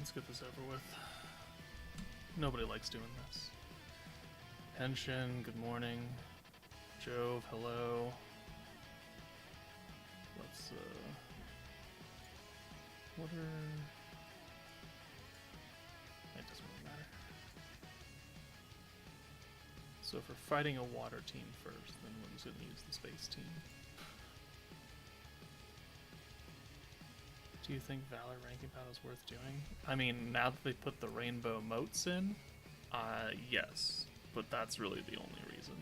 Let's get this over with. Nobody likes doing this. Henshin, good morning. Jove, hello. Let's, what are... It doesn't really matter. So if we're fighting a water team first, then we're just going to use the space team. Do you think Valor ranking battle is worth doing? I mean, now that they put the rainbow motes in, yes. But that's really the only reason.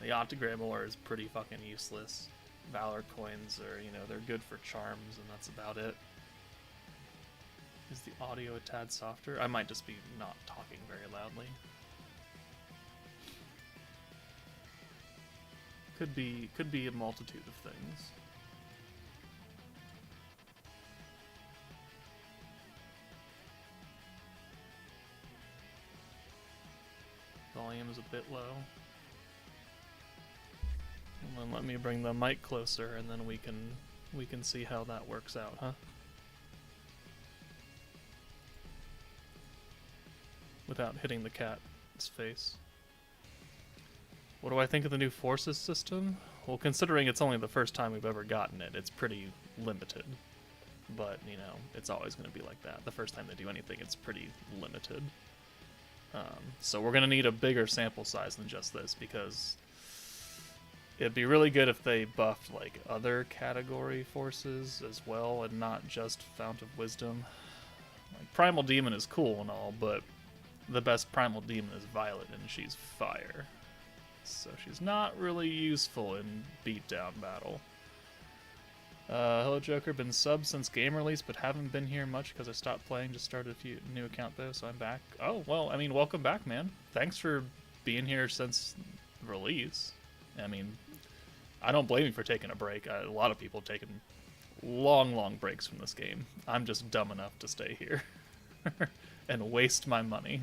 The Octagram ore is pretty fucking useless. Valor coins are, you know, they're good for charms, and that's about it. Is the audio a tad softer? I might just be not talking very loudly. Could be a multitude of things. Volume is a bit low. And then let me bring the mic closer, and then we can see how that works out, huh? Without hitting the cat's face. What do I think of the new forces system? Well, considering it's only the first time we've ever gotten it, it's pretty limited. But, you know, it's always going to be like that. The first time they do anything, it's pretty limited. So we're going to need a bigger sample size than just this, because it'd be really good if they buffed like other category forces as well, and not just Fount of Wisdom. Like, Primal Demon is cool and all, but the best Primal Demon is Violet, and she's fire. So she's not really useful in beatdown battle. Hello Joker, been subbed since game release, but haven't been here much because I stopped playing, just started a few new account though, so I'm back. Oh, well, I mean, welcome back, man. Thanks for being here since release. I mean, I don't blame you for taking a break. A lot of people have taken long breaks from this game. I'm just dumb enough to stay here and waste my money.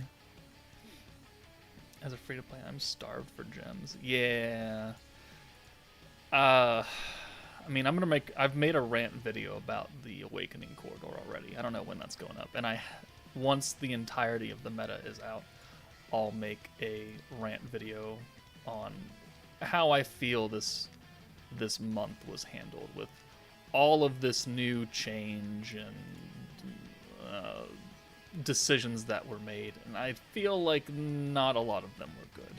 As a free-to-play, I'm starved for gems. Yeah. I mean, I've made a rant video about the Awakening Corridor already. I don't know when that's going up. And once the entirety of the meta is out, I'll make a rant video on how I feel this month was handled with all of this new change and decisions that were made. And I feel like not a lot of them were good.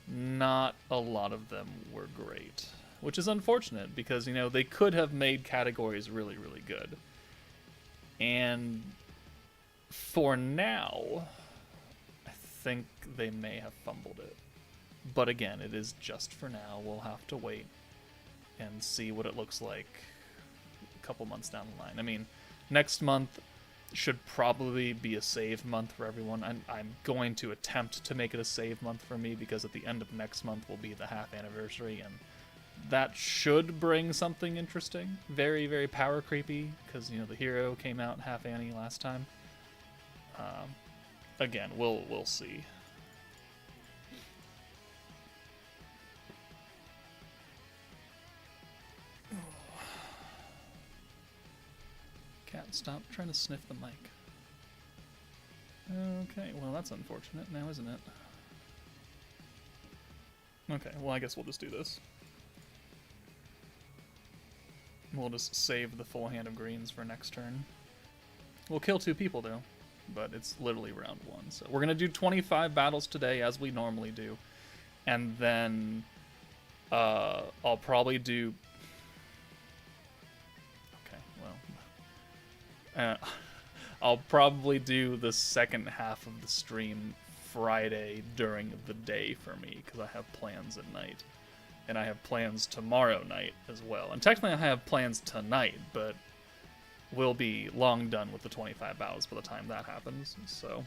Not a lot of them were great. Which is unfortunate, because, you know, they could have made categories really, really good. And for now, I think they may have fumbled it. But again, it is just for now. We'll have to wait and see what it looks like a couple months down the line. I mean, next month should probably be a save month for everyone. I'm going to attempt to make it a save month for me, because at the end of next month will be the half anniversary, and that should bring something interesting. Very, very power creepy, because, you know, the hero came out half Annie last time. Again, we'll see. Cat, stop trying to sniff the mic. Okay, well, that's unfortunate now, isn't it? Okay, well, I guess we'll just do this. We'll just save the full hand of greens for next turn. We'll kill 2 people, though, but it's literally round 1. So we're going to do 25 battles today, as we normally do. And then I'll probably do... Okay, well... I'll probably do the second half of the stream Friday during the day for me, because I have plans at night. And I have plans tomorrow night as well. And technically I have plans tonight, but we'll be long done with the 25 battles by the time that happens. So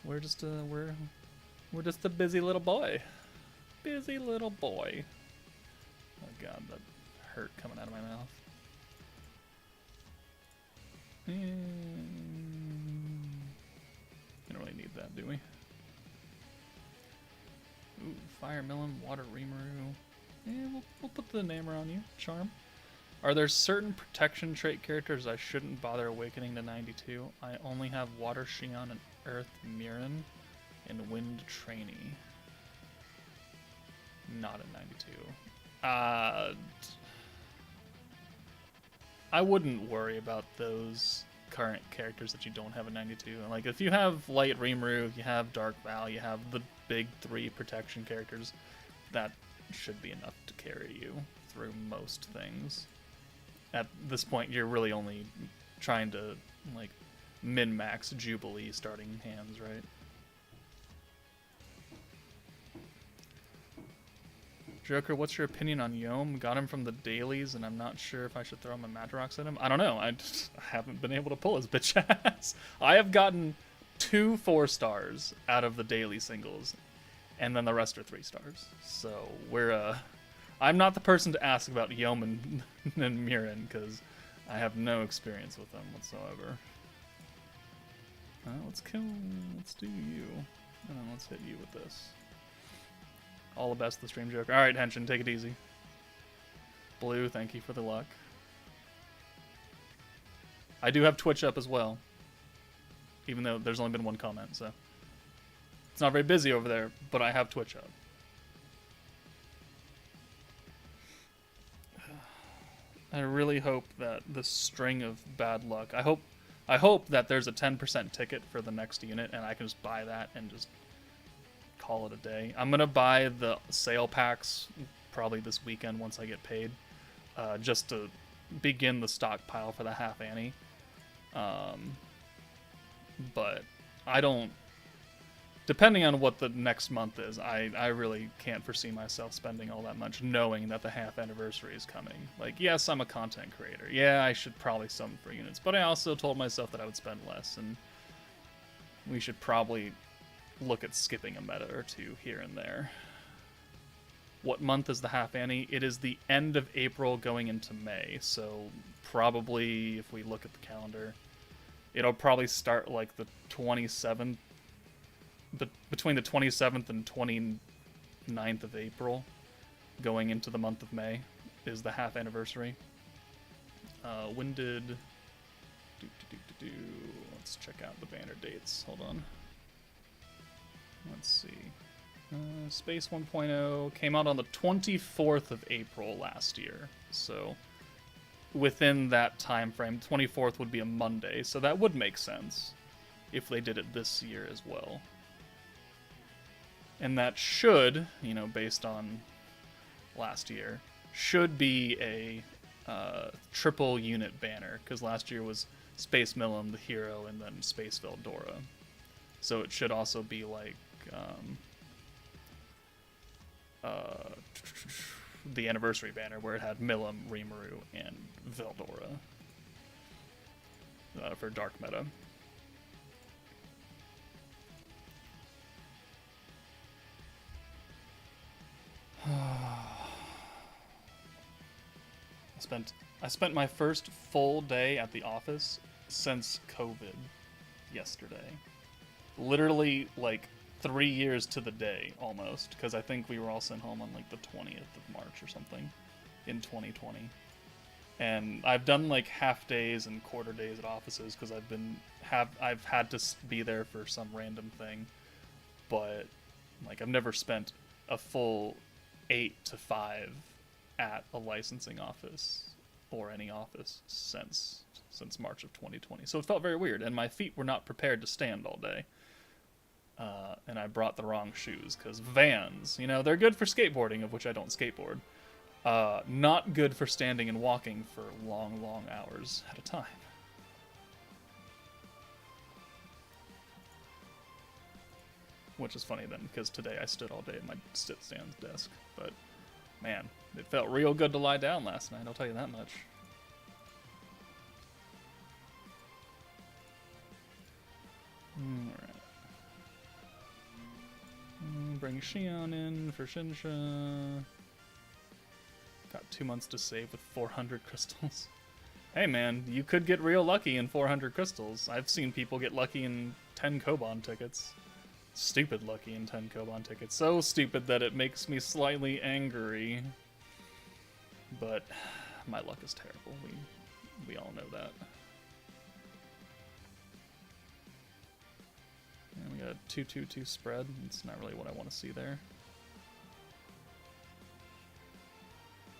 we're just we're just a busy little boy. Busy little boy. Oh god, that hurt coming out of my mouth. We don't really need that, do we? Ooh, Fire Melon, Water Rimuru. Yeah, we'll put the name around you. Charm. Are there certain protection trait characters I shouldn't bother awakening to 92? I only have Water Shion and Earth Mirren and Wind Trainee. Not at 92. I wouldn't worry about those current characters that you don't have a 92. Like, if you have Light Rimuru, if you have Dark Val, you have the big 3 protection characters, that should be enough to carry you through most things. At this point, you're really only trying to, like, min-max Jubilee starting hands, right? Joker, what's your opinion on Yom? Got him from the dailies, and I'm not sure if I should throw him a Madrox at him. I don't know. I haven't been able to pull his bitch ass. I have gotten 2 4-stars out of the daily singles, and then the rest are 3 stars. So we're I'm not the person to ask about Yom and Mirren, because I have no experience with them whatsoever. Let's do you. And then let's hit you with this. All the best, the stream Joker. Alright, Henshin, take it easy. Blue, thank you for the luck. I do have Twitch up as well. Even though there's only been 1 comment, so. It's not very busy over there, but I have Twitch up. I really hope that this string of bad luck... I hope that there's a 10% ticket for the next unit, and I can just buy that and just call it a day. I'm gonna buy the sale packs probably this weekend once I get paid, just to begin the stockpile for the half Annie. But I don't. Depending on what the next month is, I really can't foresee myself spending all that much, knowing that the half anniversary is coming. Like, yes, I'm a content creator. Yeah, I should probably summon for units, but I also told myself that I would spend less, and we should probably look at skipping a meta or 2 here and there. What month is the half Annie? It is the end of April going into May, so probably, if we look at the calendar, it'll probably start like the 27th, between the 27th and 29th of April, going into the month of May, is the half anniversary. When did... Let's check out the banner dates. Hold on. Let's see. Space 1.0 came out on the 24th of April last year. So within that time frame, 24th would be a Monday. So that would make sense if they did it this year as well. And that should, you know, based on last year, should be a triple unit banner, because last year was Space Milim, the hero, and then Space Veldora. So it should also be like the anniversary banner, where it had Milim, Rimuru, and Veldora for Dark Meta. I spent my first full day at the office since COVID yesterday. Literally, like, 3 years to the day, almost, because I think we were all sent home on, like, the 20th of March or something in 2020. And I've done, like, half days and quarter days at offices, because I've had to be there for some random thing, but, like, I've never spent a full 8 to 5 at a licensing office or any office since March of 2020. So it felt very weird, and my feet were not prepared to stand all day. And I brought the wrong shoes, because Vans, you know, they're good for skateboarding, of which I don't skateboard. Not good for standing and walking for long, long hours at a time. Which is funny then, because today I stood all day at my sit-stand desk. But, man, it felt real good to lie down last night, I'll tell you that much. Alright. Bring Shion in for Shinsha. Got 2 months to save with 400 crystals. Hey man, you could get real lucky in 400 crystals. I've seen people get lucky in 10 Koban tickets. Stupid lucky in 10 Koban tickets. So stupid that it makes me slightly angry. But my luck is terrible. We all know that. And we got a 2-2-2 spread. It's not really what I want to see there.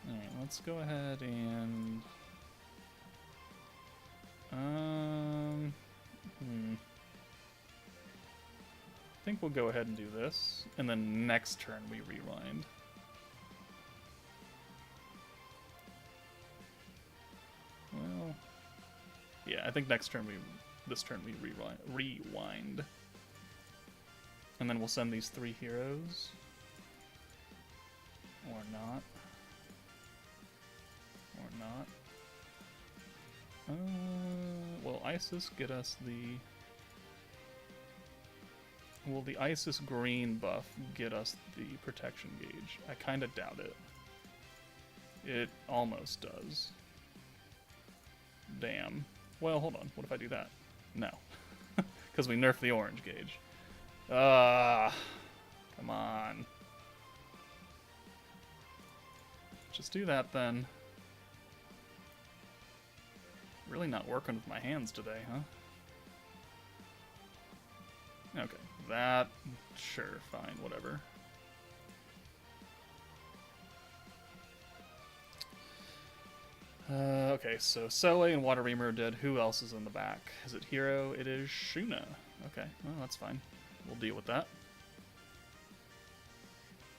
Alright, let's go ahead and... I think we'll go ahead and do this, and then next turn we rewind. Well, yeah, I think this turn we rewind. And then we'll send these 3 heroes. Or not. Or not. Will Isis get us the... Will the Isis green buff get us the protection gauge? I kind of doubt it. It almost does. Damn. Well, hold on. What if I do that? No. Because we nerfed the orange gauge. Come on. Just do that then. Really not working with my hands today, huh? Okay, that, sure, fine, whatever. Okay, so Soleil and Water Reamer are dead. Who else is in the back? Is it Hero? It is Shuna. Okay, well, that's fine. We'll deal with that.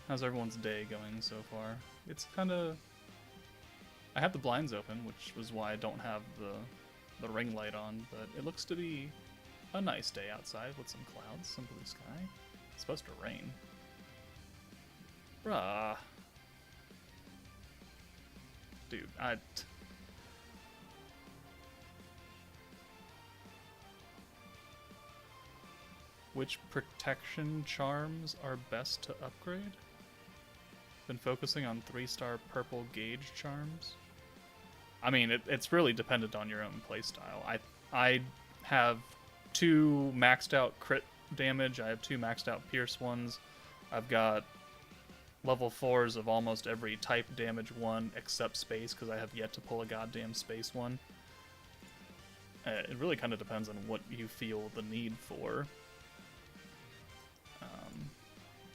How's everyone's day going so far? It's kind of... I have the blinds open, which was why I don't have the ring light on, but it looks to be a nice day outside with some clouds, some blue sky. It's supposed to rain. Bruh. Dude, Which protection charms are best to upgrade? Been focusing on 3-star purple gauge charms. I mean, it's really dependent on your own playstyle. I have 2 maxed out crit damage. I have 2 maxed out pierce ones. I've got level 4s of almost every type damage one except space, because I have yet to pull a goddamn space one. It really kind of depends on what you feel the need for.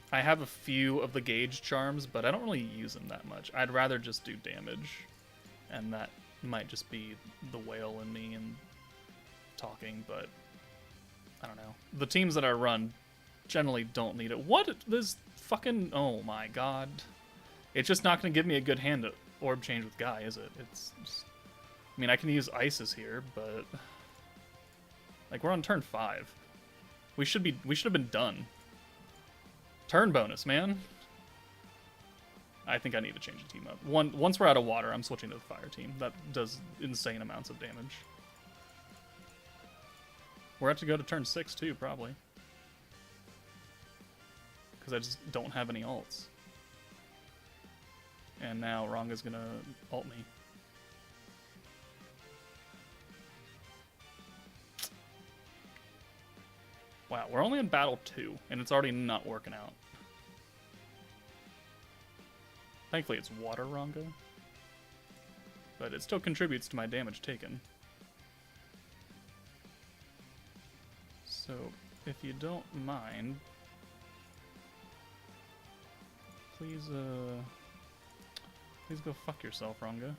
I have a few of the gauge charms, but I don't really use them that much. I'd rather just do damage, and that might just be the whale in me and talking, but I don't know. The teams that I run generally don't need it. What? This fucking... Oh my god. It's just not going to give me a good hand to orb change with Guy, is it? It's just... I mean, I can use Isis here, but... Like, we're on turn 5. We should have been done. Turn bonus, man. I think I need to change the team up. Once we're out of water, I'm switching to the fire team. That does insane amounts of damage. We're about to go to turn 6 too, probably. Because I just don't have any ults. And now Ranga's gonna ult me. Wow, we're only in battle 2, and it's already not working out. Thankfully it's water Ranga. But it still contributes to my damage taken. So, if you don't mind, please go fuck yourself, Ranga.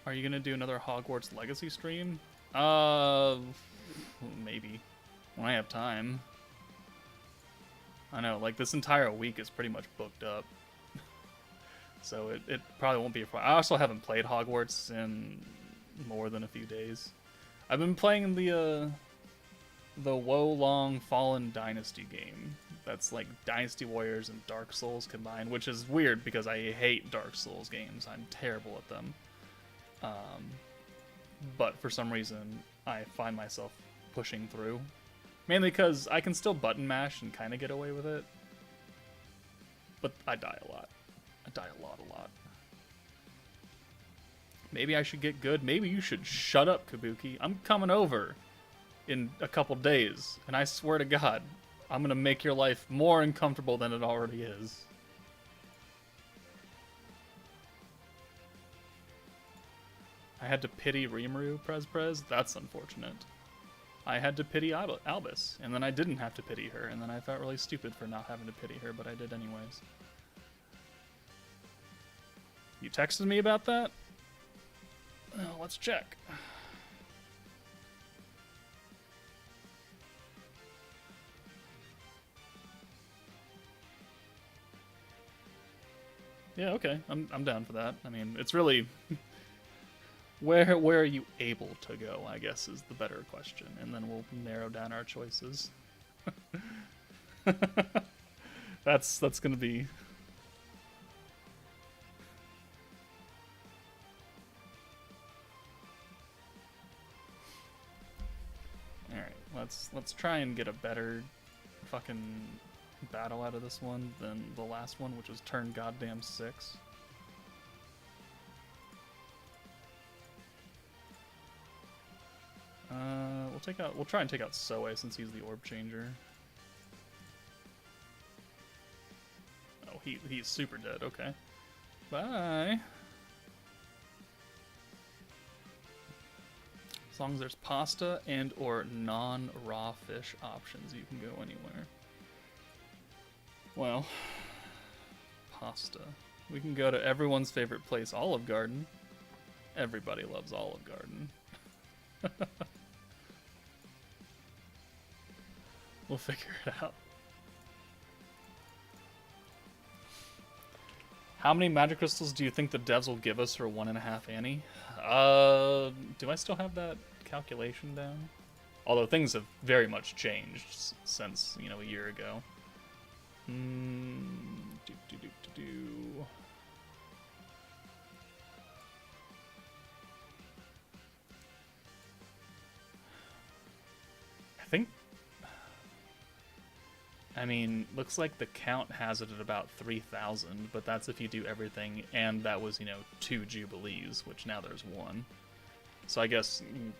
Are you gonna do another Hogwarts Legacy stream? Maybe. When I have time. I know, like, this entire week is pretty much booked up. So it probably won't be a problem. I also haven't played Hogwarts in more than a few days. I've been playing the Wolong Fallen Dynasty game. That's like Dynasty Warriors and Dark Souls combined, which is weird because I hate Dark Souls games. I'm terrible at them. But for some reason, I find myself pushing through. Mainly because I can still button mash and kind of get away with it. But I die a lot. I die a lot. Maybe I should get good. Maybe you should shut up, Kabuki. I'm coming over in a couple days, and I swear to God, I'm going to make your life more uncomfortable than it already is. I had to pity Rimuru, Prez. That's unfortunate. I had to pity Albus, and then I didn't have to pity her, and then I felt really stupid for not having to pity her, but I did anyways. You texted me about that? Oh, let's check. Yeah, okay. I'm down for that. I mean, it's really where are you able to go, I guess, is the better question, and then we'll narrow down our choices. That's gonna be. All right, let's try and get a better fucking battle out of this one than the last one, which was turn goddamn 6. We'll try and take out Soe since he's the orb changer. Oh, he's super dead. Okay, bye. As long as there's pasta and or non-raw fish options, you can go anywhere. Well, pasta. We can go to everyone's favorite place, Olive Garden. Everybody loves Olive Garden. We'll figure it out. How many magic crystals do you think the devs will give us for 1.5 Annie? Do I still have that calculation down? Although things have very much changed since, you know, a year ago. I mean, looks like the count has it at about 3,000, but that's if you do everything, and that was, you know, 2 Jubilees, which now there's 1. So I guess you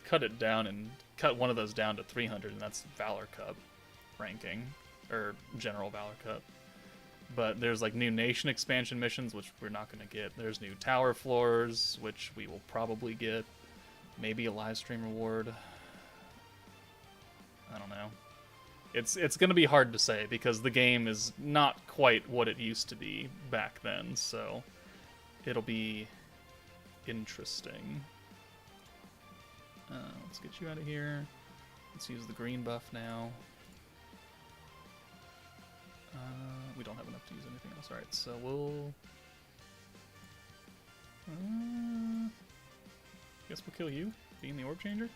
cut it down and cut one of those down to 300, and that's Valor Cup ranking, or General Valor Cup. But there's like new nation expansion missions, which we're not going to get. There's new tower floors, which we will probably get. Maybe a live stream reward. I don't know. It's going to be hard to say because the game is not quite what it used to be back then, so it'll be interesting. Let's get you out of here. Let's use the green buff now. We don't have enough to use anything else. Alright, so we'll... guess we'll kill you, being the orb changer.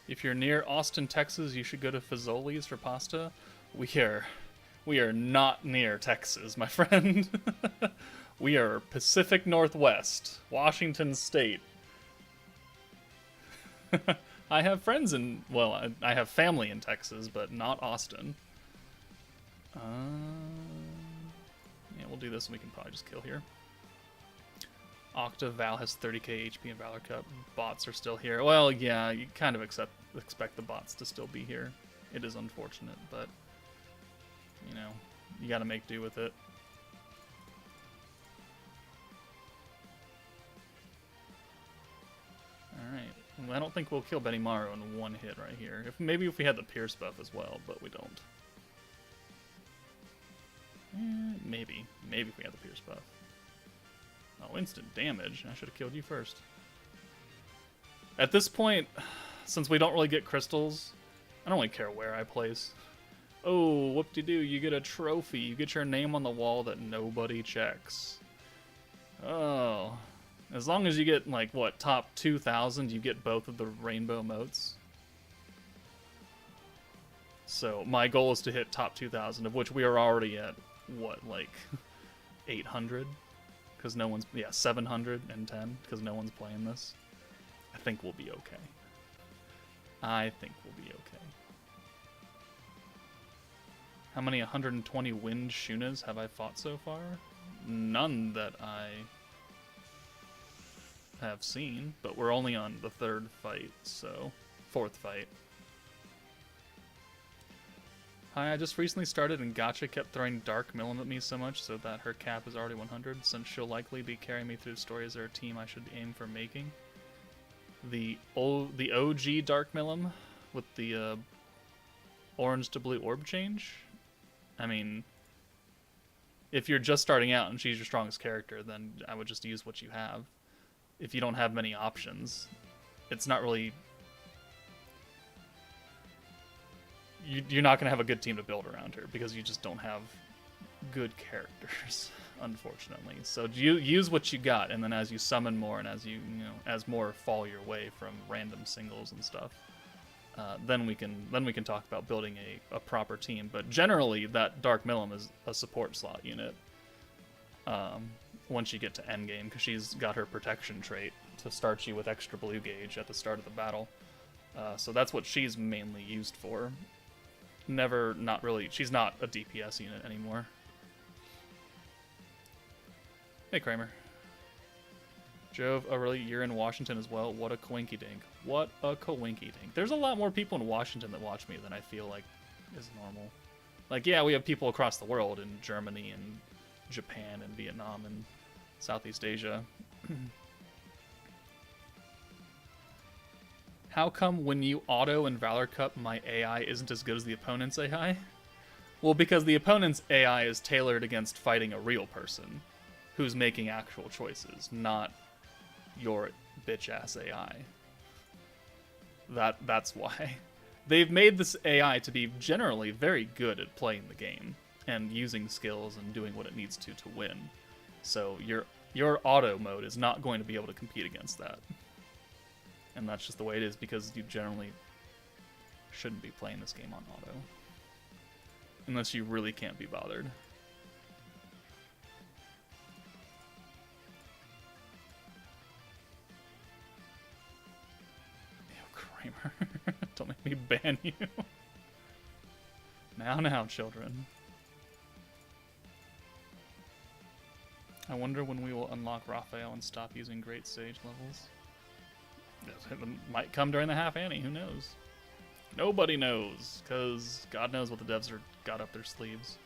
If you're near Austin, Texas, you should go to Fazoli's for pasta. We are not near Texas, my friend. We are Pacific Northwest, Washington State. I have friends in, well, I have family in Texas, but not Austin. Yeah, we'll do this and we can probably just kill here. Octa, Val has 30k HP in Valor Cup. Bots are still here. Well, yeah, you kind of expect the bots to still be here. It is unfortunate, but, you know, you gotta make do with it. Alright. Well, I don't think we'll kill Benimaru in one hit right here. Maybe if we had the Pierce buff as well, but we don't. Maybe. Maybe if we had the Pierce buff. Oh, instant damage. I should have killed you first. At this point, since we don't really get crystals, I don't really care where I place. Oh, whoop-de-doo, you get a trophy. You get your name on the wall that nobody checks. Oh. As long as you get, like, what, top 2,000, you get both of the rainbow motes. So, my goal is to hit top 2,000, of which we are already at, what, like, 800? Because no one's, yeah, 710, because no one's playing this. I think we'll be okay. I think we'll be okay. How many 120 wind Shunas have I fought so far? None that I have seen, but we're only on the 3rd fight, so 4th fight. Hi, I just recently started and Gotcha kept throwing Dark Millim at me so much so that her cap is already 100, since she'll likely be carrying me through the story. Is there a team I should aim for making? The OG Dark Millim with the orange to blue orb change? I mean, if you're just starting out and she's your strongest character, then I would just use what you have. If you don't have many options, it's not really... You're not going to have a good team to build around her because you just don't have good characters, unfortunately. So you use what you got, and then as you summon more and as as more fall your way from random singles and stuff, then we can talk about building a proper team. But generally, that Dark Millim is a support slot unit. Once you get to endgame, because she's got her protection trait to start you with extra blue gauge at the start of the battle. So that's what she's mainly used for. Not really. She's not a DPS unit anymore. Hey, Kramer. Jove, oh really? You're in Washington as well? What a coinky dink. What a coinky dink. There's a lot more people in Washington that watch me than I feel like is normal. Like, yeah, we have people across the world in Germany and Japan and Vietnam and Southeast Asia. How come when you auto in Valor Cup, my AI isn't as good as the opponent's AI? Well, because the opponent's AI is tailored against fighting a real person who's making actual choices, not your bitch-ass AI. That's why. They've made this AI to be generally very good at playing the game and using skills and doing what it needs to win. So your auto mode is not going to be able to compete against that. And that's just the way it is, because you generally shouldn't be playing this game on auto. Unless you really can't be bothered. Ew, Kramer. Don't make me ban you. Now, children. I wonder when we will unlock Raphael and stop using Great Sage levels. It might come during the half ante, who knows? Nobody knows, because God knows what the devs got up their sleeves.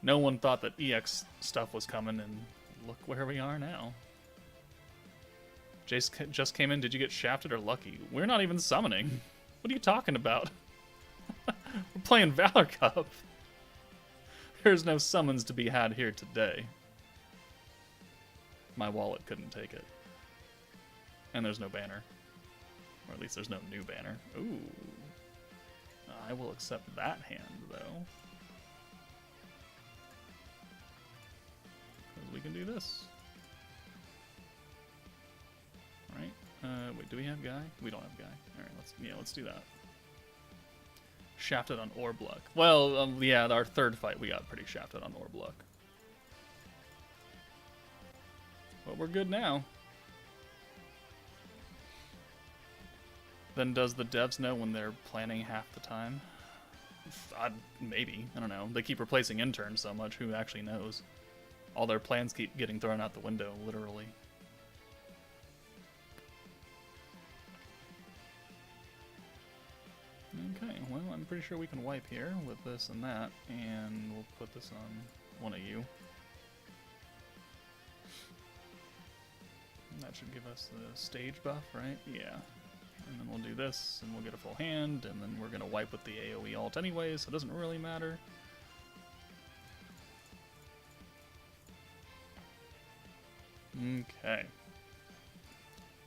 No one thought that EX stuff was coming, and look where we are now. Jace just came in. Did you get shafted or lucky? We're not even summoning. What are you talking about? We're playing Valor Cup. There's no summons to be had here today. My wallet couldn't take it. And there's no banner. Or at least there's no new banner. Ooh. I will accept that hand, though. Because we can do this. Alright. Wait, do we have Guy? We don't have Guy. Alright, let's do that. Shafted on Orb Luck. Well, yeah, our third fight we got pretty shafted on Orb Luck. But we're good now. Then does the devs know when they're planning half the time? Maybe. I don't know. They keep replacing interns so much, who actually knows? All their plans keep getting thrown out the window, literally. Okay, well, I'm pretty sure we can wipe here with this and that, and we'll put this on one of you. That should give us the stage buff, right? Yeah. And then we'll do this, and we'll get a full hand, and then we're going to wipe with the AoE ult anyway, so it doesn't really matter. Okay.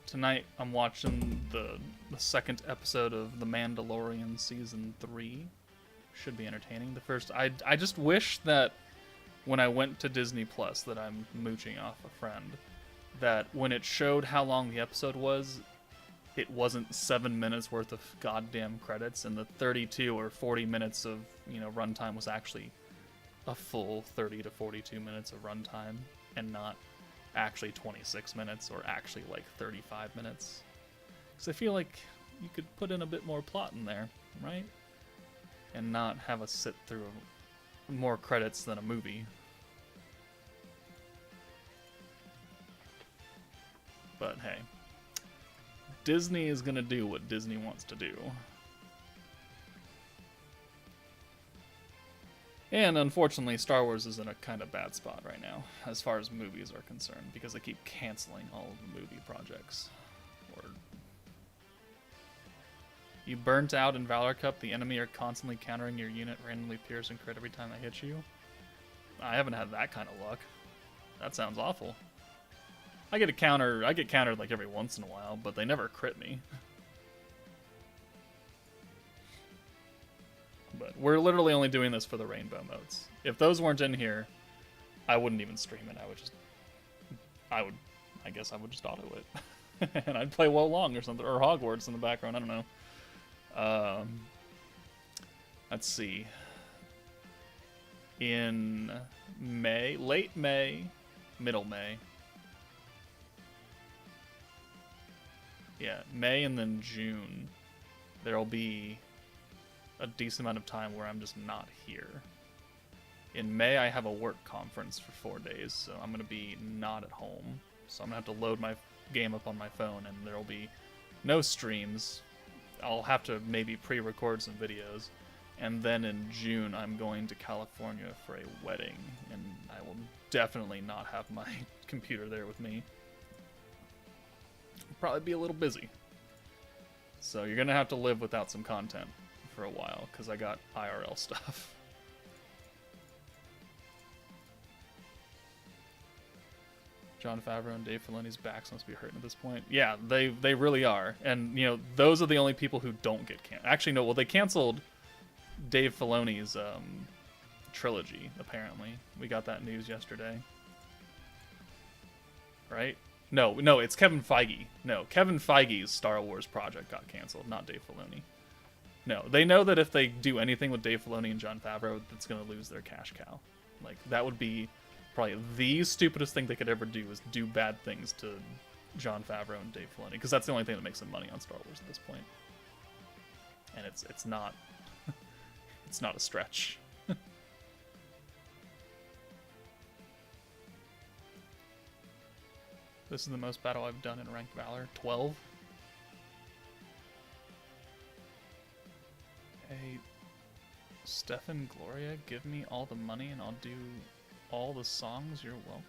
Tonight, I'm watching the second episode of The Mandalorian Season 3. Should be entertaining. The first... I just wish that when I went to Disney Plus, that I'm mooching off a friend, that when it showed how long the episode was, it wasn't 7 minutes worth of goddamn credits, and the 32 or 40 minutes of, runtime was actually a full 30 to 42 minutes of runtime, and not actually 26 minutes or actually like 35 minutes. Because I feel like you could put in a bit more plot in there, right? And not have us sit through more credits than a movie. But hey. Disney is gonna do what Disney wants to do. And unfortunately, Star Wars is in a kind of bad spot right now, as far as movies are concerned, because they keep canceling all of the movie projects. Or you burnt out in Valor Cup, the enemy are constantly countering your unit, randomly pierce and crit every time they hit you. I haven't had that kind of luck. That sounds awful. I get countered like every once in a while, but they never crit me. But we're literally only doing this for the rainbow modes. If those weren't in here, I wouldn't even stream it. I guess I would just auto it. And I'd play Wo Long or something, or Hogwarts in the background, I don't know. Let's see. In May, late May, middle May. Yeah, May and then June, there'll be a decent amount of time where I'm just not here. In May, I have a work conference for 4 days, so I'm going to be not at home. So I'm going to have to load my game up on my phone, and there'll be no streams. I'll have to maybe pre-record some videos. And then in June, I'm going to California for a wedding, and I will definitely not have my computer there with me. I'll probably be a little busy. So you're going to have to live without some content for a while, because I got IRL stuff. Jon Favreau and Dave Filoni's backs must be hurting at this point. Yeah, they really are. And, you know, those are the only people who don't get canceled. Actually, no, well, they canceled Dave Filoni's trilogy, apparently. We got that news yesterday. Right? No, it's Kevin Feige. No, Kevin Feige's Star Wars project got canceled, not Dave Filoni. No, they know that if they do anything with Dave Filoni and Jon Favreau, that's going to lose their cash cow. Like, that would be probably the stupidest thing they could ever do, is do bad things to Jon Favreau and Dave Filoni, because that's the only thing that makes them money on Star Wars at this point. And it's not it's not a stretch. This is the most battle I've done in Ranked Valor. 12. Hey, Stefan Gloria, give me all the money and I'll do all the songs. You're welcome.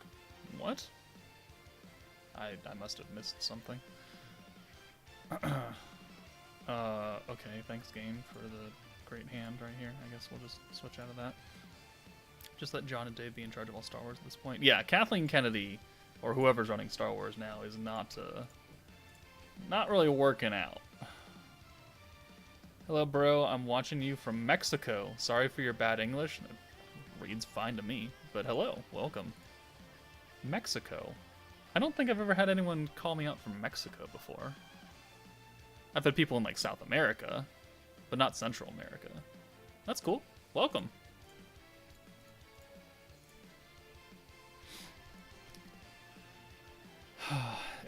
What? I must have missed something. Okay, thanks game for the great hand right here. I guess we'll just switch out of that. Just let John and Dave be in charge of all Star Wars at this point. Yeah, Kathleen Kennedy, or whoever's running Star Wars now, is not really working out. Hello, bro. I'm watching you from Mexico. Sorry for your bad English. It reads fine to me, but hello. Welcome. Mexico. I don't think I've ever had anyone call me out from Mexico before. I've had people in, like, South America, but not Central America. That's cool. Welcome.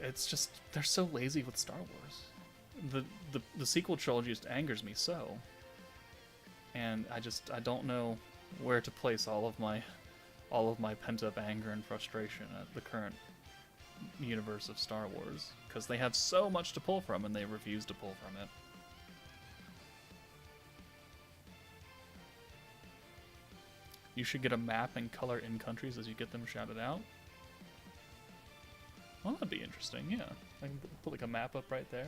It's just, they're so lazy with Star Wars. The sequel trilogy just angers me so. And I don't know where to place all of my pent-up anger and frustration at the current universe of Star Wars, because they have so much to pull from and they refuse to pull from it. You should get a map and color in countries as you get them shouted out. Well, that'd be interesting, yeah. I can put like a map up right there.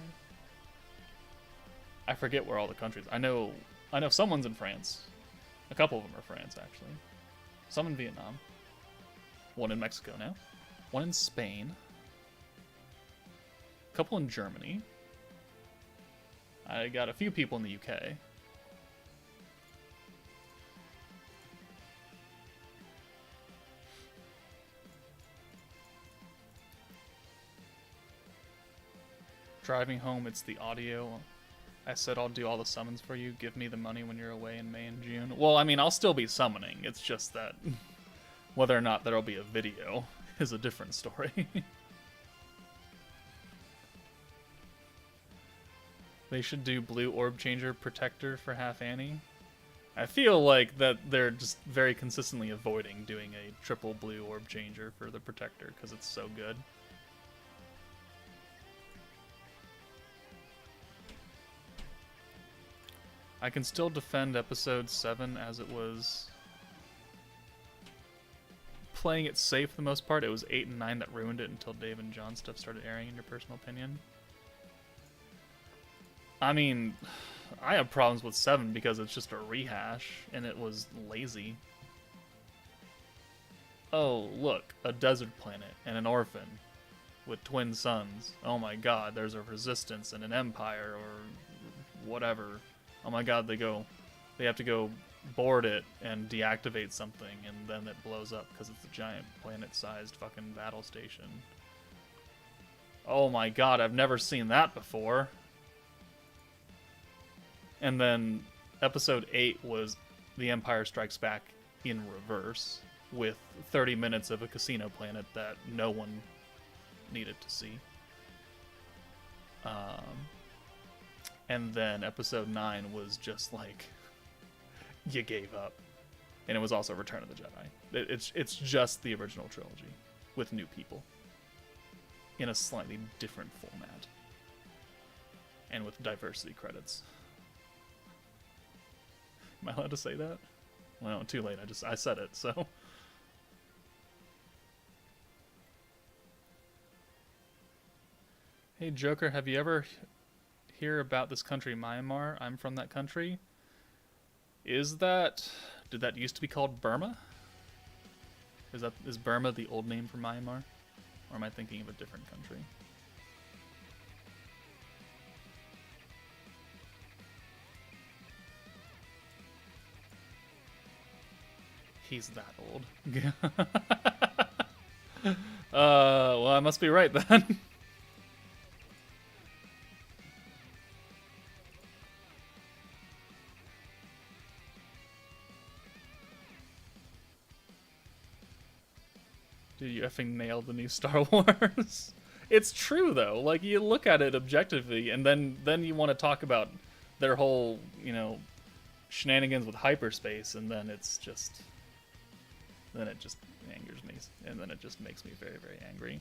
I forget where all the countries. I know someone's in France. A couple of them are France, actually. Some in Vietnam. One in Mexico now. One in Spain. A couple in Germany. I got a few people in the UK. Driving home, it's the audio. I said I'll do all the summons for you. Give me the money when you're away in May and June. Well, I mean, I'll still be summoning. It's just that whether or not there'll be a video is a different story. They should do blue orb changer protector for Half Annie. I feel like that they're just very consistently avoiding doing a triple blue orb changer for the protector because it's so good. I can still defend episode 7 as it was playing it safe the most part. It was 8 and 9 that ruined it until Dave and John stuff started airing, in your personal opinion. I mean, I have problems with 7 because it's just a rehash, and it was lazy. Oh, look, a desert planet and an orphan with twin sons. Oh my god, there's a resistance and an empire or whatever. Oh my god, they have to go board it and deactivate something, and then it blows up because it's a giant planet-sized fucking battle station. Oh my god, I've never seen that before. And then episode 8 was The Empire Strikes Back in reverse, with 30 minutes of a casino planet that no one needed to see. And then episode 9 was just like, you gave up. And it was also Return of the Jedi. It's just the original trilogy with new people in a slightly different format and with diversity credits. Am I allowed to say that? Well, too late. I said it, so. Hey Joker, have you ever hear about this country, Myanmar? I'm from that country. Did that used to be called Burma? Is Burma the old name for Myanmar? Or am I thinking of a different country? He's that old. Well, I must be right then. Dude, you effing nailed the new Star Wars. It's true, though. Like, you look at it objectively, and then you want to talk about their whole, shenanigans with hyperspace, and then it's just... Then it just angers me, and then it just makes me very, very angry.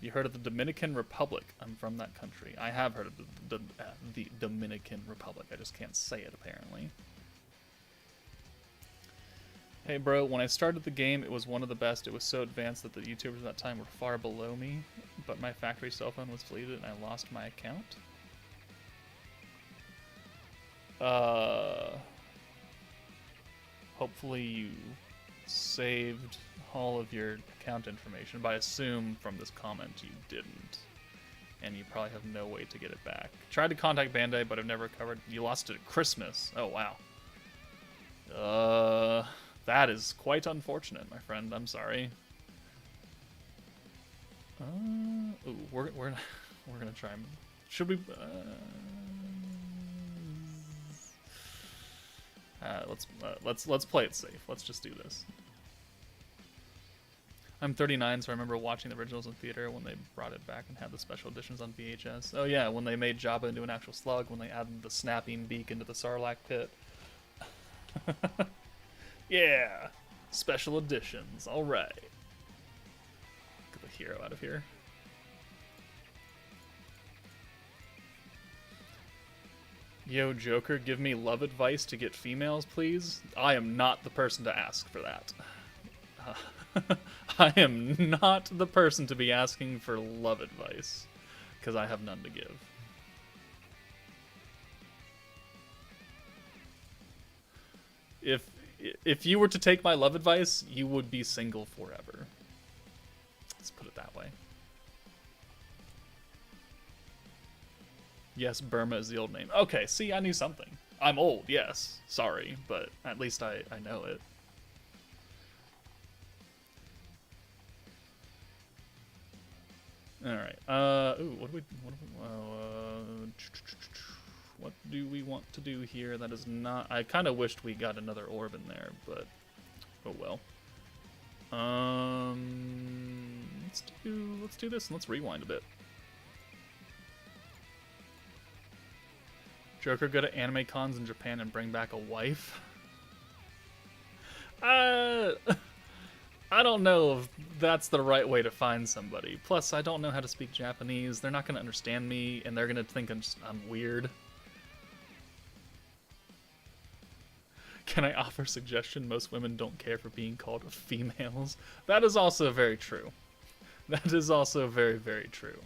You heard of the Dominican Republic? I'm from that country. I have heard of the Dominican Republic. I just can't say it, apparently. Hey bro, when I started the game, it was one of the best. It was so advanced that the YouTubers at that time were far below me, but my factory cell phone was deleted and I lost my account. Hopefully you saved all of your account information, but I assume from this comment you didn't. And you probably have no way to get it back. Tried to contact Bandai, but I've never recovered. You lost it at Christmas. Oh, wow. That is quite unfortunate, my friend. I'm sorry. Ooh, we're gonna try. Should we? Let's play it safe. Let's just do this. I'm 39, so I remember watching the originals in theater when they brought it back and had the special editions on VHS. Oh yeah, when they made Jabba into an actual slug, when they added the snapping beak into the Sarlacc pit. Yeah, special editions. All right. Get the hero out of here. Yo, Joker, give me love advice to get females, please. I am not the person to ask for that. I am not the person to be asking for love advice, because I have none to give. If you were to take my love advice, you would be single forever. Let's put it that way. Yes, Burma is the old name. Okay, see, I knew something. I'm old, yes. Sorry, but at least I know it. Alright, ooh, what do we want to do here? That is not... I kind of wished we got another orb in there, but... Oh well. Let's do this and let's rewind a bit. Joker go to anime cons in Japan and bring back a wife? I don't know if that's the right way to find somebody. Plus, I don't know how to speak Japanese. They're not going to understand me, and they're going to think I'm weird. Can I offer a suggestion? Most women don't care for being called females. That is also very true. That is also very, very true.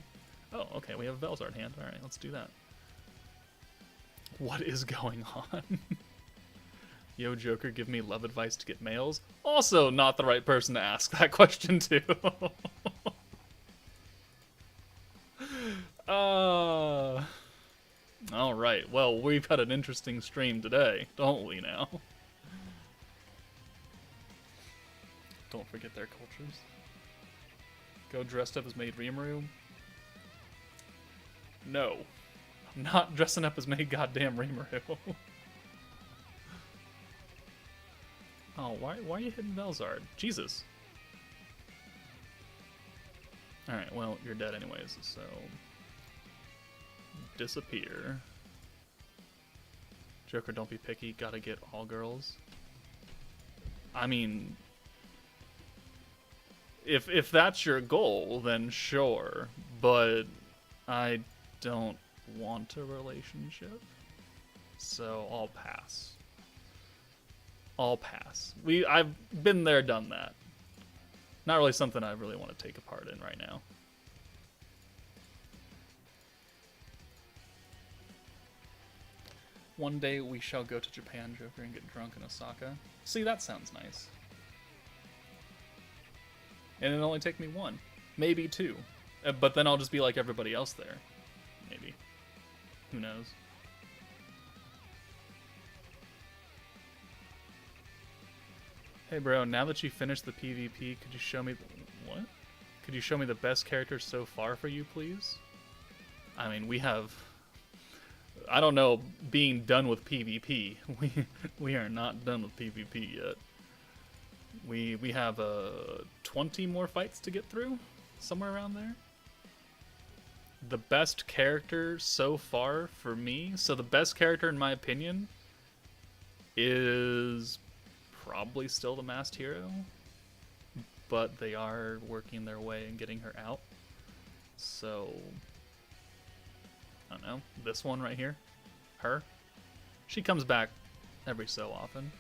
Oh, okay, we have a Velzard hand. Alright, let's do that. What is going on? Yo, Joker, give me love advice to get males? Also not the right person to ask that question to. Alright, well, we've had an interesting stream today, don't we now? Don't forget their cultures. Go dressed up as Maid Rimuru? No. I'm not dressing up as Maid goddamn Rimuru. Oh, why are you hitting Velzard? Jesus. Alright, well, you're dead anyways, so... disappear. Joker, don't be picky, gotta get all girls. I mean... If that's your goal, then sure, but I don't want a relationship, so I'll pass. I'll pass. I've been there, done that. Not really something I really want to take a part in right now. One day we shall go to Japan, Joker, and get drunk in Osaka. See, that sounds nice. And it'll only take me one. Maybe two. But then I'll just be like everybody else there. Maybe. Who knows? Hey bro, now that you finished the PvP, could you show me what? Could you show me the best characters so far for you, please? I mean, we have... I don't know, being done with PvP. We are not done with PvP yet. We have 20 more fights to get through, somewhere around there. The best character so far for me, so the best character in my opinion is probably still the Masked Hero, but they are working their way and getting her out. So, I don't know, this one right here, her, she comes back every so often,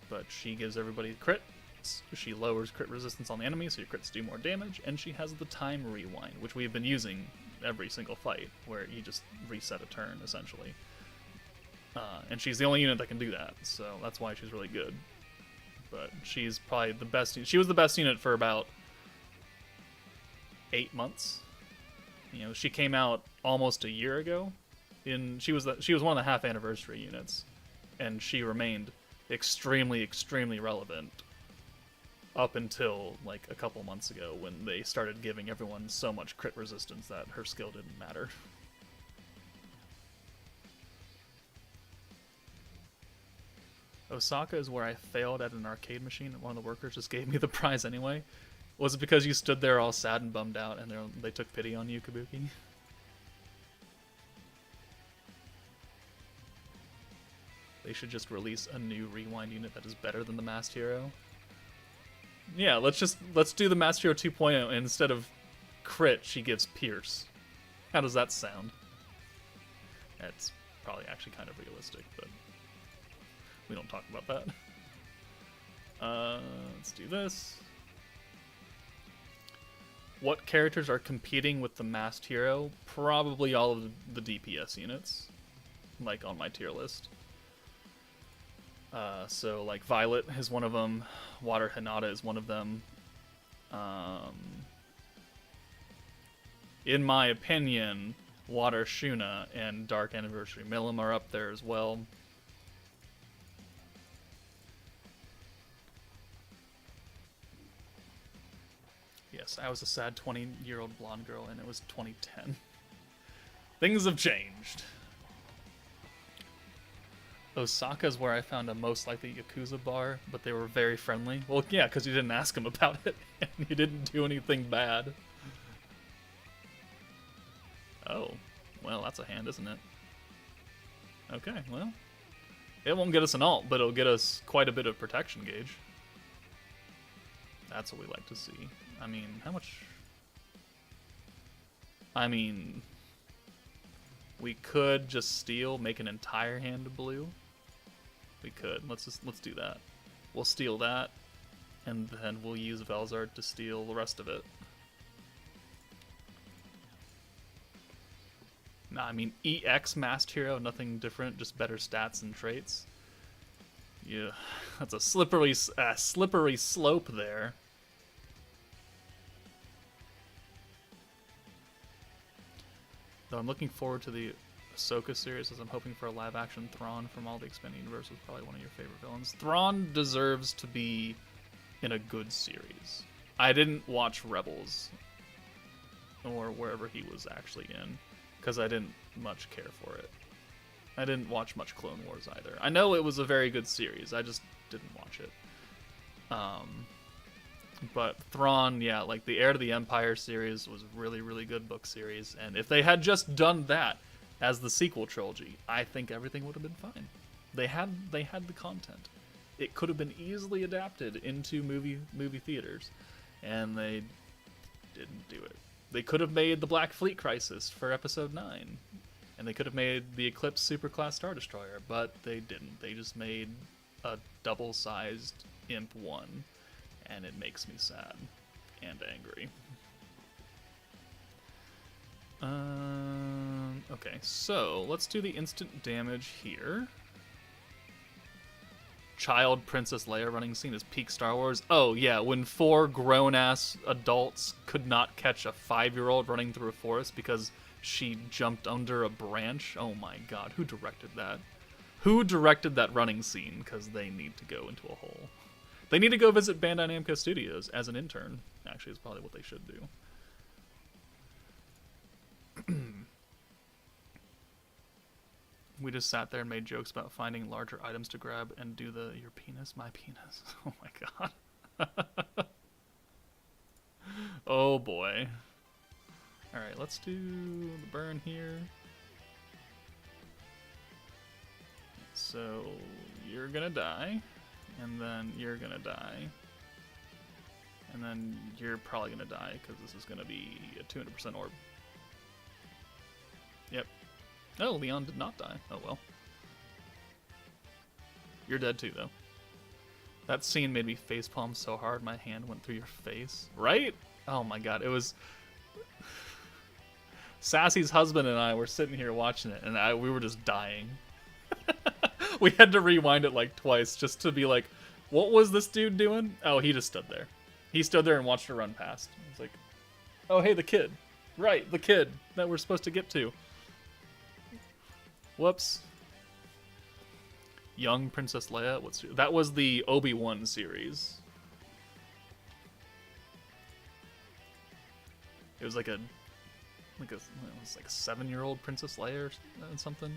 but she gives everybody crit. She lowers crit resistance on the enemy, so your crits do more damage, and she has the time rewind, which we've been using every single fight, where you just reset a turn, essentially. And she's the only unit that can do that, so that's why she's really good. But she's probably the best. She was the best unit for about 8 months. You know, she came out almost a year ago. She was one of the half anniversary units, and she remained extremely, extremely relevant up until like a couple months ago when they started giving everyone so much crit resistance that her skill didn't matter. Osaka is where I failed at an arcade machine and one of the workers just gave me the prize anyway. Was it because you stood there all sad and bummed out and they took pity on you, Kabuki? They should just release a new rewind unit that is better than the Masked Hero. Yeah, let's do the Masked Hero 2.0, and instead of crit, she gives Pierce. How does that sound? That's probably actually kind of realistic, but we don't talk about that. Let's do this. What characters are competing with the Masked Hero? Probably all of the DPS units, like on my tier list. So like Violet is one of them, Water Hinata is one of them. In my opinion, Water Shuna and Dark Anniversary Milim are up there as well. Yes, I was a sad 20-year-old blonde girl and it was 2010. Things have changed. Osaka's where I found a most likely Yakuza bar, but they were very friendly. Well, yeah, because you didn't ask them about it, and you didn't do anything bad. Oh, well, that's a hand, isn't it? Okay, well, it won't get us an ult, but it'll get us quite a bit of protection gauge. That's what we like to see. I mean, how much... I mean... We could just steal, make an entire hand of blue. We could. Let's do that. We'll steal that, and then we'll use Velzard to steal the rest of it. Nah, I mean, EX Masked Hero, nothing different, just better stats and traits. Yeah, that's a slippery slope there. Though I'm looking forward to the Ahsoka series, as I'm hoping for a live-action Thrawn from all the expanded universe was probably one of your favorite villains. Thrawn deserves to be in a good series. I didn't watch Rebels, or wherever he was actually in, because I didn't much care for it. I didn't watch much Clone Wars either. I know it was a very good series, I just didn't watch it. But Thrawn, yeah, like the Heir to the Empire series was a really, really good book series, and if they had just done that as the sequel trilogy, I think everything would have been fine. They had the content. It could have been easily adapted into movie theaters, and they didn't do it. They could have made the Black Fleet Crisis for Episode 9, and they could have made the Eclipse Superclass Star Destroyer, but they didn't. They just made a double-sized Imp 1, and it makes me sad and angry. Okay, so let's do the instant damage here. Child Princess Leia running scene is peak Star Wars. Oh yeah, when 4 grown-ass adults could not catch a 5-year-old running through a forest because she jumped under a branch. Oh my god, who directed that? Who directed that running scene? Because they need to go into a hole. They need to go visit Bandai Namco Studios as an intern. Actually, is probably what they should do. We just sat there and made jokes about finding larger items to grab and do the your penis, my penis. Oh my god. Oh boy. Alright, let's do the burn here. So you're gonna die, and then you're gonna die, and then you're probably gonna die because this is gonna be a 200% orb. Yep. Oh, Leon did not die. Oh well. You're dead too, though. That scene made me facepalm so hard my hand went through your face. Right? Oh my god, it was... Sassy's husband and I were sitting here watching it, and we were just dying. We had to rewind it like twice just to be like, what was this dude doing? Oh, he just stood there. He stood there and watched her run past. It's like, oh hey, the kid. Right, the kid that we're supposed to get to. Whoops. Young Princess Leia? That was the Obi-Wan series. It was like a 7-year-old Princess Leia or something.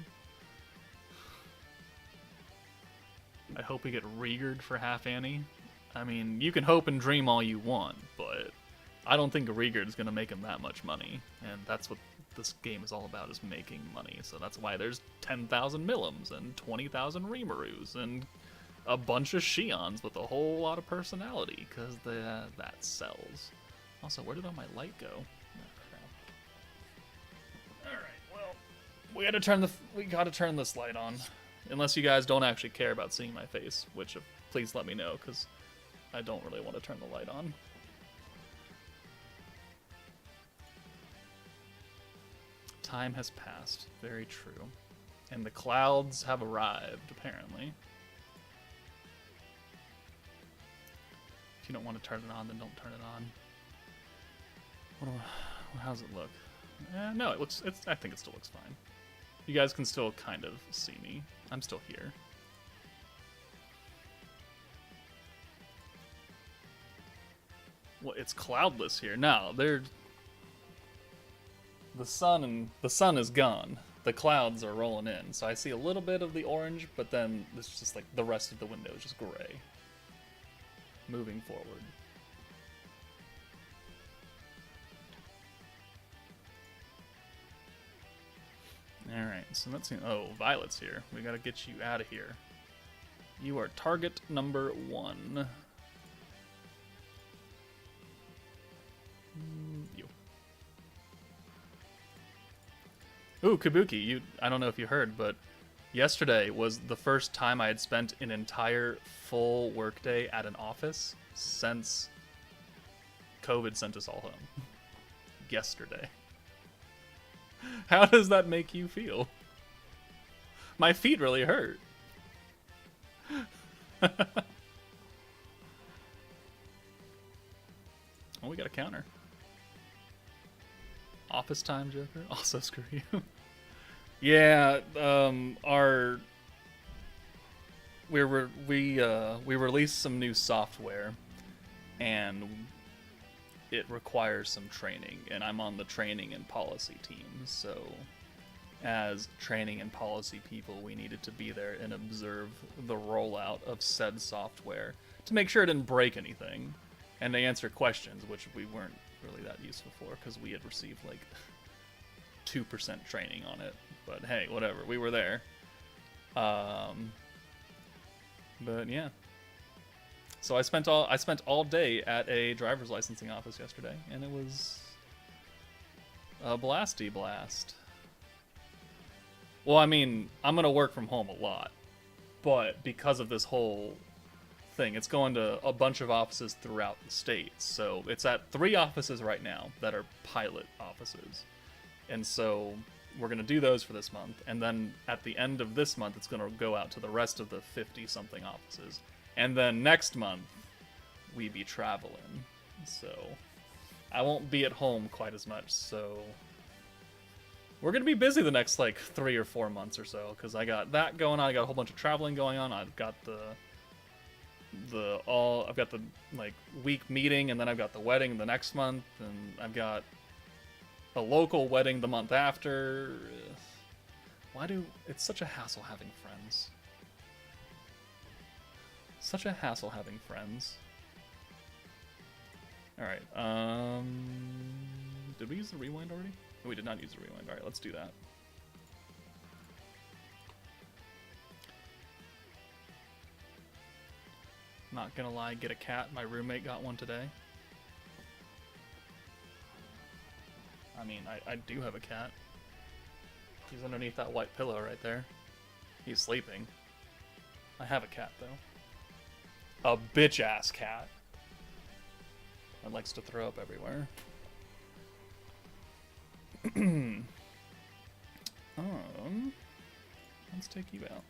I hope we get Riegered for Half Annie. I mean, you can hope and dream all you want, but I don't think Riegered is going to make him that much money, and that's what this game is all about, is making money. So that's why there's 10,000 Millims and 20,000 Rimarus and a bunch of Shions with a whole lot of personality, because that sells. Also, where did all my light go? Oh, crap. All right, well, we gotta turn this light on, unless you guys don't actually care about seeing my face, which please let me know, because I don't really want to turn the light on. Time has passed. Very true. And the clouds have arrived, apparently. If you don't want to turn it on, then don't turn it on. How's it look? No, I think it still looks fine. You guys can still kind of see me. I'm still here. Well, it's cloudless here. No, the sun is gone. The clouds are rolling in, so I see a little bit of the orange, but then it's just like the rest of the window is just gray. Moving forward. Alright, so let's see. Oh, Violet's here. We gotta get you out of here. You are target number 1. You. Ooh, Kabuki, I don't know if you heard, but Yesterday was the first time I had spent an entire full workday at an office since COVID sent us all home. Yesterday. How does that make you feel? My feet really hurt. Oh, we got a counter. Office time, Joker. Also, screw you. Yeah, we released some new software, and it requires some training, and I'm on the training and policy team. So, as training and policy people, we needed to be there and observe the rollout of said software to make sure it didn't break anything, and to answer questions, which we weren't really that useful for because we had received like 2% training on it. But hey, whatever. We were there. But yeah. So I spent all day at a driver's licensing office yesterday, and it was a blasty blast. Well, I mean, I'm gonna work from home a lot, but because of this whole thing, it's going to a bunch of offices throughout the state. So it's at 3 offices right now that are pilot offices, and so we're gonna do those for this month, and then at the end of this month, it's gonna go out to the rest of the 50-something offices. And then next month, we be traveling. So I won't be at home quite as much. So we're going to be busy the next like 3 or 4 months or so. Because I got that going on. I got a whole bunch of traveling going on. I've got I've got the like week meeting, and then I've got the wedding the next month. And I've got a local wedding the month after. It's such a hassle having friends. Such a hassle having friends. Alright, did we use the rewind already? No, we did not use the rewind. Alright, let's do that. Not gonna lie, get a cat. My roommate got one today. I mean, I do have a cat. He's underneath that white pillow right there. He's sleeping. I have a cat, though. A bitch-ass cat that likes to throw up everywhere. Let's take you out.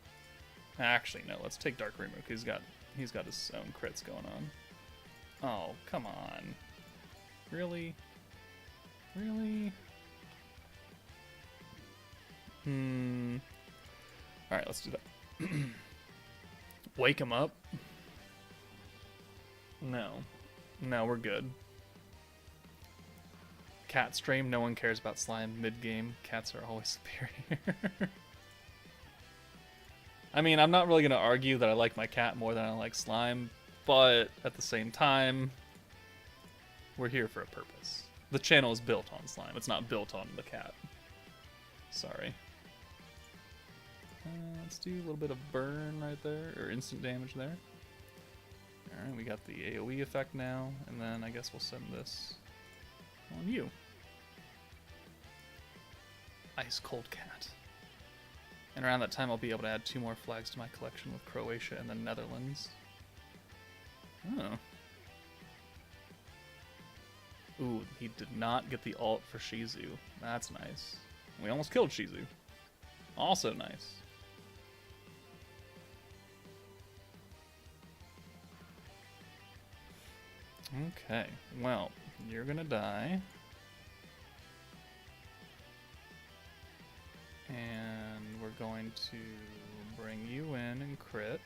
Actually, no. Let's take Dark Remoke. He's got his own crits going on. Oh, come on. Really? Really? Alright, let's do that. Wake him up? No. No, we're good. Cat stream, no one cares about slime. Mid-game, cats are always superior. I mean, I'm not really going to argue that I like my cat more than I like slime, but at the same time, we're here for a purpose. The channel is built on slime. It's not built on the cat. Sorry. Let's do a little bit of burn right there, or instant damage there. Alright, we got the AoE effect now, and then I guess we'll send this on you. Ice Cold Cat. And around that time I'll be able to add 2 more flags to my collection with Croatia and the Netherlands. Oh. Ooh, he did not get the ult for Shizu. That's nice. We almost killed Shizu. Also nice. Okay, well, you're gonna die. And we're going to bring you in and crit.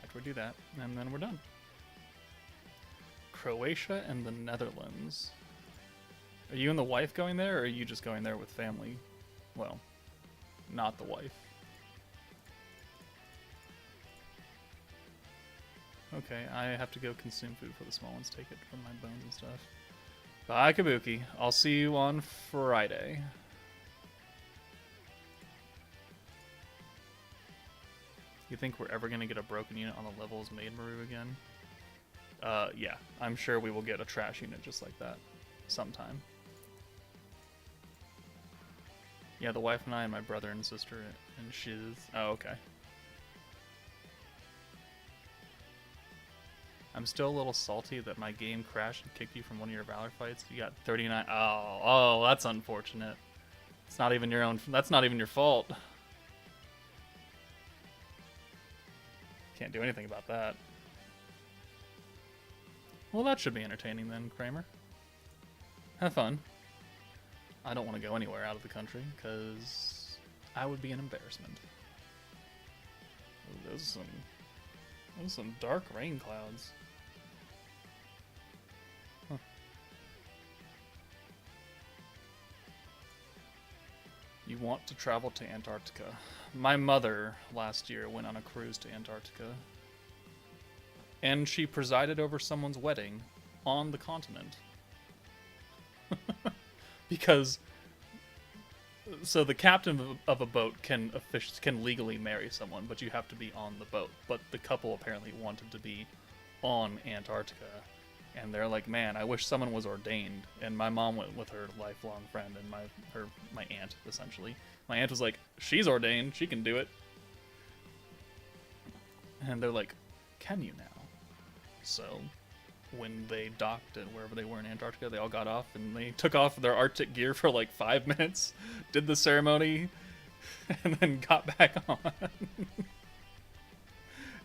After we do that, and then we're done. Croatia and the Netherlands. Are you and the wife going there, or are you just going there with family? Well, not the wife. Okay, I have to go consume food for the small ones, take it from my bones and stuff. Bye, Kabuki. I'll see you on Friday. You think we're ever going to get a broken unit on the levels made Maru again? Yeah. I'm sure we will get a trash unit just like that sometime. Yeah, the wife and I and my brother and sister and shiz. Oh, okay. I'm still a little salty that my game crashed and kicked you from one of your Valor fights. You got 39. Oh, that's unfortunate. It's not even your own. That's not even your fault. Can't do anything about that. Well, that should be entertaining then, Kramer. Have fun. I don't want to go anywhere out of the country because I would be an embarrassment. Ooh, those are some dark rain clouds. Huh. You want to travel to Antarctica. My mother last year went on a cruise to Antarctica. And she presided over someone's wedding on the continent. Because, so the captain of a boat can legally marry someone, but you have to be on the boat. But the couple apparently wanted to be on Antarctica. And they're like, man, I wish someone was ordained. And my mom went with her lifelong friend and my aunt, essentially. My aunt was like, she's ordained, she can do it. And they're like, can you now? So when they docked at wherever they were in Antarctica, they all got off and they took off their Arctic gear for like 5 minutes, did the ceremony, and then got back on.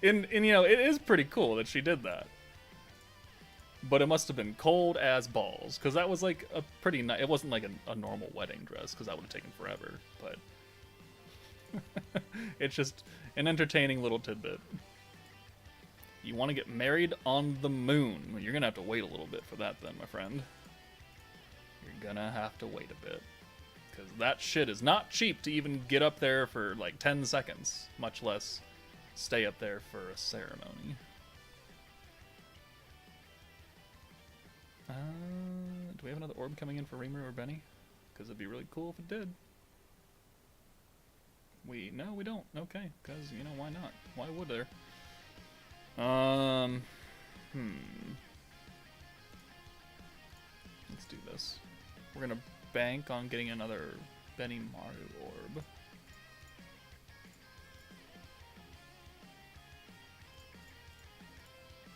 and you know, it is pretty cool that she did that. But it must have been cold as balls, because that was like a pretty nice. It wasn't like a normal wedding dress, because that would have taken forever. But it's just an entertaining little tidbit. You want to get married on the moon. You're going to have to wait a little bit for that then, my friend. You're going to have to wait a bit. Because that shit is not cheap to even get up there for like 10 seconds. Much less stay up there for a ceremony. Do we have another orb coming in for Reamer or Benny? Because it'd be really cool if it did. No, we don't. Okay, because, you know, why not? Why would there? Let's do this. We're gonna bank on getting another Benny Maru orb.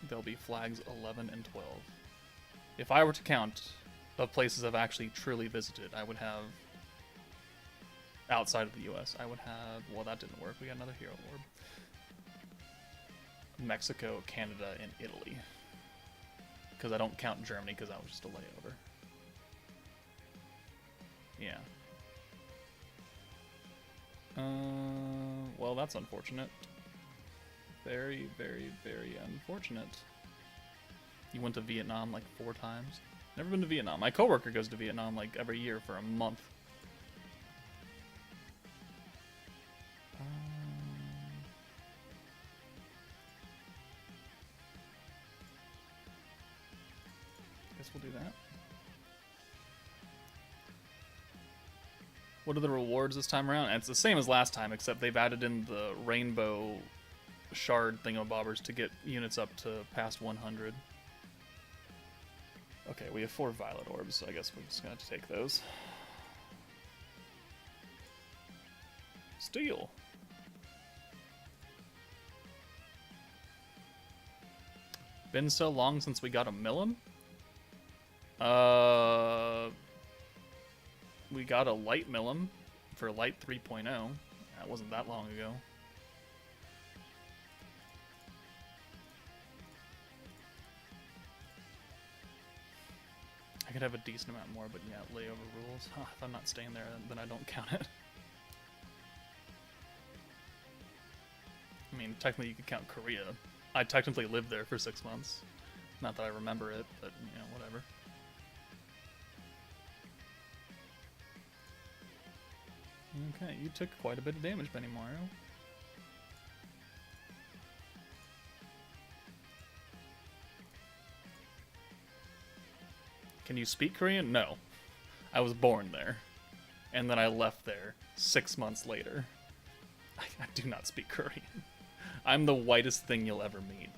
There'll be flags 11 and 12. If I were to count the places I've actually truly visited, I would have, outside of the US, I would have, well, that didn't work. We got another hero orb. Mexico, Canada, and Italy. Because I don't count Germany because that was just a layover. Yeah. Well, that's unfortunate. Very, very, very unfortunate. You went to Vietnam like 4 times? Never been to Vietnam. My coworker goes to Vietnam like every year for a month. Guess we'll do that. What are the rewards this time around? And it's the same as last time, except they've added in the rainbow shard thingamabobbers to get units up to past 100. Okay, we have 4 violet orbs, so I guess we're just gonna have to take those. Steel. Been so long since we got a Millum? We got a Light Millum for Light 3.0. That wasn't that long ago. I could have a decent amount more, but yeah, layover rules. Huh, if I'm not staying there, then I don't count it. I mean, technically you could count Korea. I technically lived there for 6 months. Not that I remember it, but, you know, whatever. Okay, you took quite a bit of damage, Benny Mario. Can you speak Korean? No. I was born there. And then I left there 6 months later. I do not speak Korean. I'm the whitest thing you'll ever meet.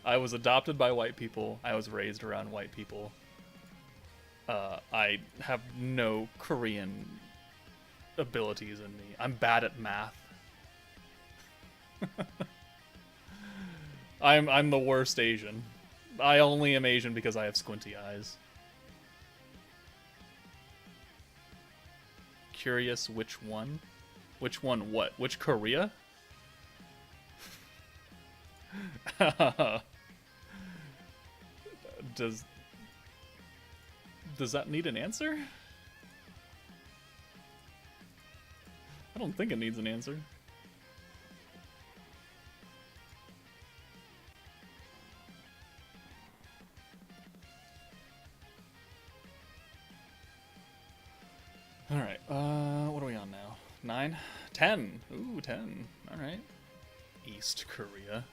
I was adopted by white people. I was raised around white people. I have no Korean abilities in me. I'm bad at math. I'm the worst Asian. I only am Asian because I have squinty eyes. Curious which one? Which one what? Which Korea? Does that need an answer? I don't think it needs an answer. Alright, what are we on now? 9? 10! Ooh, 10. Alright. East Korea.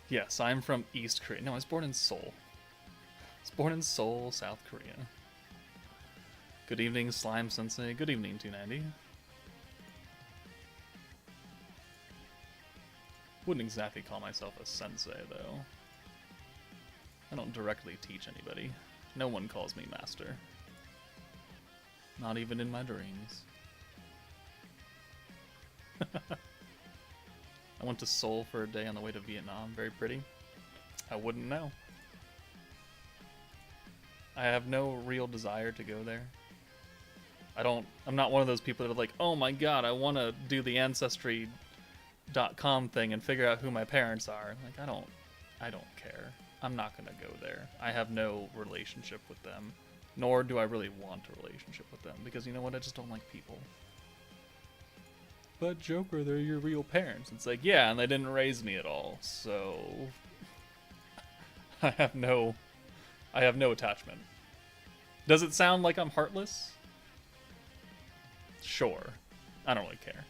Yes, I'm from East Korea. No, I was born in Seoul. I was born in Seoul, South Korea. Good evening, Slime Sensei. Good evening, 290. Wouldn't exactly call myself a sensei, though. I don't directly teach anybody. No one calls me master. Not even in my dreams. I went to Seoul for a day on the way to Vietnam. Very pretty. I wouldn't know. I have no real desire to go there. I'm not one of those people that are like, oh my god, I want to do the Ancestry.com thing and figure out who my parents are. Like, I don't care. I'm not gonna go there. I have no relationship with them. Nor do I really want a relationship with them. Because you know what? I just don't like people. But Joker, they're your real parents. It's like, yeah, and they didn't raise me at all, so I have no attachment. Does it sound like I'm heartless? Sure. I don't really care.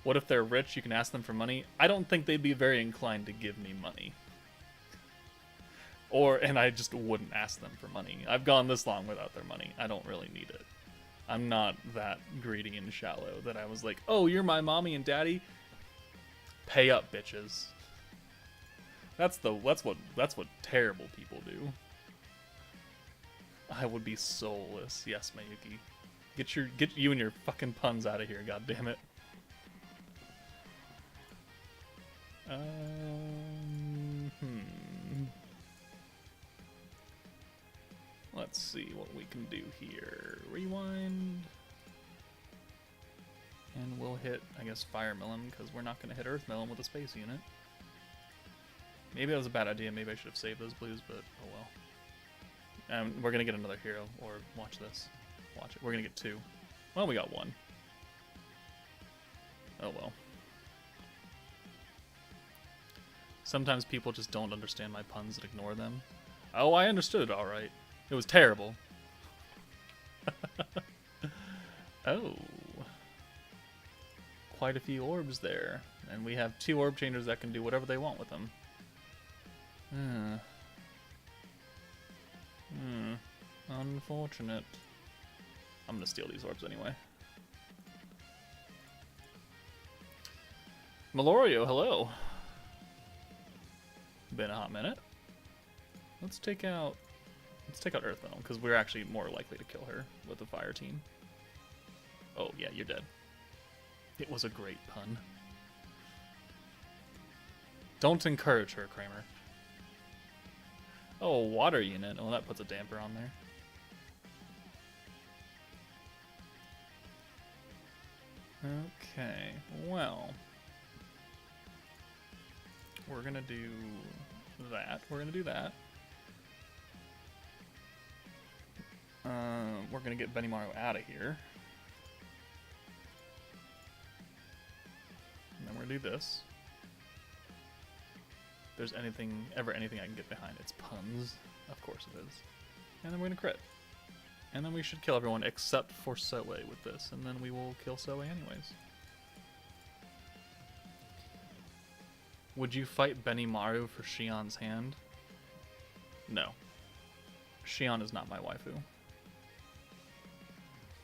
What if they're rich? You can ask them for money. I don't think they'd be very inclined to give me money. And I just wouldn't ask them for money. I've gone this long without their money. I don't really need it. I'm not that greedy and shallow that I was like, oh, you're my mommy and daddy? Pay up, bitches. That's what terrible people do. I would be soulless. Yes, Mayuki. Get you and your fucking puns out of here, goddammit. Let's see what we can do here. Rewind. And we'll hit, I guess, Fire Melon, because we're not going to hit Earth Melon with a space unit. Maybe that was a bad idea. Maybe I should have saved those blues, but oh well. We're going to get another hero, or watch this. Watch it. We're going to get 2. Well, we got 1. Oh well. Sometimes people just don't understand my puns and ignore them. Oh, I understood it alright. It was terrible. Oh. Quite a few orbs there. And we have 2 orb changers that can do whatever they want with them. Unfortunate. I'm gonna steal these orbs anyway. Melorio, hello. Been a hot minute. Let's take out Earth Melon, because we're actually more likely to kill her with the fire team. Oh, yeah, you're dead. It was a great pun. Don't encourage her, Kramer. Oh, water unit. Oh, that puts a damper on there. Okay, well. We're gonna do that. We're gonna do that. We're gonna get Benimaru out of here. And then we're gonna do this. If there's ever anything I can get behind, it's puns. Of course it is. And then we're gonna crit. And then we should kill everyone except for Soe with this, and then we will kill Soe anyways. Would you fight Benimaru for Shion's hand? No. Shion is not my waifu.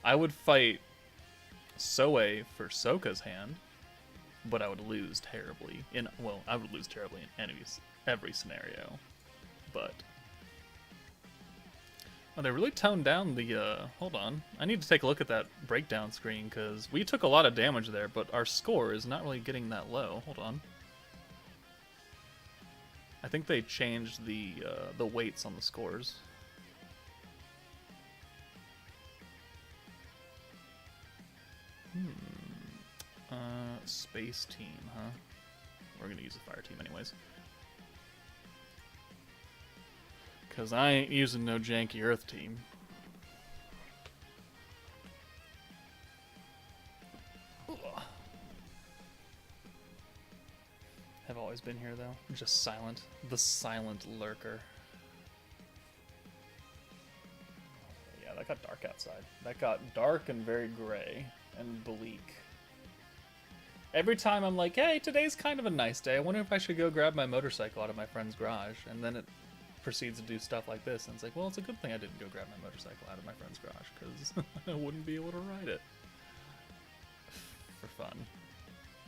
I would fight Soe for Sokka's hand, but I would lose terribly. I would lose terribly in every scenario. but... Oh, they really toned down the, hold on. I need to take a look at that breakdown screen, because we took a lot of damage there, but our score is not really getting that low. Hold on. I think they changed the weights on the scores. Space team, huh? We're gonna use the fire team anyways. Because I ain't using no janky earth team. Ugh. Have always been here though. Just silent. The silent lurker. Yeah, that got dark outside. That got dark and very gray and bleak. Every time I'm like, hey, today's kind of a nice day. I wonder if I should go grab my motorcycle out of my friend's garage. And then it proceeds to do stuff like this. And it's like, well, it's a good thing I didn't go grab my motorcycle out of my friend's garage, because I wouldn't be able to ride it. For fun.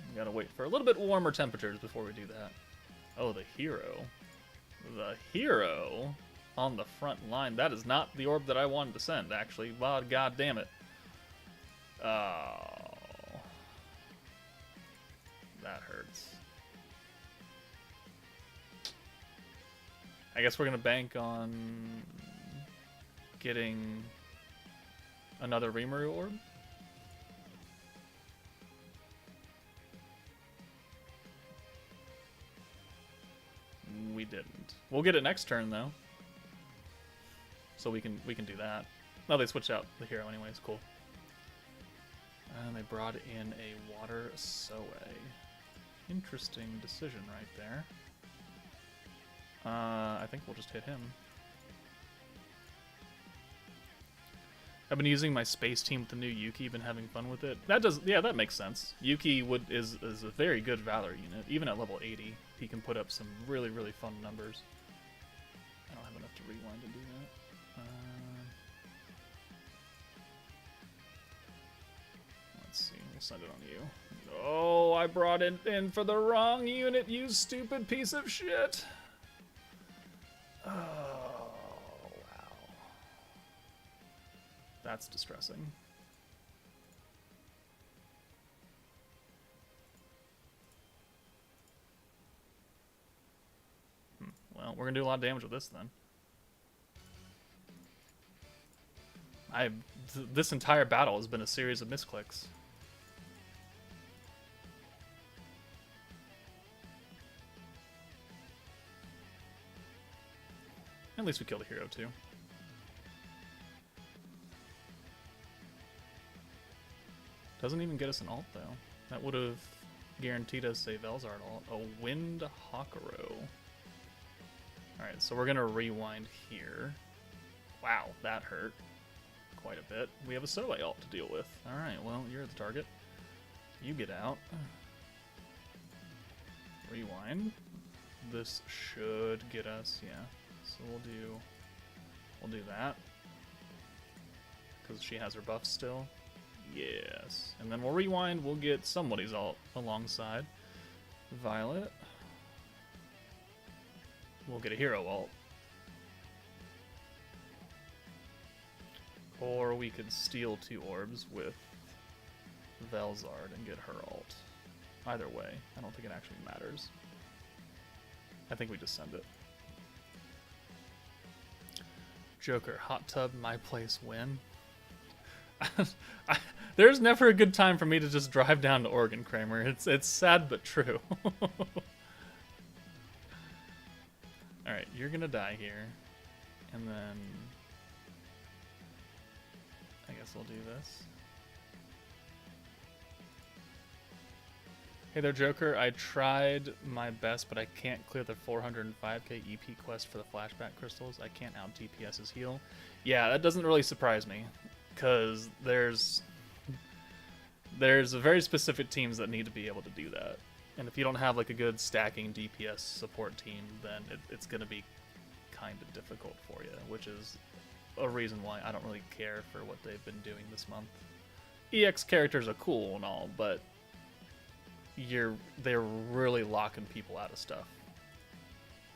We gotta wait for a little bit warmer temperatures before we do that. Oh, the hero. The hero on the front line. That is not the orb that I wanted to send, actually. Wow, god damn it. Oh. That hurts. I guess we're gonna bank on getting another Rimuru orb. We didn't. We'll get it next turn though, so we can do that. No, they switched out the hero anyways. Cool. And they brought in a water Soe. Interesting decision right there. I think we'll just hit him. I've been using my space team with the new Yuki, been having fun with it. That does, yeah, that makes sense. Yuki is a very good Valor unit. Even at level 80, he can put up some really, really fun numbers. I don't have enough to rewind to do that. Let's see, we'll send it on you. Oh, I brought it in for the wrong unit, you stupid piece of shit. Oh, wow. That's distressing. Well, we're gonna do a lot of damage with this then. This entire battle has been a series of misclicks. At least we killed a hero too. Doesn't even get us an ult though. That would have guaranteed us a Velzard ult. A Wind Hakuro. Alright, so we're gonna rewind here. Wow, that hurt quite a bit. We have a Soe ult to deal with. Alright, well, you're the target. You get out. Rewind. This should get us, yeah. So we'll do that. Because she has her buff still. Yes. And then we'll rewind, we'll get somebody's ult alongside. Violet. We'll get a hero ult. Or we could steal 2 orbs with Velzard and get her ult. Either way, I don't think it actually matters. I think we just send it. Joker, hot tub, my place, win. There's never a good time for me to just drive down to Oregon, Kramer. It's sad but true. Alright, you're gonna die here. And then I guess we'll do this. Hey there, Joker. I tried my best, but I can't clear the 405k EP quest for the flashback crystals. I can't out DPS his heal. Yeah, that doesn't really surprise me, because there's very specific teams that need to be able to do that. And if you don't have like a good stacking DPS support team, then it's going to be kind of difficult for you, which is a reason why I don't really care for what they've been doing this month. EX characters are cool and all, but they're really locking people out of stuff.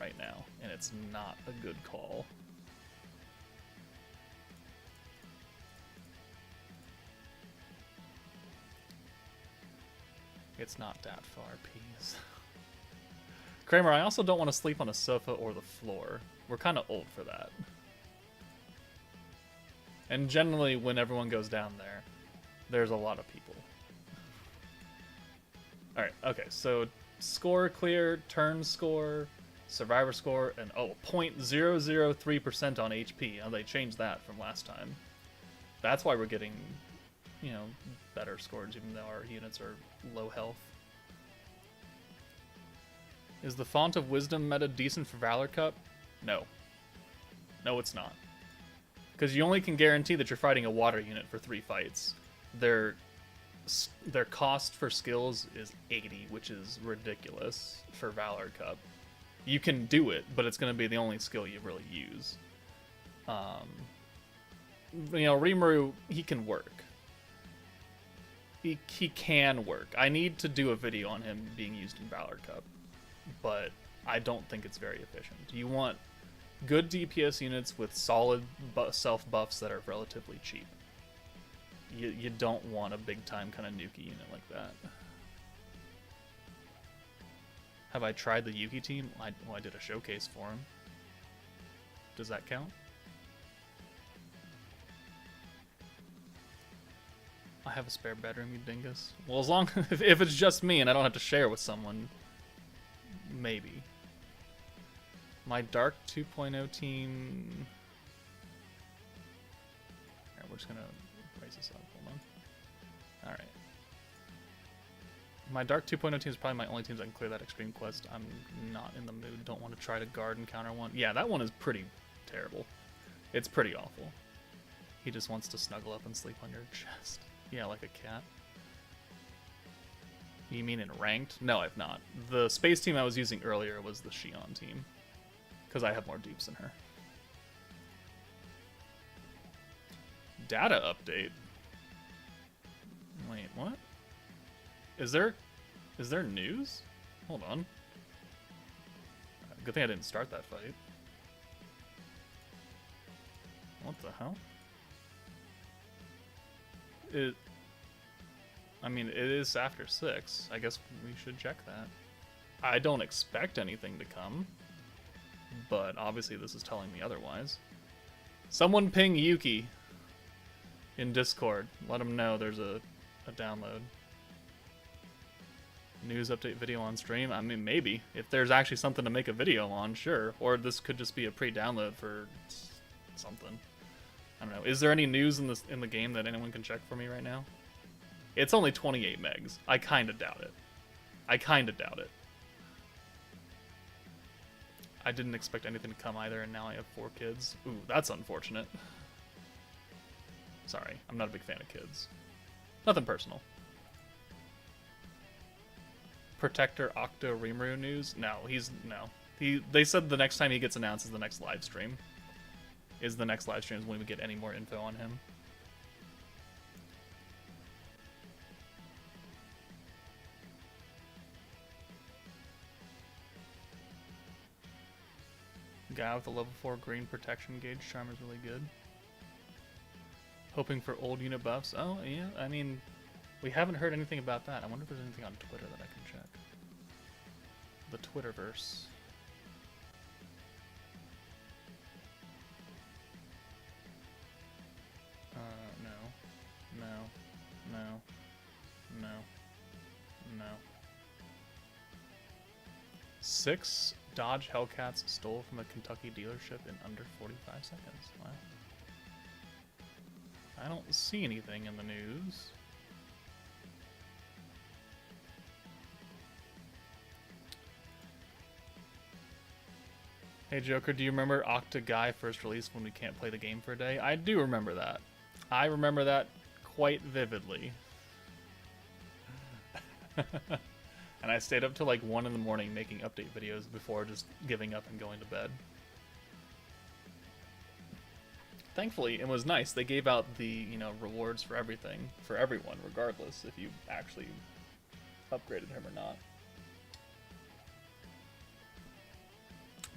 right now, and it's not a good call. It's not that far, peas. Kramer, I also don't want to sleep on a sofa or the floor. We're kind of old for that. And generally, when everyone goes down there, there's a lot of people. Alright, okay, so score clear, turn score, survivor score, and 0.003% on HP. Now they changed that from last time. That's why we're getting, you know, better scores even though our units are low health. Is the Font of Wisdom meta decent for Valor Cup? No. No, it's not. Because you only can guarantee that you're fighting a water unit for 3 fights. Their cost for skills is 80, which is ridiculous for Valor Cup. You can do it, but it's going to be the only skill you really use. You know, Rimuru, he can work. He can work. I need to do a video on him being used in Valor Cup, but I don't think it's very efficient. You want good DPS units with solid self buffs that are relatively cheap. You don't want a big time kind of Nuki unit like that. Have I tried the Yuki team? I did a showcase for him. Does that count? I have a spare bedroom, you dingus. Well, as long if it's just me and I don't have to share with someone, maybe. My Dark 2.0 team. Alright, we're just gonna raise this up. Hold on. Alright. My Dark 2.0 team is probably my only teams I can clear that extreme quest. I'm not in the mood. Don't want to try to guard and counter one. Yeah, that one is pretty terrible. It's pretty awful. He just wants to snuggle up and sleep on your chest. Yeah, like a cat. You mean in ranked? No, I've not. The space team I was using earlier was the Shion team. Because I have more dupes than her. Data update? Wait, what? Is there news? Hold on. Good thing I didn't start that fight. What the hell? I mean, it is after 6. I guess we should check that. I don't expect anything to come, but obviously this is telling me otherwise. Someone ping Yuki in Discord. Let him know there's a download. News update video on stream? I mean, maybe. If there's actually something to make a video on, sure. Or this could just be a pre-download for something. I don't know. Is there any news in the game that anyone can check for me right now? It's only 28 megs. I kind of doubt it. I didn't expect anything to come either, and now I have 4 kids. Ooh, that's unfortunate. Sorry, I'm not a big fan of kids. Nothing personal. Protector Octo Rimuru news? No. They said the next time he gets announced is the next live stream. The next live stream is when we get any more info on him. Guy with a level 4 green protection gauge charm is really good. Hoping for old unit buffs. Oh, yeah, I mean, we haven't heard anything about that. I wonder if there's anything on Twitter that I can check. The Twitterverse. No. 6 Dodge Hellcats stole from a Kentucky dealership in under 45 seconds. Wow. I don't see anything in the news. Hey Joker, do you remember Octa Guy first release when we can't play the game for a day? I do remember that. I remember that quite vividly. And I stayed up till like 1 in the morning making update videos before just giving up and going to bed. Thankfully, it was nice. They gave out the, you know, rewards for everything, for everyone, regardless if you actually upgraded him or not.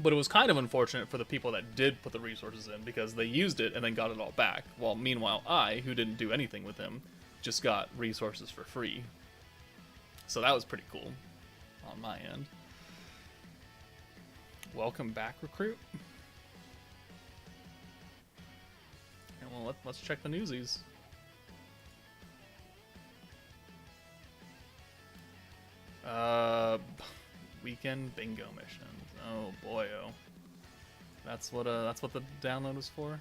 But it was kind of unfortunate for the people that did put the resources in, because they used it and then got it all back. While meanwhile I, who didn't do anything with him, just got resources for free. So that was pretty cool on my end. Welcome back, recruit. And well, let's check the newsies. Weekend bingo missions. Oh boy, oh. That's what the download is for.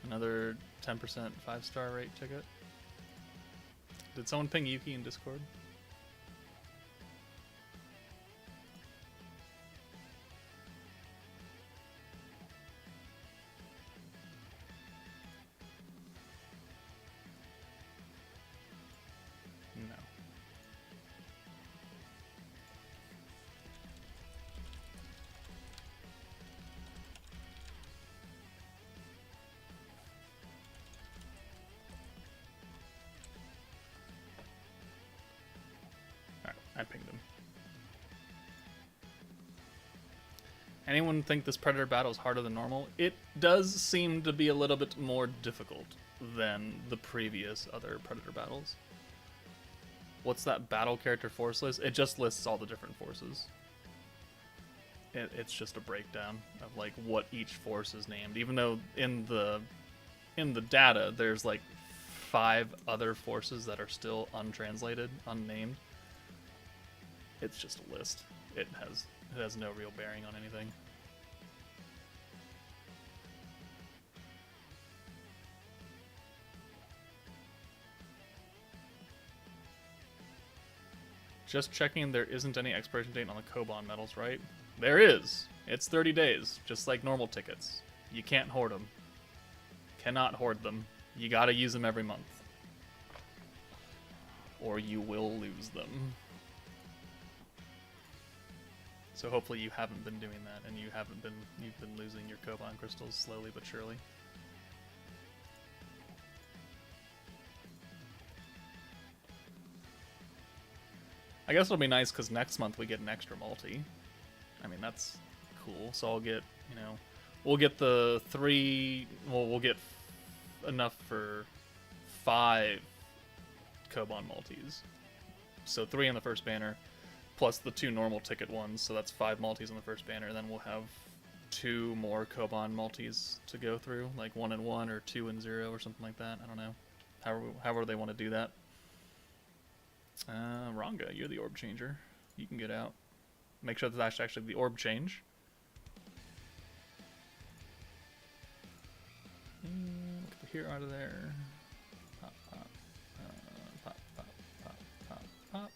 Another 10% 5-star rate ticket. Did someone ping Yuki in Discord? No. Alright, I pinged him. Anyone think this Predator battle is harder than normal? It does seem to be a little bit more difficult than the previous other Predator battles. What's that battle character force list? It just lists all the different forces. It's just a breakdown of like what each force is named. Even though in the data there's like 5 other forces that are still untranslated, unnamed. It's just a list. It has no real bearing on anything. Just checking, there isn't any expiration date on the Koban medals, right? There is! It's 30 days, just like normal tickets. You can't hoard them. Cannot hoard them. You gotta use them every month. Or you will lose them. So hopefully you haven't been doing that, and you've been losing your Koban crystals slowly but surely. I guess it'll be nice because next month we get an extra multi. I mean, that's cool. So I'll get, we'll get the 3, well, we'll get enough for 5 Koban multis. So 3 in the first banner, plus the 2 normal ticket ones, so that's 5 multis in the first banner. Then we'll have 2 more Koban multis to go through, like 1 and 1 or 2 and 0 or something like that. I don't know. However they want to do that. Ranga, you're the orb changer. You can get out. Make sure that's actually the orb change. And get the hero out of there. Pop, pop, pop, pop, pop, pop, pop.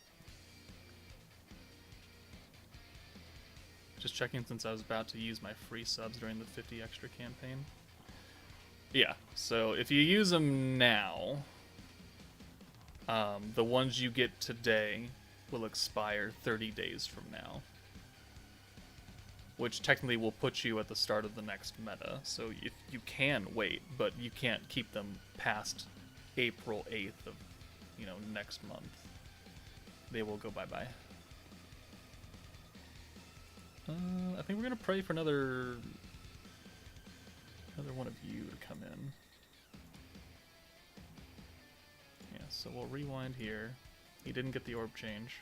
Just checking since I was about to use my free subs during the 50 extra campaign. Yeah, so if you use them now, the ones you get today will expire 30 days from now. Which technically will put you at the start of the next meta. So if you can wait, but you can't keep them past April 8th of, next month. They will go bye-bye. I think we're gonna pray for another one of you to come in. Yeah, so we'll rewind here. He didn't get the orb change.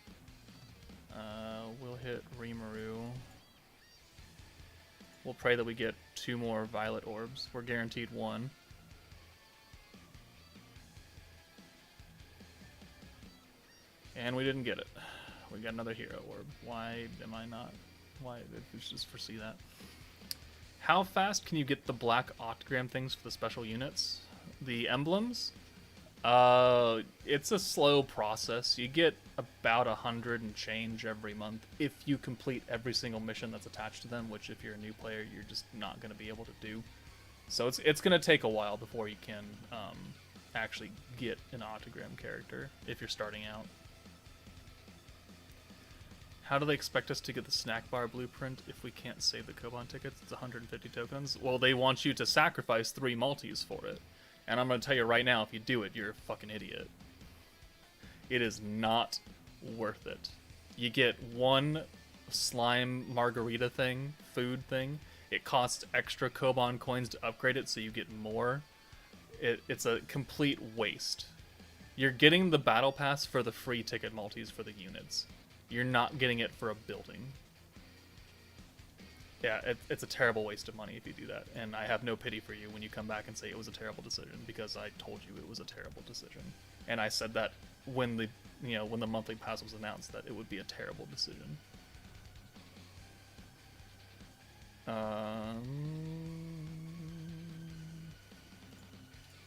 We'll hit Rimuru. We'll pray that we get 2 more violet orbs. We're guaranteed 1. And we didn't get it. We got another hero orb. Why am I not? Why did we just foresee that? How fast can you get the black octagram things for the special units? The emblems? It's a slow process. You get about 100 and change every month if you complete every single mission that's attached to them, which if you're a new player, you're just not going to be able to do. So it's going to take a while before you can actually get an octagram character if you're starting out. How do they expect us to get the snack bar blueprint if we can't save the Koban tickets? It's 150 tokens. Well, they want you to sacrifice 3 multis for it. And I'm going to tell you right now, if you do it, you're a fucking idiot. It is not worth it. You get one slime margarita thing, food thing. It costs extra Koban coins to upgrade it, so you get more. It's a complete waste. You're getting the battle pass for the free ticket multis for the units. You're not getting it for a building. Yeah, it's a terrible waste of money if you do that, and I have no pity for you when you come back and say it was a terrible decision, because I told you it was a terrible decision, and I said that when the when the monthly pass was announced that it would be a terrible decision.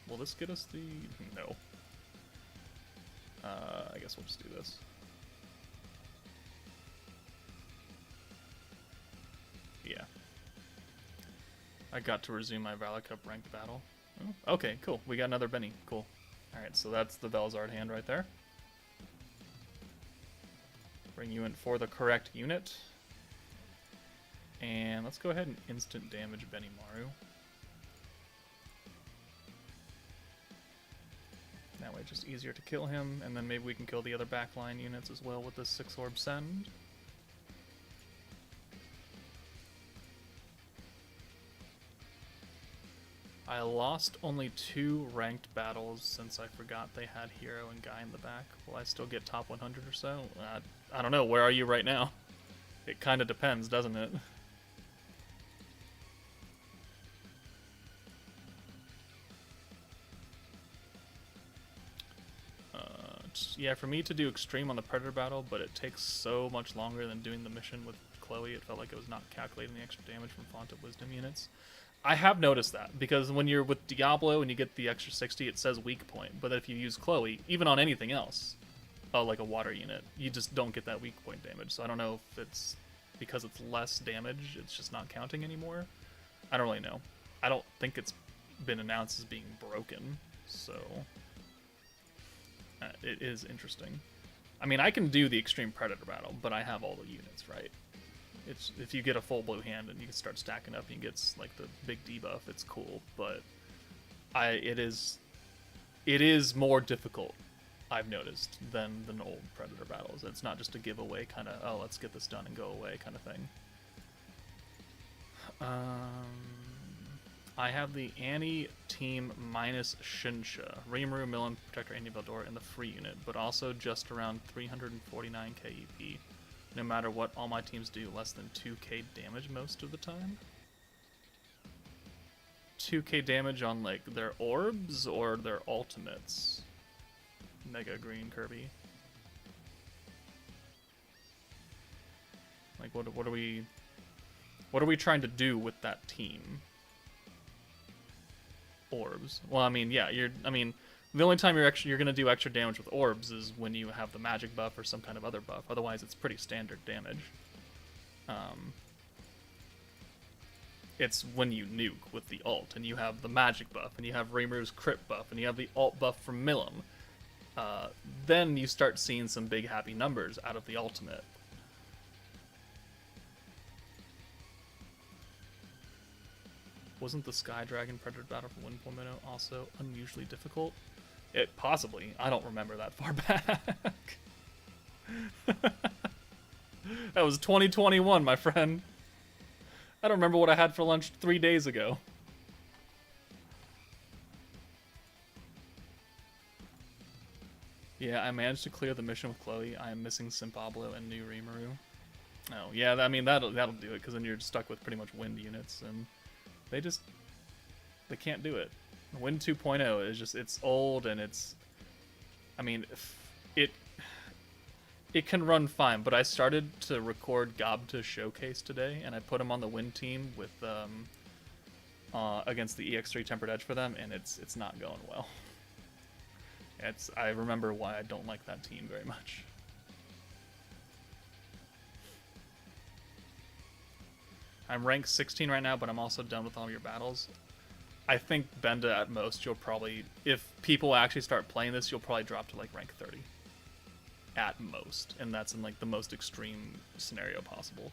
Will this get us the... No. I guess we'll just do this. Yeah. I got to resume my Valor Cup ranked battle. Oh, okay, cool. We got another Benny. Cool. Alright, so that's the Velzard hand right there. Bring you in for the correct unit. And let's go ahead and instant damage Benny Maru. That way it's just easier to kill him, and then maybe we can kill the other backline units as well with this 6-orb send. I lost only 2 ranked battles since I forgot they had Hero and Guy in the back. Will I still get top 100 or so? I don't know. Where are you right now? It kind of depends, doesn't it? Yeah, for me to do extreme on the Predator battle, but it takes so much longer than doing the mission with Chloe. It felt like it was not calculating the extra damage from Font of Wisdom units. I have noticed that, because when you're with Diablo and you get the extra 60, it says weak point, but if you use Chloe, even on anything else, like a water unit, you just don't get that weak point damage. So I don't know if it's because it's less damage, it's just not counting anymore. I don't really know. I don't think it's been announced as being broken, so... it is interesting. I mean, I can do the Extreme Predator battle, but I have all the units, right? It's if you get a full blue hand and you can start stacking up and you get like the big debuff, it's cool. But it is more difficult, I've noticed, than old Predator battles. It's not just a giveaway kind of, oh, let's get this done and go away kind of thing. I have the Annie team minus Shinsha, Rimuru, Millen, Protector, Annie Veldora in the free unit, but also just around 349 KEP. No matter what, all my teams do less than 2k damage most of the time. 2k damage on like their orbs or their ultimates. Mega Green Kirby. Like what are we trying to do with that team? Orbs. Well, I mean, yeah, the only time you're gonna do extra damage with orbs is when you have the magic buff or some kind of other buff. Otherwise, it's pretty standard damage. It's when you nuke with the ult, and you have the magic buff, and you have Rimuru's crit buff, and you have the ult buff from Milim. Then you start seeing some big happy numbers out of the ultimate. Wasn't the Sky Dragon Predator battle for 1.0 also unusually difficult? It possibly. I don't remember that far back. That was 2021, my friend. I don't remember what I had for lunch 3 days ago. Yeah, I managed to clear the mission with Chloe. I am missing Simpablo and New Rimuru. Oh, yeah, I mean, that'll do it, because then you're stuck with pretty much wind units, and they can't do it. Wind 2.0 is just, it's old, and it's, I mean, it can run fine, but I started to record Gobta Showcase today, and I put him on the Wind team with, against the EX3 Tempered Edge for them, and it's not going well. I remember why I don't like that team very much. I'm ranked 16 right now, but I'm also done with all your battles. I think Benda at most, you'll probably, if people actually start playing this, you'll probably drop to like rank 30. At most. And that's in like the most extreme scenario possible.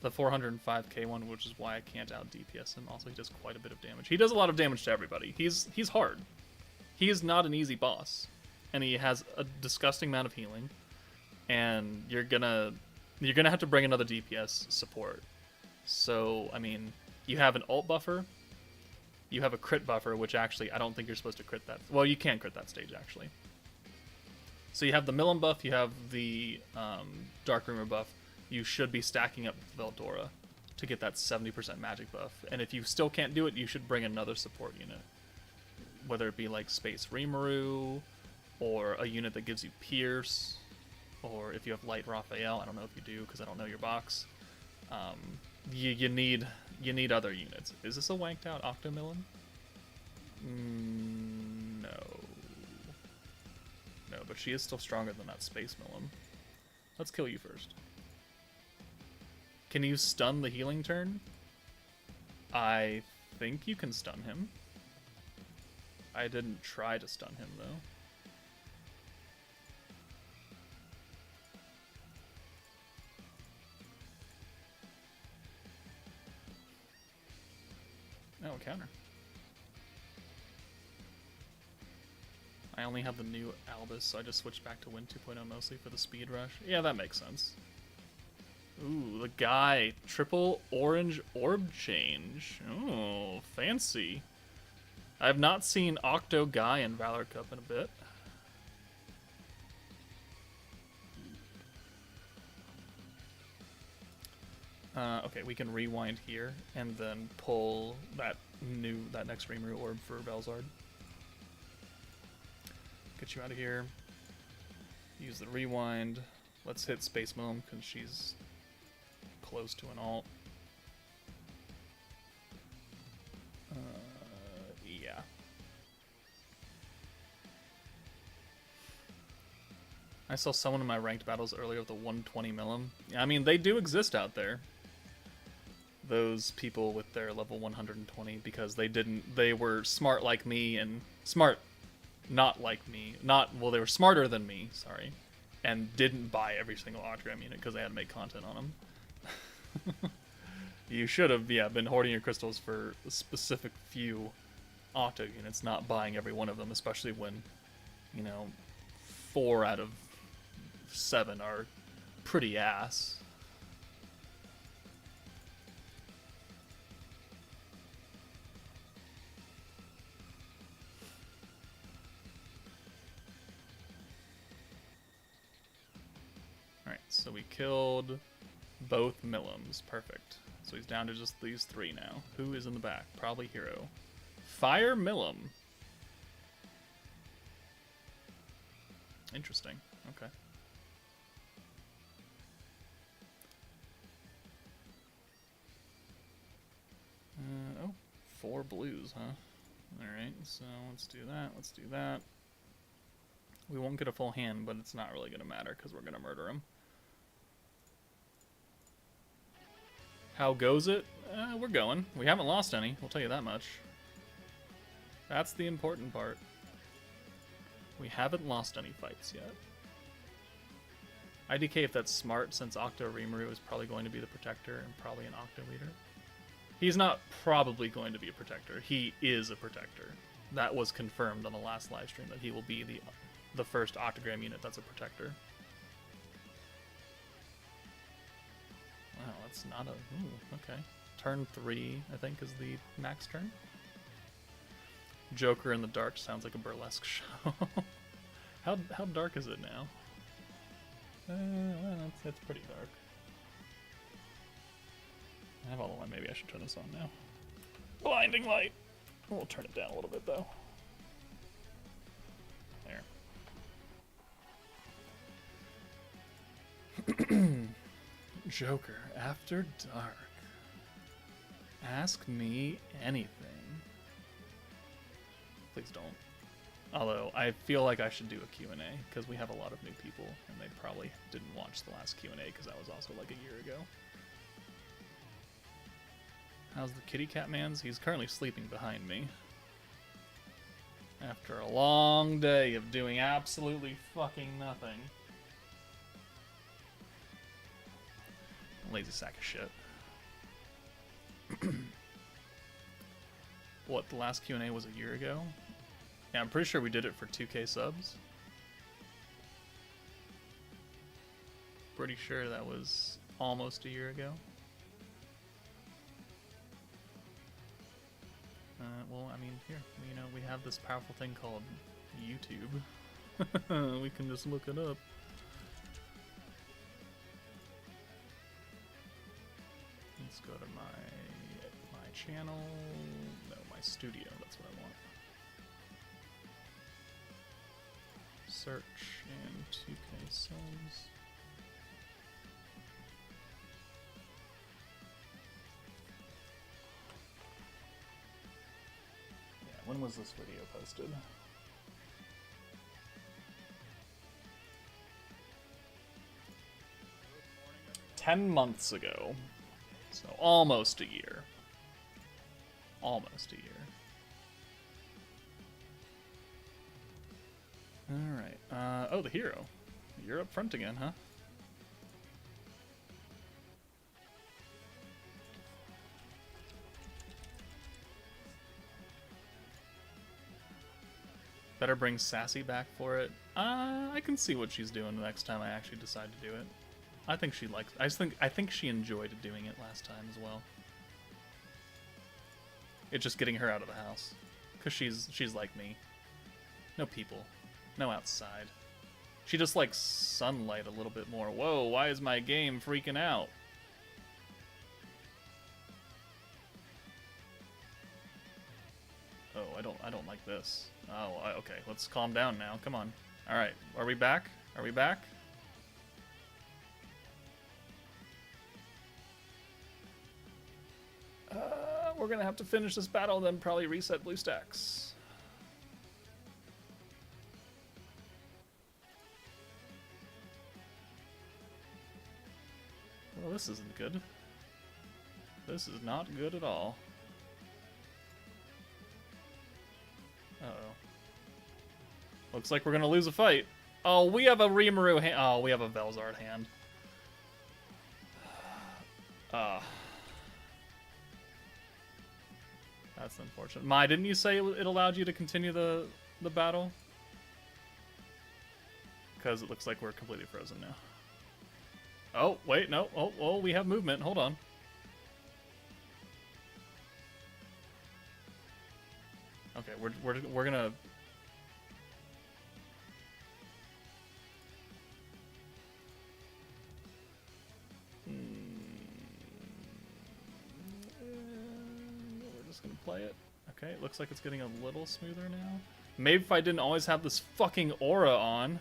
The 405k one, which is why I can't out DPS him. Also, he does quite a bit of damage. He does a lot of damage to everybody. He's hard. He is not an easy boss. and he has a disgusting amount of healing, and you're gonna have to bring another DPS support. So I mean, you have an ult buffer, you have a crit buffer, which actually I don't think you're supposed to crit that. Well, you can crit that stage actually. So you have the Milim buff, you have the Dark Rumor buff. You should be stacking up Veldora to get that 70% magic buff. And if you still can't do it, you should bring another support unit. Whether it be like Space Rimuru, or a unit that gives you Pierce, or if you have Light Raphael, I don't know if you do because I don't know your box. You need other units. Is this a wanked out Octomillion? No. No, but she is still stronger than that Space Milim. Let's kill you first. Can you stun the healing turn? I think you can stun him. I didn't try to stun him, though. Oh, counter. I only have the new Albus, so I just switched back to Wind 2.0 mostly for the speed rush. Yeah, that makes sense. Ooh, the guy. Triple orange orb change. Oh, fancy. I have not seen Octo Guy in Valor Cup in a bit. Okay, we can rewind here and then pull that next Rimuru orb for Belzard. Get you out of here. Use the rewind. Let's hit Space Milim because she's close to an ult. Yeah. I saw someone in my ranked battles earlier with a 120 Milim. I mean, they do exist out there. Those people with their level 120 because they were smart like me and smart not like me. They were smarter than me, sorry. And didn't buy every single Octagram unit because they had to make content on them. You should have, been hoarding your crystals for a specific few auto units, not buying every one of them, especially when, 4 out of 7 are pretty ass. Alright, so we killed both Milims. Perfect. So he's down to just these 3 now. Who is in the back? Probably Hero. Fire Milim. Interesting. Okay. Oh, 4 blues, huh? Alright, so let's do that. Let's do that. We won't get a full hand, but it's not really going to matter because we're going to murder him. How goes it? We're going. We haven't lost any, we'll tell you that much. That's the important part. We haven't lost any fights yet. IDK if that's smart, since Octo Rimuru is probably going to be the protector and probably an Octo leader. He's not probably going to be a protector. He is a protector. That was confirmed on the last live stream that he will be the first Octogram unit that's a protector. Wow, that's not a... Ooh, okay. Turn 3, I think, is the max turn. Joker in the dark sounds like a burlesque show. How dark is it now? Well, it's pretty dark. I have all the light. Maybe I should turn this on now. Blinding light! We'll turn it down a little bit, though. There. Joker, after dark. Ask me anything. Please don't. Although, I feel like I should do a Q&A, because we have a lot of new people, and they probably didn't watch the last Q&A, because that was also like a year ago. How's the kitty cat man's? He's currently sleeping behind me. After a long day of doing absolutely fucking nothing. Lazy sack of shit. What, the last Q&A was a year ago? Yeah, I'm pretty sure we did it for 2K subs. pretty sure that was almost a year ago. Well, I mean, here, you know, we have this powerful thing called YouTube. We can just look it up. Let's go to my channel. No, my studio. That's what I want. Search and 2K subs. When was this video posted? "10 months ago." So almost a year. Almost a year. Alright. Oh, the hero. You're up front again, huh? Better bring Sassy back for it. I can see what she's doing the next time I actually decide to do it. I think she likes. I think she enjoyed doing it last time as well. It's just getting her out of the house, cause she's like me. No people, no outside. She just likes sunlight a little bit more. Whoa! Why is my game freaking out? Oh, I don't like this. Oh, okay. Let's calm down now. Come on. All right. Are we back? Are we back? We're gonna have to finish this battle, then probably reset BlueStacks. Well, this isn't good. This is not good at all. Uh-oh. Looks like we're gonna lose a fight. Oh, we have a Rimuru hand. Oh, we have a Velzard hand. That's unfortunate. Mai, didn't you say it allowed you to continue the battle? Because it looks like we're completely frozen now. Oh, wait, no. Oh, we have movement. Hold on. Okay, we're gonna. We're just gonna play it. Okay, it looks like it's getting a little smoother now. Maybe if I didn't always have this fucking aura on,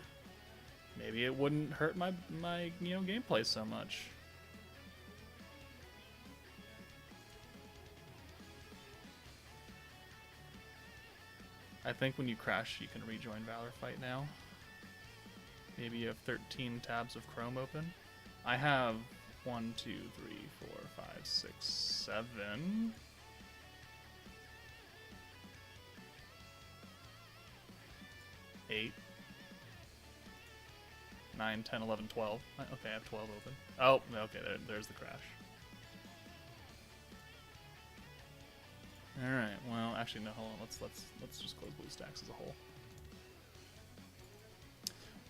maybe it wouldn't hurt my gameplay so much. I think when you crash, you can rejoin Valor Fight now. Maybe you have 13 tabs of Chrome open. I have 1, 2, 3, 4, 5, 6, 7. 8, 9, 10, 11, 12. Okay, I have 12 open. Oh, okay, there's the crash. All right. Well, actually, no. Hold on. Let's just close BlueStacks as a whole.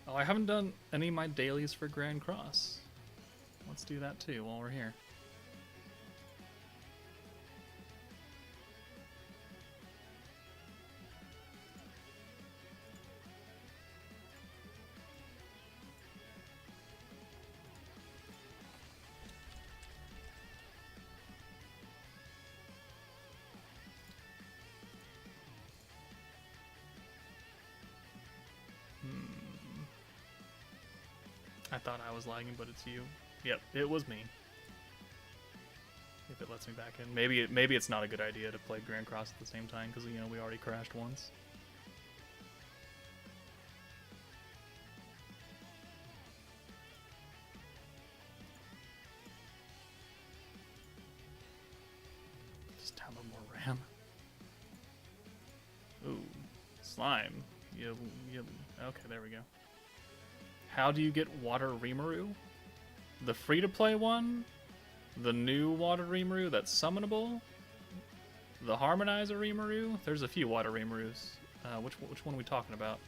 Oh, I haven't done any of my dailies for Grand Cross. Let's do that too while we're here. I thought I was lagging, but it's you. Yep, it was me. If it lets me back in. Maybe it's not a good idea to play Grand Cross at the same time, because, we already crashed once. Just download more RAM. Ooh, slime. Okay, there we go. How do you get Water Rimuru? The free-to-play one? The new Water Rimuru that's summonable? The Harmonizer Rimuru? There's a few Water Rimurus. Which one are we talking about?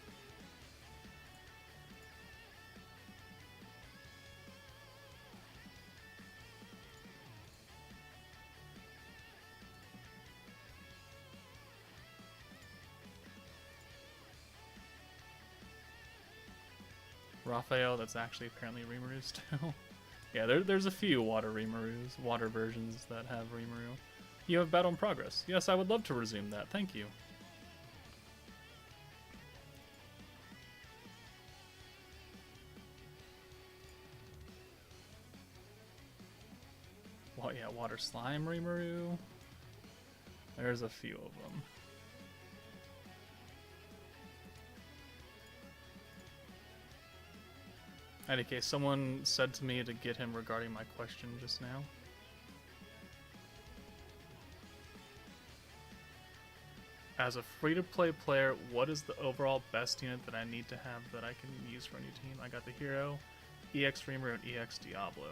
Raphael, that's actually apparently Rimuru still. Yeah, there's a few water Rimurus, water versions that have Rimuru. You have battle in progress. Yes, I would love to resume that. Thank you. Well, yeah, water slime Rimuru. There's a few of them. Okay, someone said to me to get him regarding my question just now. As a free-to-play player, what is the overall best unit that I need to have that I can use for a new team? I got the hero, EX Rimuru, and EX Diablo.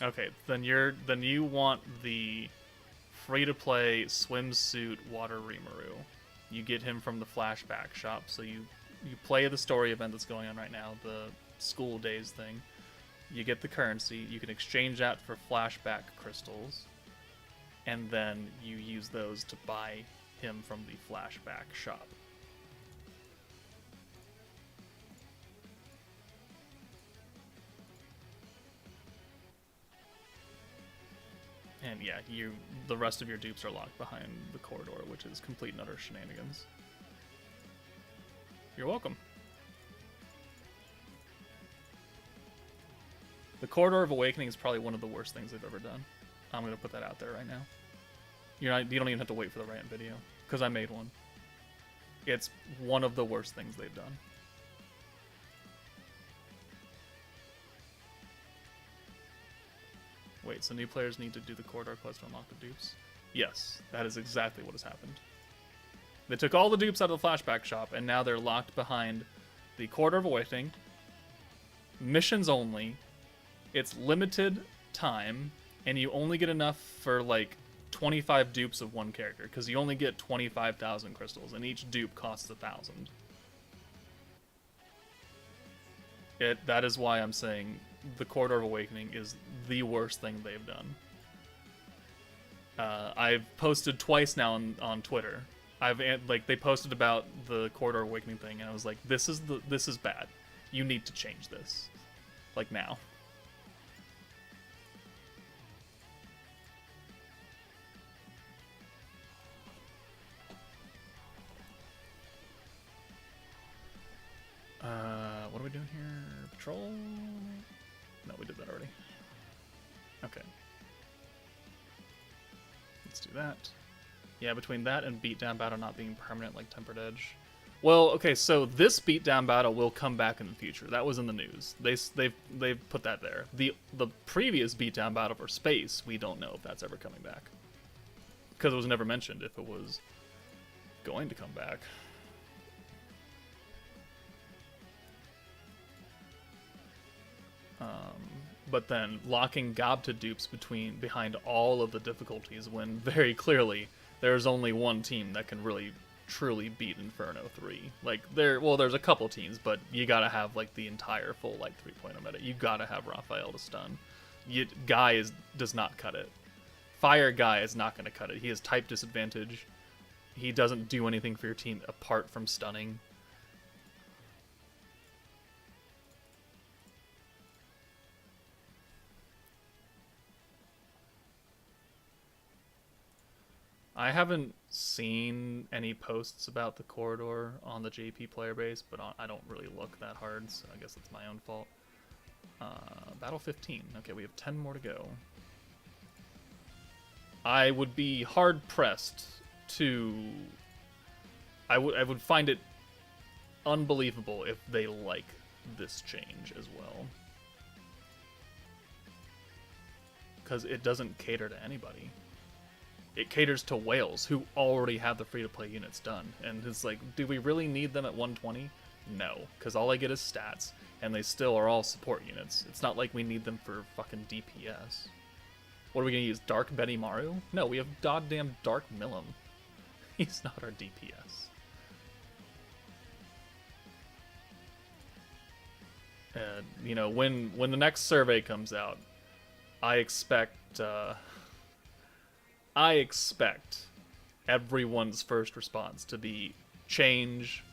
Okay, then you want the free-to-play swimsuit water Rimuru. You get him from the flashback shop, so you play the story event that's going on right now, the school days thing. You get the currency, you can exchange that for flashback crystals, and then you use those to buy him from the flashback shop. And yeah, the rest of your dupes are locked behind the corridor, which is complete and utter shenanigans. You're welcome. The Corridor of Awakening is probably one of the worst things they've ever done. I'm gonna put that out there right now. You don't even have to wait for the rant video, because I made one. It's one of the worst things they've done. Wait, so new players need to do the Corridor quest to unlock the dupes? Yes, that is exactly what has happened. They took all the dupes out of the flashback shop, and now they're locked behind the Corridor of Awakening. Missions only. It's limited time, and you only get enough for, like, 25 dupes of one character, because you only get 25,000 crystals, and each dupe costs 1,000. That is why I'm saying the Corridor of Awakening is the worst thing they've done. I've posted twice now on Twitter. They posted about the Corridor of Awakening thing, and I was like, this is bad. You need to change this, like, now. What are we doing here? Patrol? No, we did that already. Okay. Let's do that. Yeah, between that and beatdown battle not being permanent like Tempered Edge. Well, okay, so this beatdown battle will come back in the future. That was in the news. They've put that there. The previous beatdown battle for space, we don't know if that's ever coming back. Because it was never mentioned if it was going to come back. But then locking Gobta dupes behind all of the difficulties when very clearly there's only one team that can really truly beat Inferno 3. Like, there's a couple teams, but you gotta have, like, the entire full, like, 3.0 meta. You gotta have Raphael to stun. Guy does not cut it. Fire Guy is not gonna cut it. He has type disadvantage. He doesn't do anything for your team apart from stunning. I haven't seen any posts about the corridor on the JP player base, but I don't really look that hard, so I guess it's my own fault. Battle 15. Okay, we have 10 more to go. I would be hard-pressed to... I would find it unbelievable if they like this change as well. Because it doesn't cater to anybody. It caters to whales who already have the free-to-play units done. And it's like, do we really need them at 120? No, because all I get is stats, and they still are all support units. It's not like we need them for fucking DPS. What are we going to use, Dark Betty Maru? No, we have goddamn Dark Millum. He's not our DPS. And, you know, when the next survey comes out, I expect everyone's first response to be change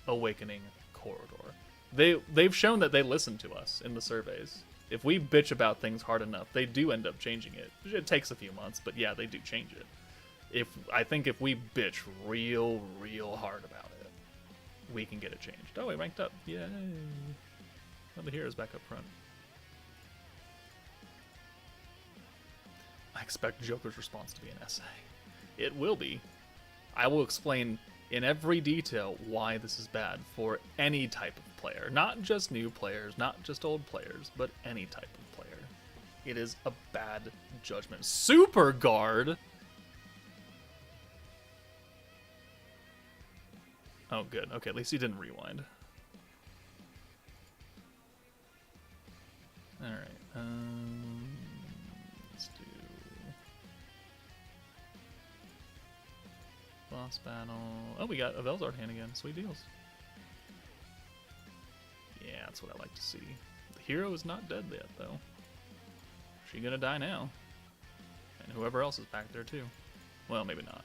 Awakening Corridor. They've shown that they listen to us in the surveys. If we bitch about things hard enough, they do end up changing it. It takes a few months, but yeah, they do change it. I think if we bitch real hard about it, we can get it changed. Oh, we ranked up. Yay. Well, the hero's back up front. I expect Joker's response to be an essay. It will be. I will explain in every detail why this is bad for any type of player. Not just new players, not just old players, but any type of player. It is a bad judgment. Super Guard! Oh, good. Okay, at least he didn't rewind. Alright, let's do... boss battle. Oh, we got a Velzard hand again. Sweet deals. Yeah, that's what I like to see. The hero is not dead yet, though. She gonna die now. And whoever else is back there, too. Well, maybe not.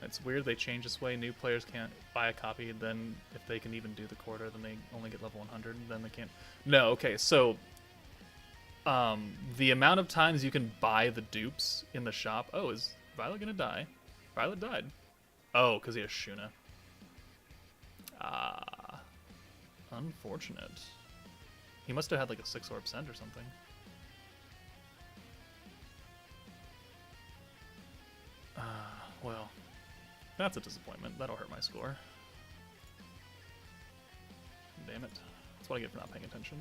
It's weird they change this way. New players can't buy a copy, then if they can even do the quarter, then they only get level 100, then they can't. No, okay, so the amount of times you can buy the dupes in the shop. Oh, is Violet gonna die? Violet died. Oh, because he has Shuna. Ah, unfortunate. He must have had like a 6-orb send or something. Well. That's a disappointment. That'll hurt my score. Damn it. That's what I get for not paying attention.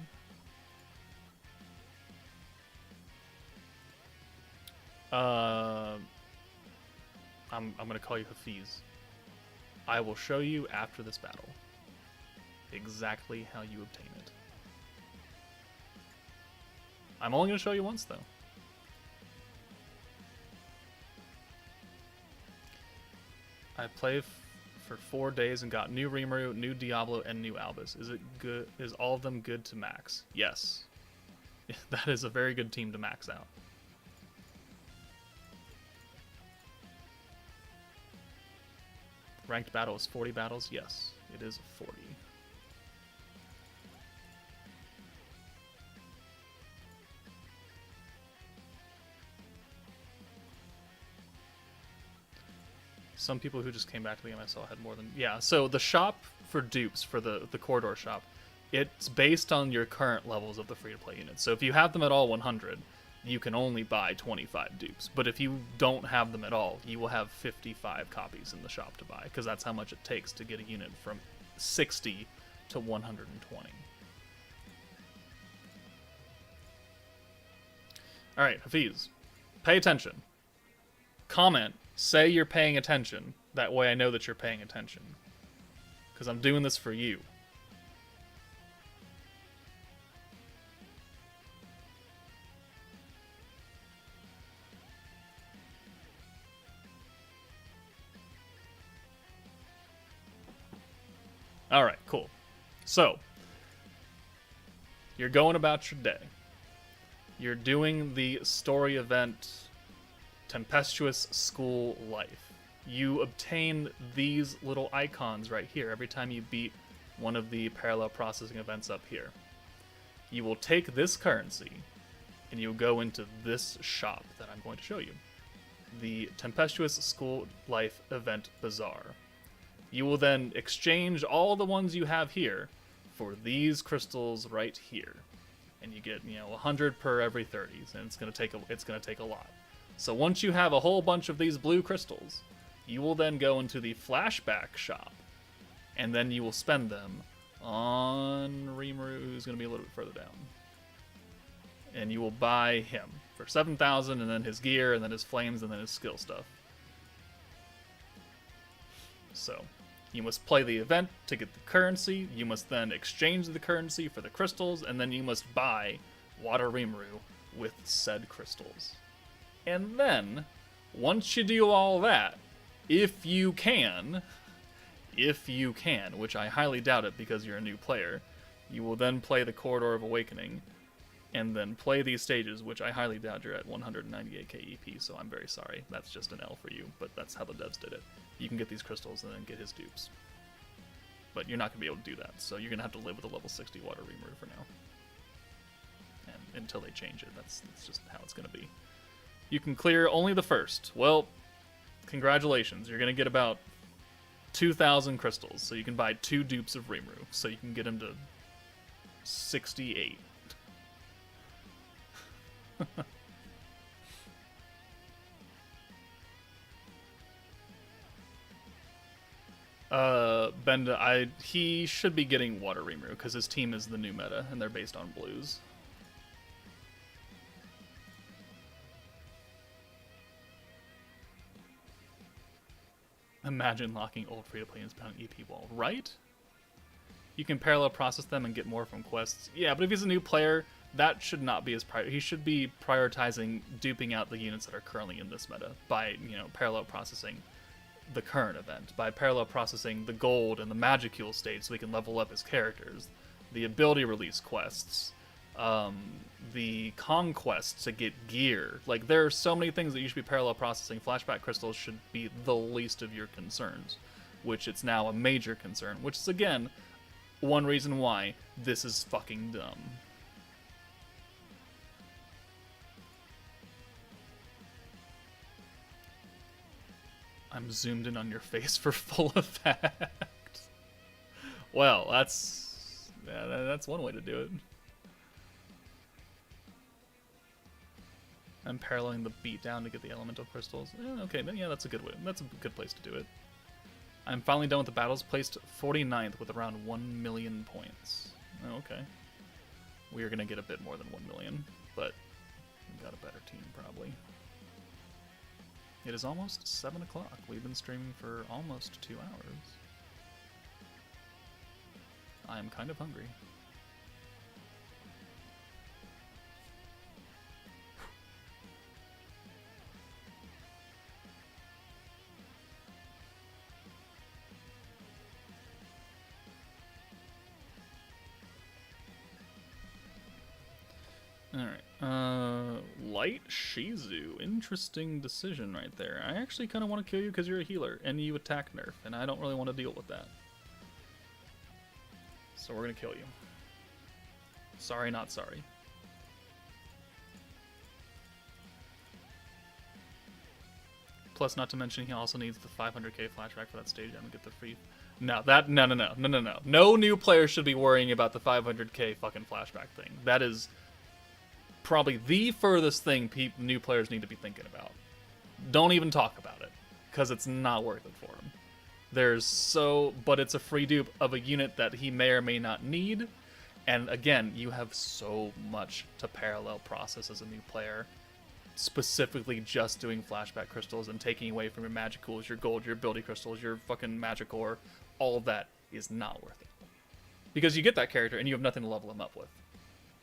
I'm gonna call you Hafiz. I will show you after this battle exactly how you obtain it. I'm only gonna show you once, though. I played for 4 days and got new Rimuru, new Diablo, and new Albus. Is it good? Is all of them good to max? Yes. That is a very good team to max out. Ranked battle is 40 battles? Yes, it is 40. Some people who just came back to the game I saw had more than... Yeah, so the shop for dupes, for the corridor shop, it's based on your current levels of the free-to-play units. So if you have them at all 100, you can only buy 25 dupes. But if you don't have them at all, you will have 55 copies in the shop to buy, because that's how much it takes to get a unit from 60 to 120. Alright, Hafiz, pay attention. Comment. Say you're paying attention. That way I know that you're paying attention. Because I'm doing this for you. Alright, cool. So, you're going about your day. You're doing the story event Tempestuous School Life. You obtain these little icons right here every time you beat one of the parallel processing events up here. You will take this currency and you will go into this shop that I'm going to show you. The Tempestuous School Life Event Bazaar. You will then exchange all the ones you have here for these crystals right here. And you get, 100 per every 30s, and it's gonna take a lot. So once you have a whole bunch of these blue crystals, you will then go into the flashback shop, and then you will spend them on Rimuru, who's going to be a little bit further down. And you will buy him for 7,000, and then his gear, and then his flames, and then his skill stuff. So, you must play the event to get the currency, you must then exchange the currency for the crystals, and then you must buy Water Rimuru with said crystals. And then, once you do all that, if you can, which I highly doubt it because you're a new player, you will then play the Corridor of Awakening, and then play these stages, which I highly doubt you're at 198k EP, so I'm very sorry. That's just an L for you, but that's how the devs did it. You can get these crystals and then get his dupes. But you're not going to be able to do that, so you're going to have to live with a level 60 water remover for now. And until they change it, that's just how it's going to be. You can clear only the first. Well, congratulations. You're going to get about 2,000 crystals, so you can buy 2 dupes of Rimuru, so you can get him to 68. Benda, he should be getting Water Rimuru because his team is the new meta and they're based on blues. Imagine locking old free-to-play and spending EP wall, right? You can parallel process them and get more from quests. Yeah, but if he's a new player, that should not be his priority. He should be prioritizing duping out the units that are currently in this meta by, parallel processing the current event, by parallel processing the gold and the magicule stage so he can level up his characters, the ability release quests, the conquest to get gear. Like, there are so many things that you should be parallel processing. Flashback crystals should be the least of your concerns, which it's now a major concern, which is, again, one reason why this is fucking dumb. I'm zoomed in on your face for full effect. Well, that's one way to do it. I'm paralleling the beatdown to get the elemental crystals. Okay, then yeah, that's a good way. That's a good place to do it. I'm finally done with the battles, placed 49th with around 1 million points. Okay. We are going to get a bit more than 1 million, but we got a better team, probably. It is almost 7 o'clock. We've been streaming for almost 2 hours. I am kind of hungry. Alright, Light Shizu. Interesting decision right there. I actually kind of want to kill you because you're a healer, and you attack nerf, and I don't really want to deal with that. So we're going to kill you. Sorry, not sorry. Plus, not to mention, he also needs the 500k flashback for that stage and get the free... No. No new player should be worrying about the 500k fucking flashback thing. That is probably the furthest thing new players need to be thinking about. Don't even talk about it, because it's not worth it for him. But it's a free dupe of a unit that he may or may not need, and again, you have so much to parallel process as a new player, specifically just doing flashback crystals and taking away from your magicals, your gold, your ability crystals, your fucking magic ore. All of that is not worth it. Because you get that character and you have nothing to level him up with.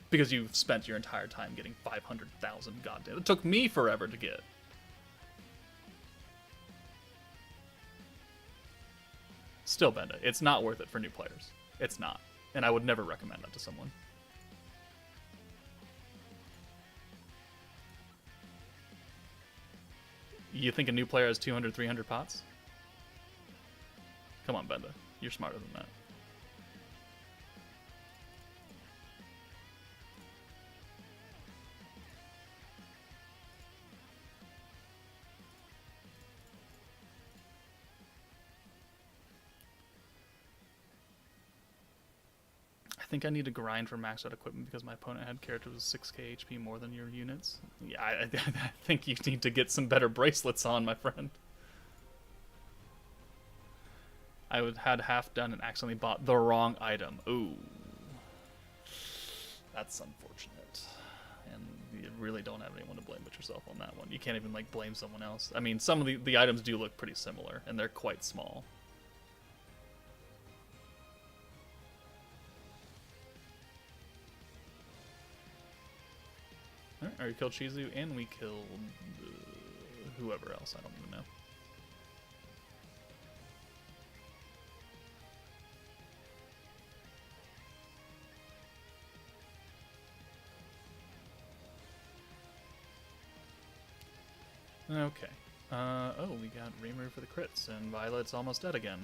Because you've spent your entire time getting 500,000 goddamn. It took me forever to get. Still, Benda, it's not worth it for new players. It's not. And I would never recommend that to someone. You think a new player has 200, 300 pots? Come on, Benda. You're smarter than that. I think I need to grind for maxed out equipment because my opponent had characters with 6k HP more than your units. Yeah, I think you need to get some better bracelets on, my friend. I had half done and accidentally bought the wrong item. Ooh. That's unfortunate. And you really don't have anyone to blame but yourself on that one. You can't even, like, blame someone else. I mean, some of the items do look pretty similar, and they're quite small. Alright, we killed Shizu, and we killed whoever else, I don't even know. Okay. Oh, we got Reamer for the crits, and Violet's almost dead again.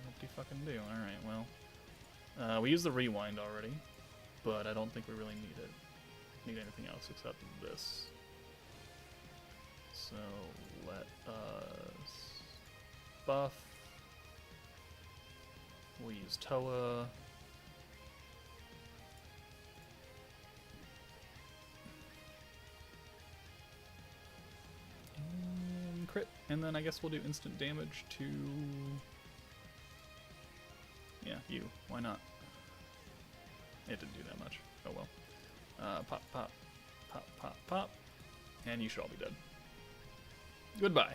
What do you fucking do? Alright, well. We used the rewind already, but I don't think we really need anything else except this. So, let us buff. We'll use Toa. Crit, and then I guess we'll do instant damage to, yeah, you. Why not? It didn't do that much. Oh well. Pop, pop, pop, pop, pop, and you should all be dead. Goodbye.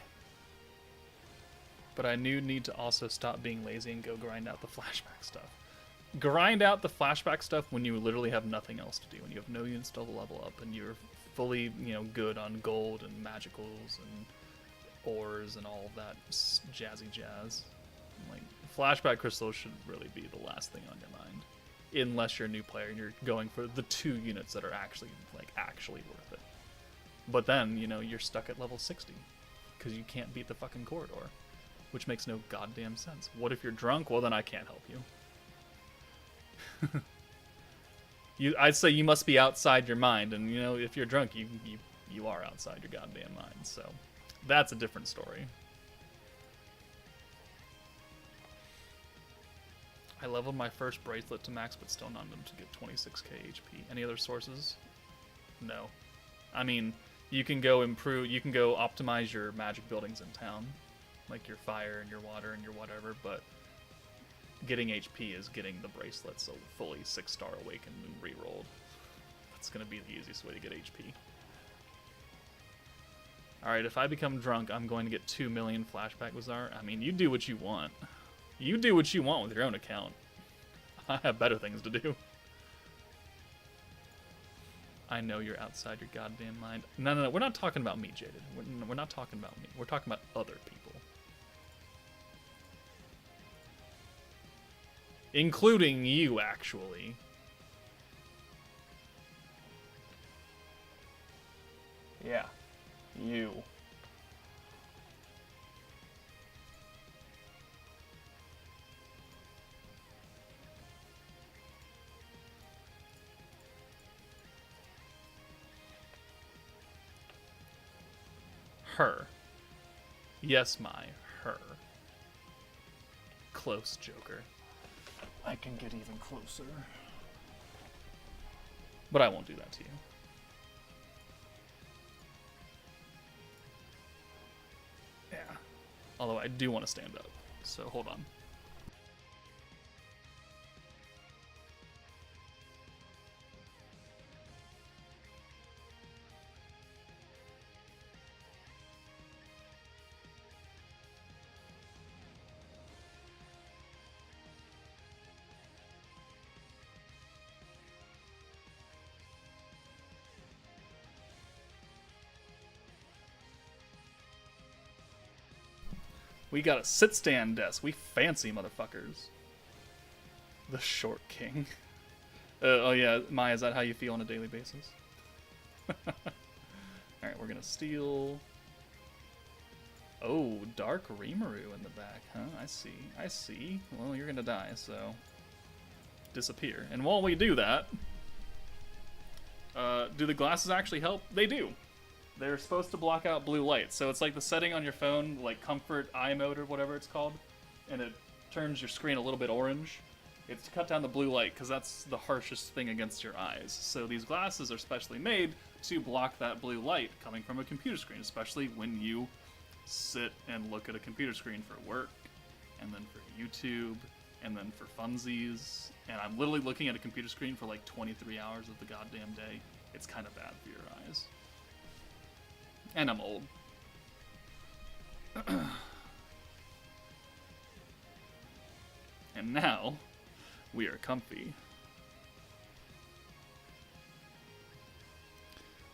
But I need to also stop being lazy and go grind out the flashback stuff. Grind out the flashback stuff when you literally have nothing else to do, when you have no units to level up, and you're fully, good on gold and magicals and ores and all of that jazzy jazz. Like, flashback crystals should really be the last thing on your mind, unless you're a new player and you're going for the 2 units that are actually worth it. But then, you're stuck at level 60 because you can't beat the fucking corridor, which makes no goddamn sense. What if you're drunk? Well, then I can't help you. I'd say you must be outside your mind, and if you're drunk, you are outside your goddamn mind. So that's a different story. I leveled my first bracelet to max, but still not enough to get 26k HP. Any other sources? No. I mean, you can go optimize your magic buildings in town, like your fire and your water and your whatever, but getting HP is getting the bracelet, so fully 6-star awakened and re-rolled. That's going to be the easiest way to get HP. Alright, if I become drunk, I'm going to get 2 million flashback Bazaar. I mean, you do what you want. You do what you want with your own account. I have better things to do. I know you're outside your goddamn mind. No, we're not talking about me, Jaded. We're not talking about me. We're talking about other people. Including you, actually. Yeah. You. Her. Yes, her. Close, Joker. I can get even closer. But I won't do that to you. Yeah. Although I do want to stand up, so hold on. We got a sit-stand desk. We fancy motherfuckers. The Short King. Oh yeah, Maya, is that how you feel on a daily basis? Alright, we're gonna steal... Oh, Dark Rimuru in the back, huh? I see. Well, you're gonna die, so... disappear. And while we do that... do the glasses actually help? They do! They're supposed to block out blue light, so it's like the setting on your phone, like Comfort Eye Mode or whatever it's called, and it turns your screen a little bit orange. It's to cut down the blue light, because that's the harshest thing against your eyes. So these glasses are specially made to block that blue light coming from a computer screen, especially when you sit and look at a computer screen for work, and then for YouTube, and then for funsies. And I'm literally looking at a computer screen for like 23 hours of the goddamn day. It's kind of bad for your eyes. And I'm old. And now, we are comfy.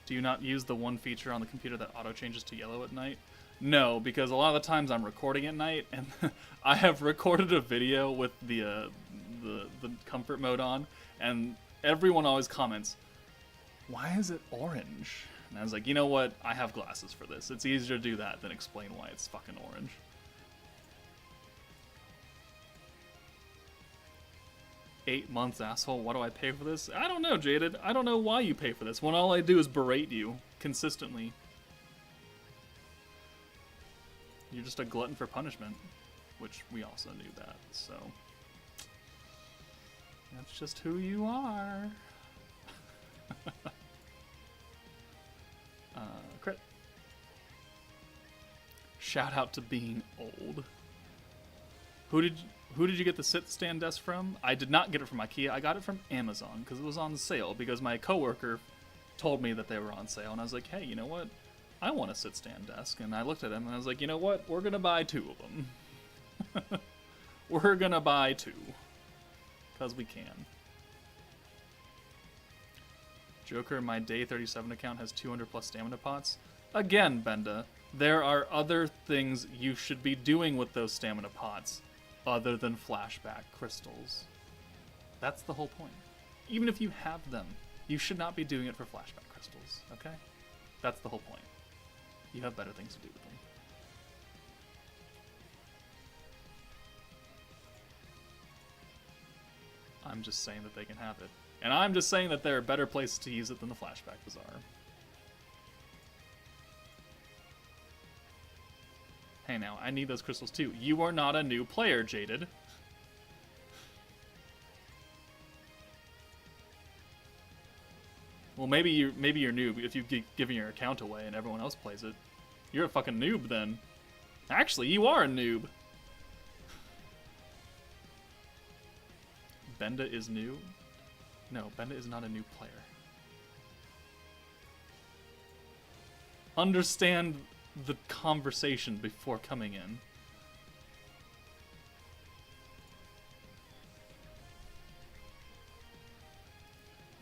Do you not use the one feature on the computer that auto changes to yellow at night? No, because a lot of the times I'm recording at night, and I have recorded a video with the comfort mode on, and everyone always comments, why is it orange? And I was like, you know what? I have glasses for this. It's easier to do that than explain why it's fucking orange. "8 months, asshole. Why do I pay for this?" I don't know, Jaded. I don't know why you pay for this when all I do is berate you consistently. You're just a glutton for punishment, which we also knew that, so that's just who you are. Crit. Shout out to being old. Who did you get the sit-stand desk from? I did not get it from IKEA. I got it from Amazon because it was on sale. Because my coworker told me that they were on sale, and I was like, "Hey, you know what? I want a sit-stand desk." And I looked at him and I was like, "You know what? We're gonna buy 2 of them. We're gonna buy 2 because we can." Joker, my day 37 account has 200 plus stamina pots. Again, Benda, there are other things you should be doing with those stamina pots other than flashback crystals. That's the whole point. Even if you have them, you should not be doing it for flashback crystals, okay? That's the whole point. You have better things to do with them. I'm just saying that they can have it. And I'm just saying that there are better places to use it than the Flashback Bazaar. Hey now, I need those crystals too. You are not a new player, Jaded. Well, maybe you're new if you keep giving your account away and everyone else plays it. You're a fucking noob then. Actually, you are a noob. Benda is new? No, Benda is not a new player. Understand the conversation before coming in.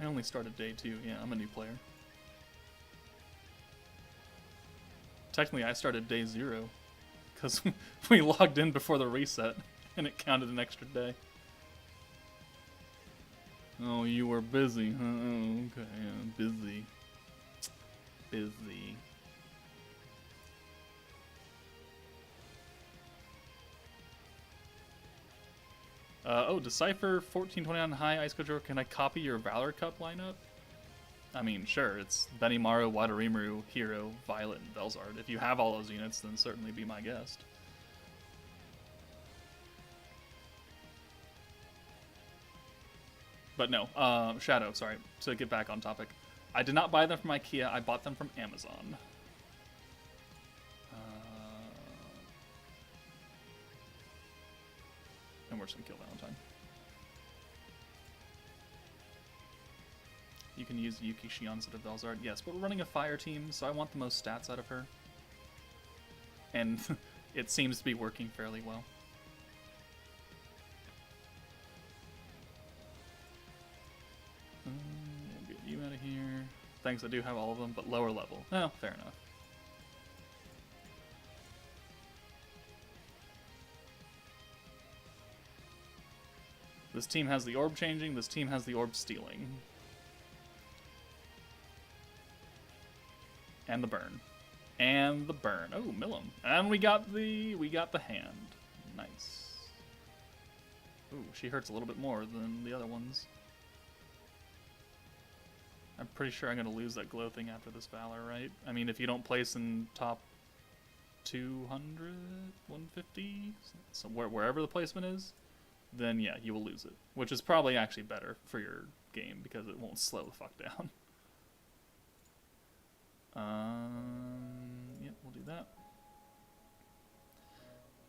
I only started day 2. Yeah, I'm a new player. Technically, I started day 0 because we logged in before the reset and it counted an extra day. Oh, you were busy, huh? Oh, okay, yeah, busy. Busy. Oh, Decipher 1429 high Ice Coach. Can I copy your Valor Cup lineup? I mean, sure, it's Benimaru, Wadarimaru, Hero, Violet, and Velzard. If you have all those units, then certainly be my guest. But no, Shadow, sorry, to get back on topic. I did not buy them from IKEA, I bought them from Amazon. And we're just gonna kill Valentine. You can use Yuki Shion instead of Velzard. Yes, but we're running a fire team, so I want the most stats out of her. And it seems to be working fairly well. We'll get you out of here. Thanks, I do have all of them, but lower level. Oh, fair enough. This team has the orb changing, this team has the orb stealing. And the burn. And the burn. Oh, Millum. And we got the hand. Nice. Ooh, she hurts a little bit more than the other ones. I'm pretty sure I'm going to lose that glow thing after this Valor, right? I mean, if you don't place in top 200, 150, so wherever the placement is, then yeah, you will lose it. Which is probably actually better for your game, because it won't slow the fuck down. Yeah, we'll do that.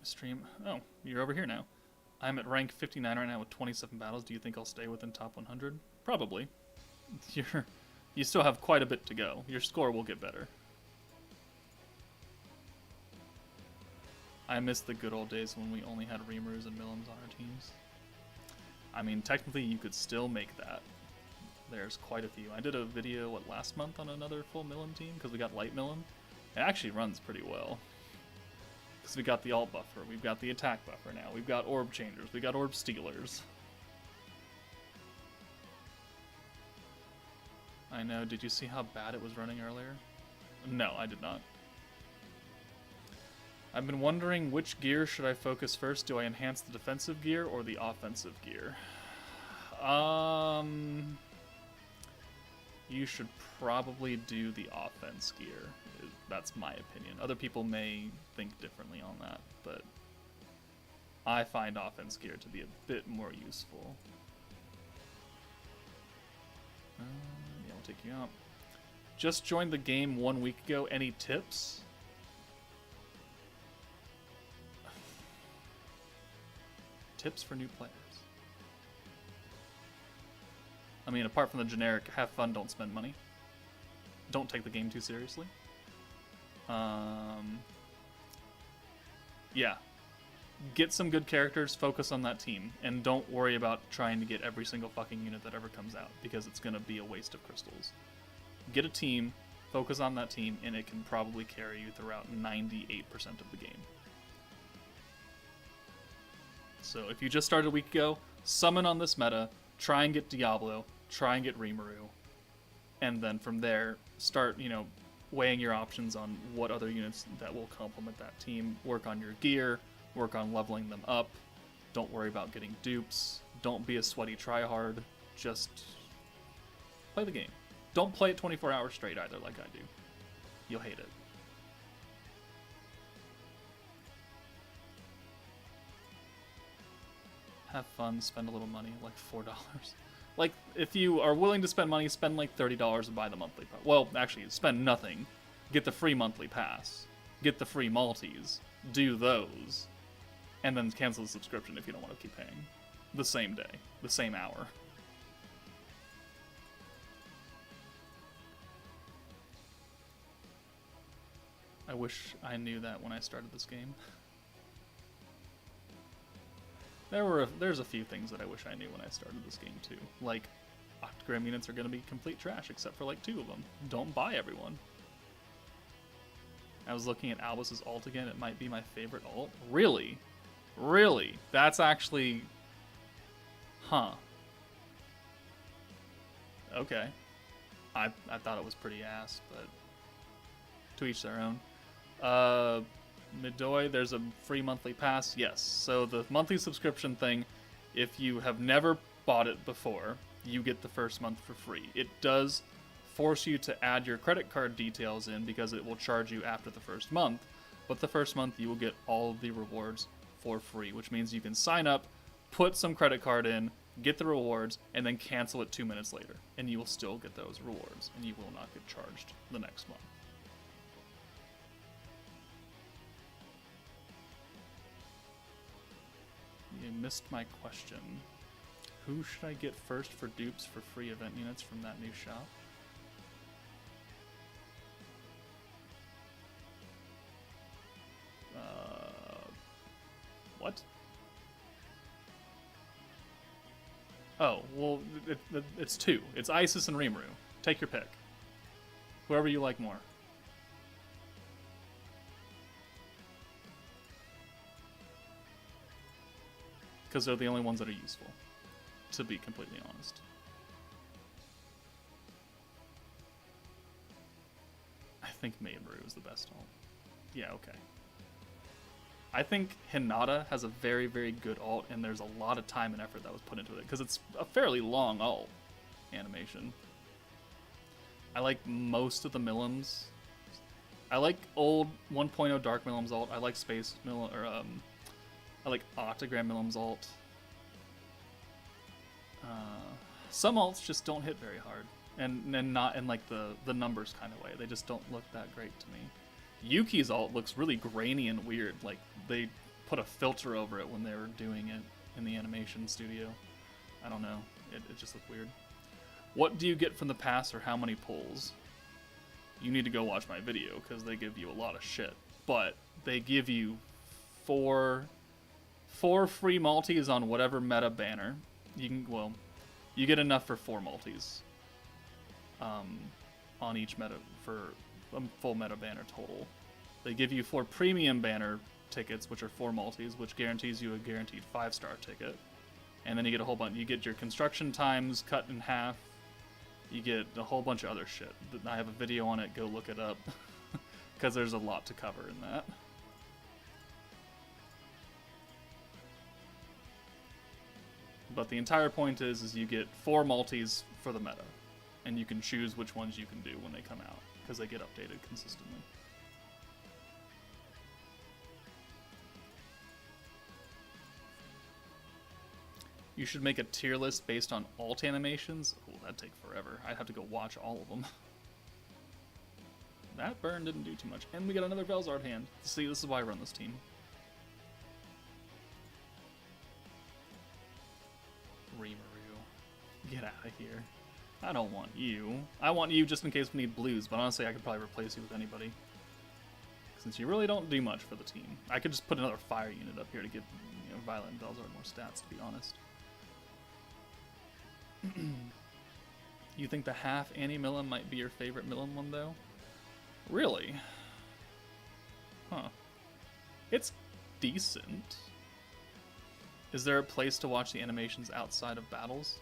Stream. Oh, you're over here now. I'm at rank 59 right now with 27 battles. Do you think I'll stay within top 100? Probably. You still have quite a bit to go. Your score will get better. I miss the good old days when we only had Reamers and Millums on our teams. I mean, technically you could still make that. There's quite a few. I did a video, last month on another full Millum team, because we got Light Millum. It actually runs pretty well. Because we got the alt buffer, we've got the attack buffer now, we've got orb changers, we got orb stealers. I know, did you see how bad it was running earlier? No, I did not. I've been wondering which gear should I focus first. Do I enhance the defensive gear or the offensive gear? You should probably do the offense gear. That's my opinion. Other people may think differently on that, but I find offense gear to be a bit more useful. Yeah, I'll take you out. Just joined the game 1 week ago. Any tips? Tips for new players. I mean, apart from the generic, have fun, don't spend money. Don't take the game too seriously. Yeah. Get some good characters, focus on that team, and don't worry about trying to get every single fucking unit that ever comes out, because it's going to be a waste of crystals. Get a team, focus on that team, and it can probably carry you throughout 98% of the game. So if you just started a week ago, summon on this meta, try and get Diablo, try and get Rimuru, and then from there, start, weighing your options on what other units that will complement that team. Work on your gear, work on leveling them up. Don't worry about getting dupes. Don't be a sweaty tryhard. Just play the game. Don't play it 24 hours straight either, like I do. You'll hate it. Have fun, spend a little money, like $4. Like, if you are willing to spend money, spend like $30 and buy the monthly pass. Well, actually, spend nothing. Get the free monthly pass. Get the free Maltese. Do those. And then cancel the subscription if you don't want to keep paying. The same day. The same hour. I wish I knew that when I started this game. There's a few things that I wish I knew when I started this game too. Like, octagram units are going to be complete trash except for like 2 of them. Don't buy everyone. I was looking at Albus's ult again. It might be my favorite ult. Really? Really? That's actually... Huh. Okay. I thought it was pretty ass, but to each their own. Midoi, there's a free monthly pass. Yes. So the monthly subscription thing, if you have never bought it before, you get the first month for free. It does force you to add your credit card details in because it will charge you after the first month. But the first month you will get all of the rewards for free, which means you can sign up, put some credit card in, get the rewards, and then cancel it 2 minutes later. And you will still get those rewards, and you will not get charged the next month. You missed my question. Who should I get first for dupes for free event units from that new shop? What? Oh, well, it's 2. It's Isis and Rimuru. Take your pick. Whoever you like more. Because they're the only ones that are useful, to be completely honest. I think Maidru is the best ult. Yeah, okay. I think Hinata has a very, very good ult, and there's a lot of time and effort that was put into it, because it's a fairly long ult animation. I like most of the Millims. I like old 1.0 Dark Millim's ult. I like Space Millim, or I like Octagram Millim's ult. Some ults just don't hit very hard, and not in like the numbers kind of way. They just don't look that great to me. Yuki's ult looks really grainy and weird, like they put a filter over it when they were doing it in the animation studio. I don't know, it just looked weird. What do you get from the pass, or how many pulls? You need to go watch my video, because they give you a lot of shit. But they give you four free Maltese on whatever meta banner. You get enough for 4 Maltese on each meta for a full meta banner total. They give you 4 premium banner tickets, which are 4 Maltese, which guarantees you a guaranteed 5-star ticket. And then you get a whole bunch. You get your construction times cut in half. You get a whole bunch of other shit. I have a video on it. Go look it up. because there's a lot to cover in that. But the entire point is you get 4 multis for the meta, and you can choose which ones you can do when they come out, because they get updated consistently. You should make a tier list based on alt animations. Oh, that'd take forever. I'd have to go watch all of them. That burn didn't do too much. And we got another Velzard hand. See, this is why I run this team. Rimuru. Get out of here. I don't want you. I want you just in case we need blues, but honestly I could probably replace you with anybody. Since you really don't do much for the team. I could just put another fire unit up here to give, you know, Violet and Velzard more stats, to be honest. You think the half Annie Millim might be your favorite Millim one, though? Really? Huh. It's decent. Is there a place to watch the animations outside of battles?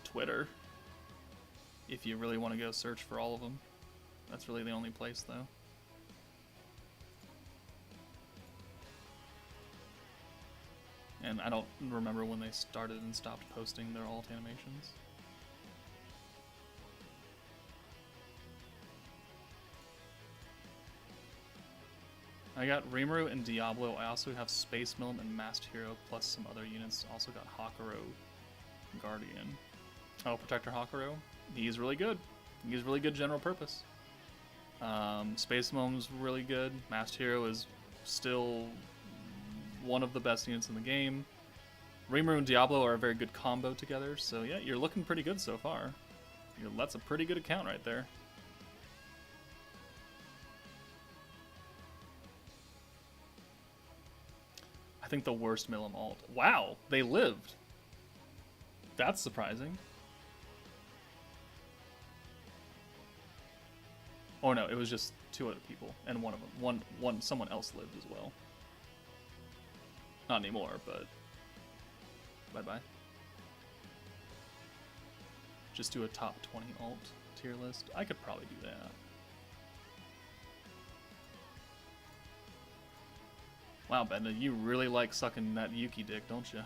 Twitter. If you really want to go search for all of them. That's really the only place, though. And I don't remember when they started and stopped posting their alt animations. I got Rimuru and Diablo. I also have Space Millim and Masked Hero, plus some other units. Also got Hakuro Guardian. Oh, Protector Hakuro. He's really good. He's really good general purpose. Space Millim's really good. Masked Hero is still one of the best units in the game. Rimuru and Diablo are a very good combo together, so yeah, you're looking pretty good so far. That's a pretty good account right there. I think the worst Millim alt. Wow, they lived. That's surprising. Oh no, it was just 2 other people, and one of them, someone else lived as well. Not anymore, but bye-bye. Just do a top 20 alt tier list. I could probably do that. Wow, Benda, you really like sucking that Yuki dick, don't you?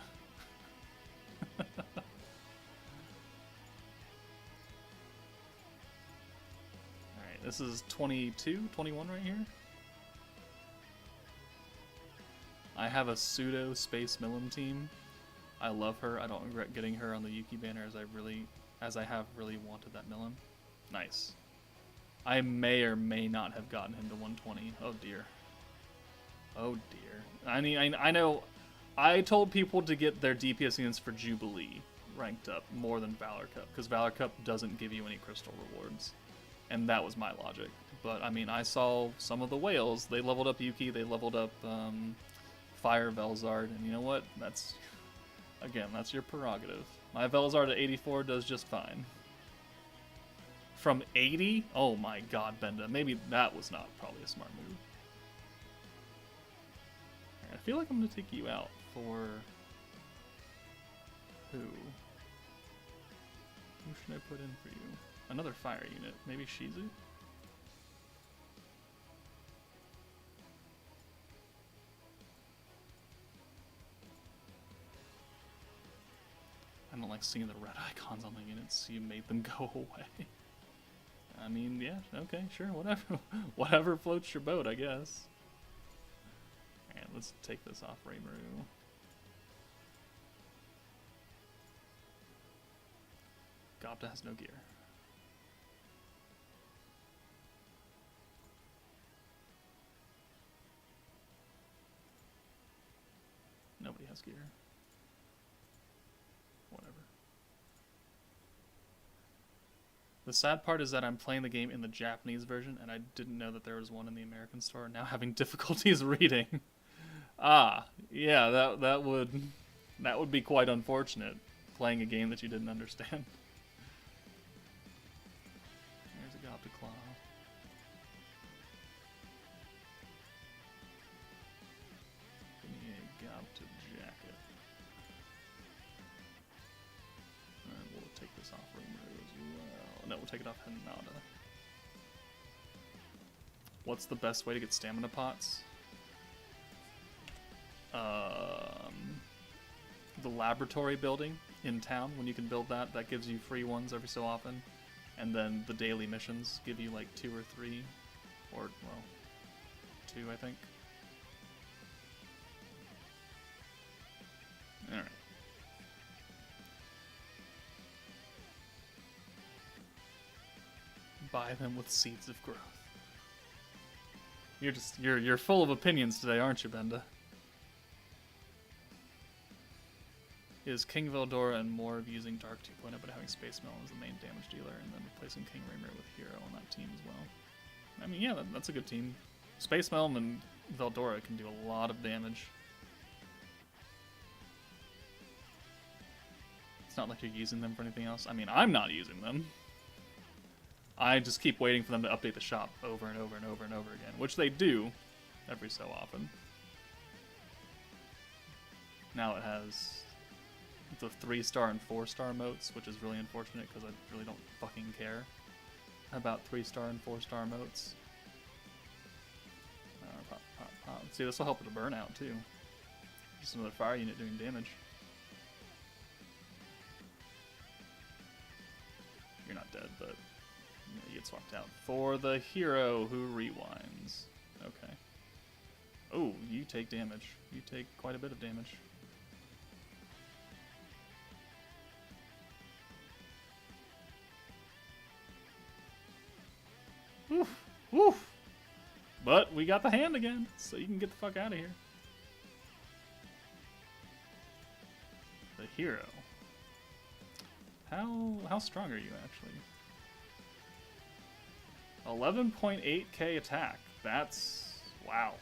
Alright, this is 22, 21 right here. I have a pseudo Space Millim team. I love her. I don't regret getting her on the Yuki banner as I have really wanted that Millim. Nice. I may or may not have gotten him to 120. Oh dear. Oh dear. I mean, I know I told people to get their DPS units for Jubilee ranked up more than Valor Cup, because Valor Cup doesn't give you any crystal rewards. And that was my logic. But I mean, I saw some of the whales, they leveled up Yuki, they leveled up Fire Velzard, and you know what? That's, again, that's your prerogative. My Velzard at 84 does just fine. From 80? Oh my god, Benda. Maybe that was not probably a smart move. I feel like I'm going to take you out for... Who? Who should I put in for you? Another fire unit. Maybe Shizu? I don't like seeing the red icons on the units, so you made them go away. I mean, yeah, okay, sure, whatever. Whatever floats your boat, I guess. Alright, let's take this off Rimuru. Gobta has no gear. Nobody has gear. Whatever. The sad part is that I'm playing the game in the Japanese version, and I didn't know that there was one in the American store, now having difficulties reading. Ah, yeah, that would be quite unfortunate, playing a game that you didn't understand. There's a Gobta Claw. Give me a Gobta Jacket. And we'll take this off Rimuru as well. No, we'll take it off Hinata. What's the best way to get stamina pots? The laboratory building in town, when you can build that, that gives you free ones every so often. And then the daily missions give you like 2 or 3, or, well, 2, I think. Alright. Buy them with seeds of growth. You're full of opinions today, aren't you, Benda? Is King Veldora and more of using Dark 2.0, but having Space Melon as the main damage dealer, and then replacing King Raymer with Hero on that team as well. I mean, yeah, that's a good team. Space Melon and Veldora can do a lot of damage. It's not like you're using them for anything else. I mean, I'm not using them. I just keep waiting for them to update the shop over and over and over and over again, which they do every so often. Now it has the 3-star and 4-star motes, which is really unfortunate because I really don't fucking care about 3-star and 4-star motes. Pop, pop, pop. See, this will help with the burnout too. Just another fire unit doing damage. You're not dead, but you get swapped out for the hero who rewinds. Okay. Oh, you take damage. You take quite a bit of damage. Woof, woof. But we got the hand again, so you can get the fuck out of here. The hero. How strong are you actually? 11.8k attack. That's wow.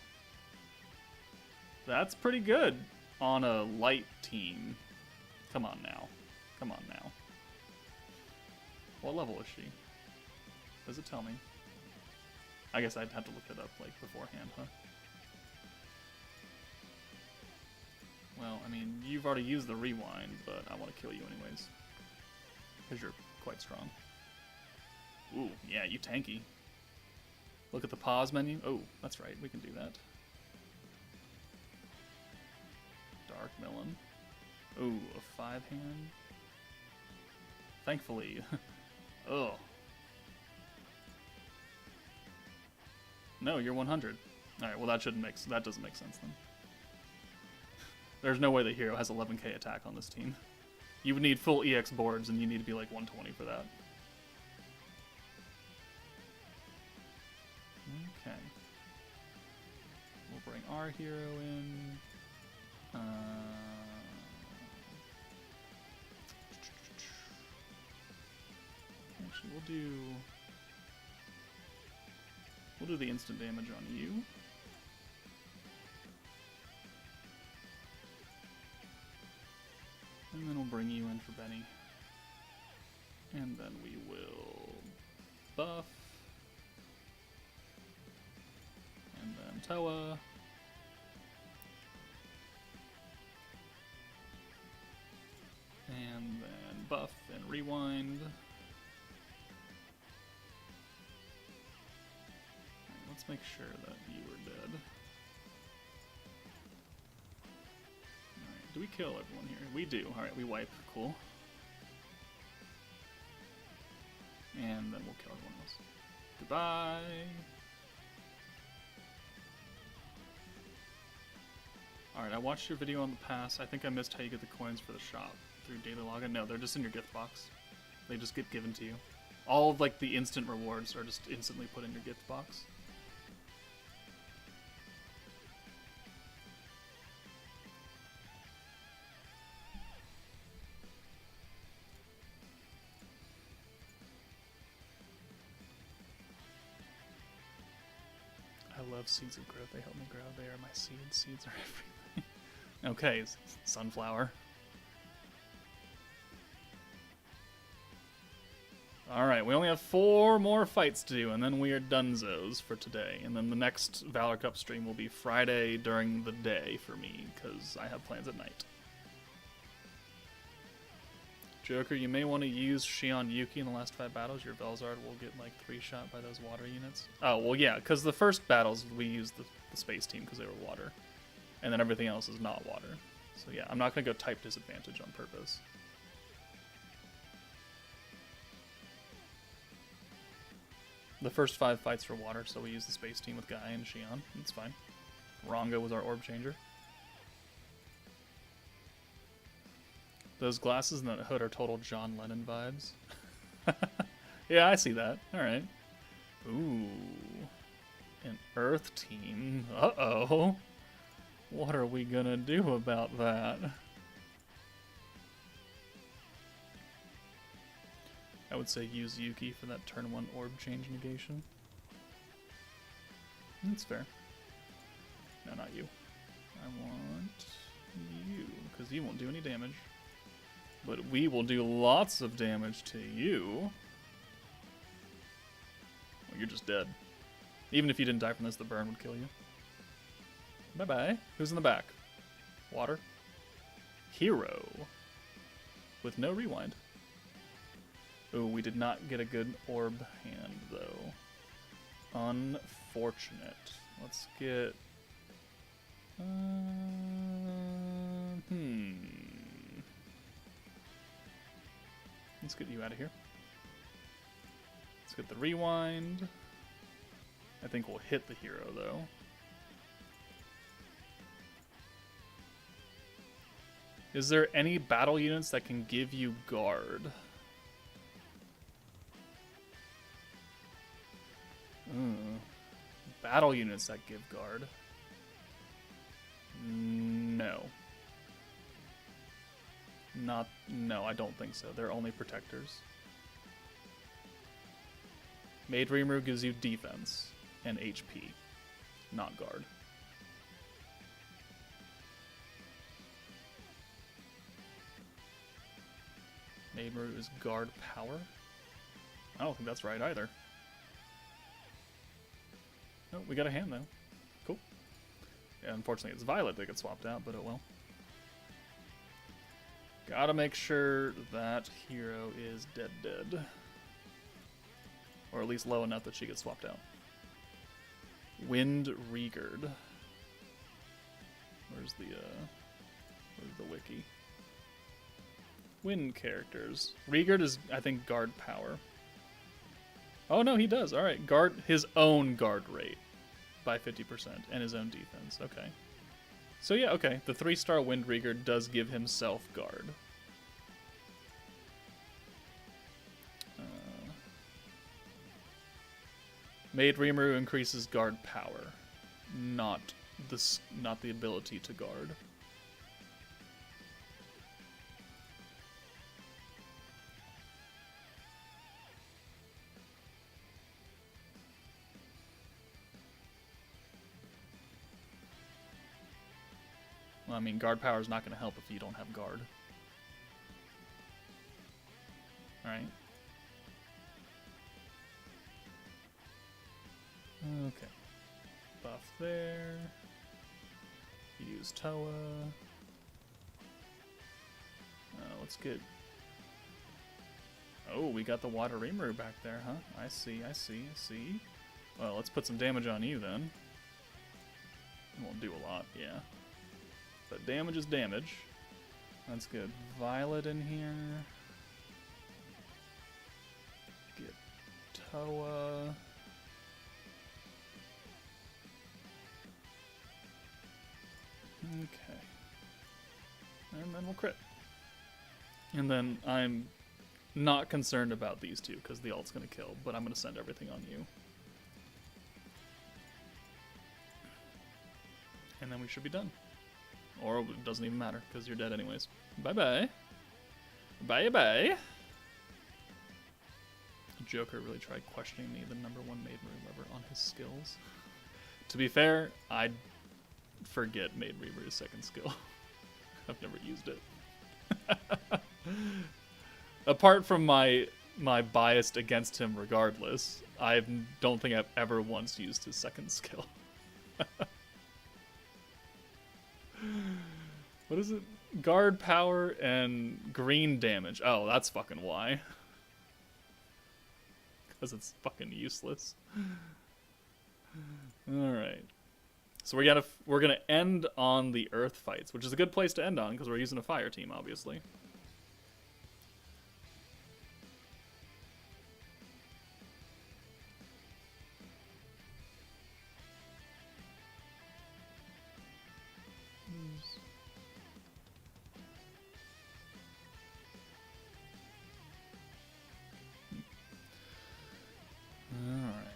That's pretty good on a light team. Come on now. Come on now. What level is she? Does it tell me? I guess I'd have to look it up like beforehand, huh? Well, I mean, you've already used the rewind, but I want to kill you anyways. Because you're quite strong. Ooh, yeah, you tanky. Look at the pause menu. Oh, that's right, we can do that. Dark Melon. Ooh, a 5-hand. Thankfully. Ugh. No, you're 100. Alright, well that doesn't make sense then. There's no way the hero has 11k attack on this team. You would need full EX boards and you need to be like 120 for that. Okay. We'll bring our hero in. Actually, we'll do the instant damage on you. And then we'll bring you in for Benny. And then we will buff. And then Toa. And then buff and rewind. Alright, let's make sure that you were dead. Alright, do we kill everyone here? We do. Alright, we wipe. Cool. And then we'll kill everyone else. Goodbye! Alright, I watched your video on the pass. I think I missed how you get the coins for the shop through daily login. No, they're just in your gift box. They just get given to you. All of like the instant rewards are just instantly put in your gift box. I love seeds of growth. They help me grow. They are my seeds. Seeds are everything. Okay, sunflower. Alright, we only have 4 more fights to do, and then we are donezos for today. And then the next Valor Cup stream will be Friday during the day for me, because I have plans at night. Joker, you may want to use Shion Yuki in the last 5 battles. Your Velzard will get like 3-shot by those water units. Oh, well, yeah, because the first battles we used the space team because they were water. And then everything else is not water. So yeah, I'm not going to go type disadvantage on purpose. The first 5 fights for water, so we use the space team with Guy and Shion. It's fine. Rongo was our orb changer. Those glasses and that hood are total John Lennon vibes. Yeah, I see that. Alright. Ooh. An Earth team. Uh-oh. What are we gonna do about that? I would say use Yuki for that turn 1 orb change negation. That's fair. No, not you. I want you, because you won't do any damage. But we will do lots of damage to you. Well, you're just dead. Even if you didn't die from this, the burn would kill you. Bye-bye. Who's in the back? Water. Hero. With no rewind. Ooh, we did not get a good orb hand, though. Unfortunate. Let's get... Let's get you out of here. Let's get the rewind. I think we'll hit the hero, though. Is there any battle units that can give you guard? Battle units that give guard. No. No, I don't think so. They're only protectors. Maid Rimuru gives you defense and HP, not guard. Maid Rimuru is guard power? I don't think that's right either. Oh, we got a hand though. Cool. Yeah, unfortunately it's Violet that gets swapped out, but it will. Gotta make sure that hero is dead. Or at least low enough that she gets swapped out. Wind Regard. Where's the wiki? Wind characters. Regard is, I think, guard power. Oh no, he does. Alright, guard his own guard rate by 50% and his own defense. Okay. So yeah, okay. The 3-star Wind Regard does give himself guard. Maid Rimuru increases guard power, not the ability to guard. Well, I mean, guard power is not going to help if you don't have guard. Alright. Okay. Buff there. Use Toa. Let's get... Oh, we got the Water Rimuru back there, huh? I see. Well, let's put some damage on you then. It won't do a lot, yeah. But damage is damage. Let's get Violet in here. Get Toa. Okay. And then we'll crit. And then I'm not concerned about these two because the ult's going to kill, but I'm going to send everything on you. And then we should be done. Or it doesn't even matter because you're dead anyways. Bye-bye. Bye-bye. Joker really tried questioning me, the #1 Maid Rimuru ever, on his skills. To be fair, I'd forget Maid Rimuru's second skill. I've never used it. Apart from my bias against him regardless, I don't think I've ever once used his second skill. What is it? Guard power and green damage. Oh, that's fucking why. Because it's fucking useless. Alright. So we're gonna end on the earth fights, which is a good place to end on because we're using a fire team, obviously. Alright.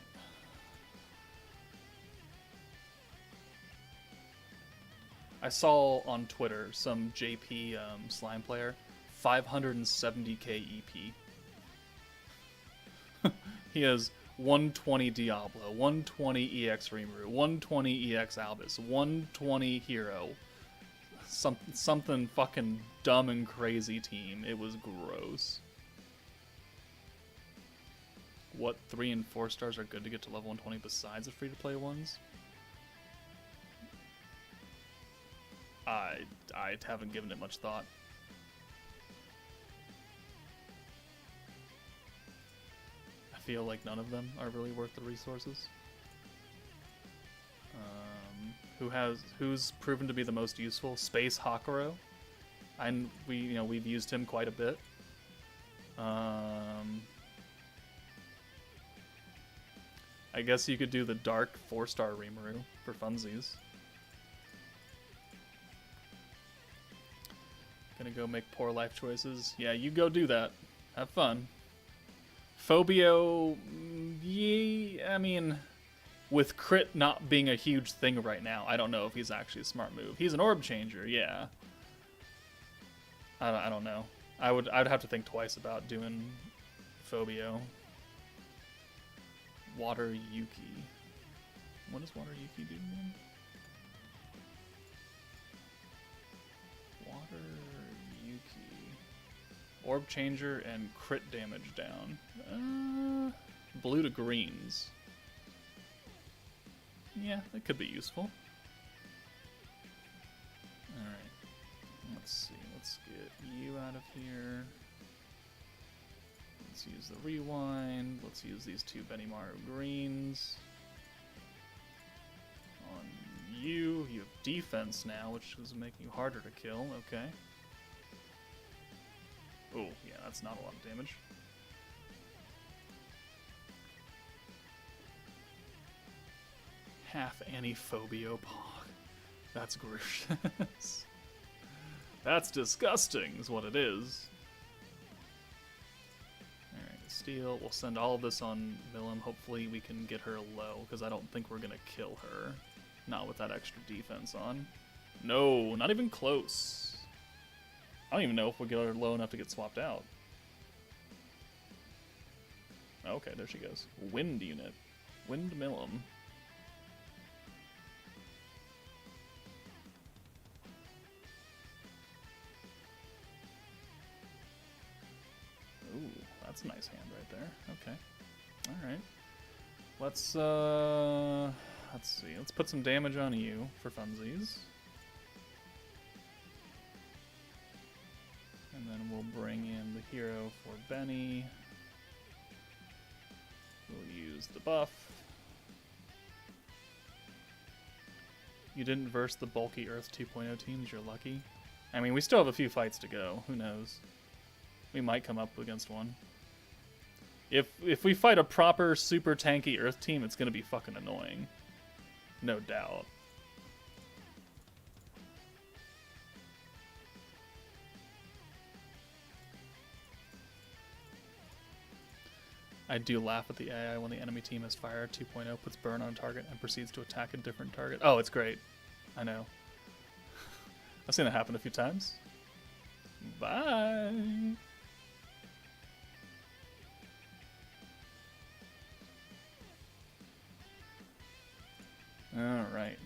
I saw on Twitter some JP slime player, 570k EP. He has 120 Diablo, 120 EX Rimuru, 120 EX Albus, 120 Hero. Something fucking dumb and crazy team. It was gross. What 3 and 4 stars are good to get to level 120 besides the free-to-play ones? I haven't given it much thought. I feel like none of them are really worth the resources. Who's proven to be the most useful? Space Hakuro. We've used him quite a bit. I guess you could do the Dark 4-star Rimuru for funsies. Gonna go make poor life choices. Yeah, you go do that. Have fun. Phobio, yeah, I mean, with crit not being a huge thing right now, I don't know if he's actually a smart move. He's an orb changer, yeah. I don't know. I'd have to think twice about doing Phobio. Water Yuki. What does Water Yuki do again? Water Yuki. Orb changer and crit damage down. Blue to greens. Yeah, that could be useful. Alright. Let's see. Let's get you out of here. Let's use the rewind. Let's use these 2 Benimaru greens. On you have defense now, which is making you harder to kill. Okay. Oh, yeah, that's not a lot of damage. Half Antiphobio Pog. That's gross. That's disgusting, is what it is. Alright, steal. We'll send all of this on Milim. Hopefully we can get her low, because I don't think we're going to kill her. Not with that extra defense on. No, not even close. I don't even know if we'll get her low enough to get swapped out. Okay, there she goes. Wind unit. Wind Milim. Ooh, that's a nice hand right there. Okay. Alright. Let's see. Let's put some damage on you for funsies. And then we'll bring in the hero for Benny. We'll use the buff. You didn't verse the bulky Earth 2.0 teams, you're lucky. I mean, we still have a few fights to go. Who knows? We might come up against one. If we fight a proper super tanky Earth team, it's gonna be fucking annoying. No doubt. I do laugh at the AI when the enemy team has fire 2.0, puts burn on a target, and proceeds to attack a different target. Oh, it's great. I know. I've seen that happen a few times. Bye! Alright.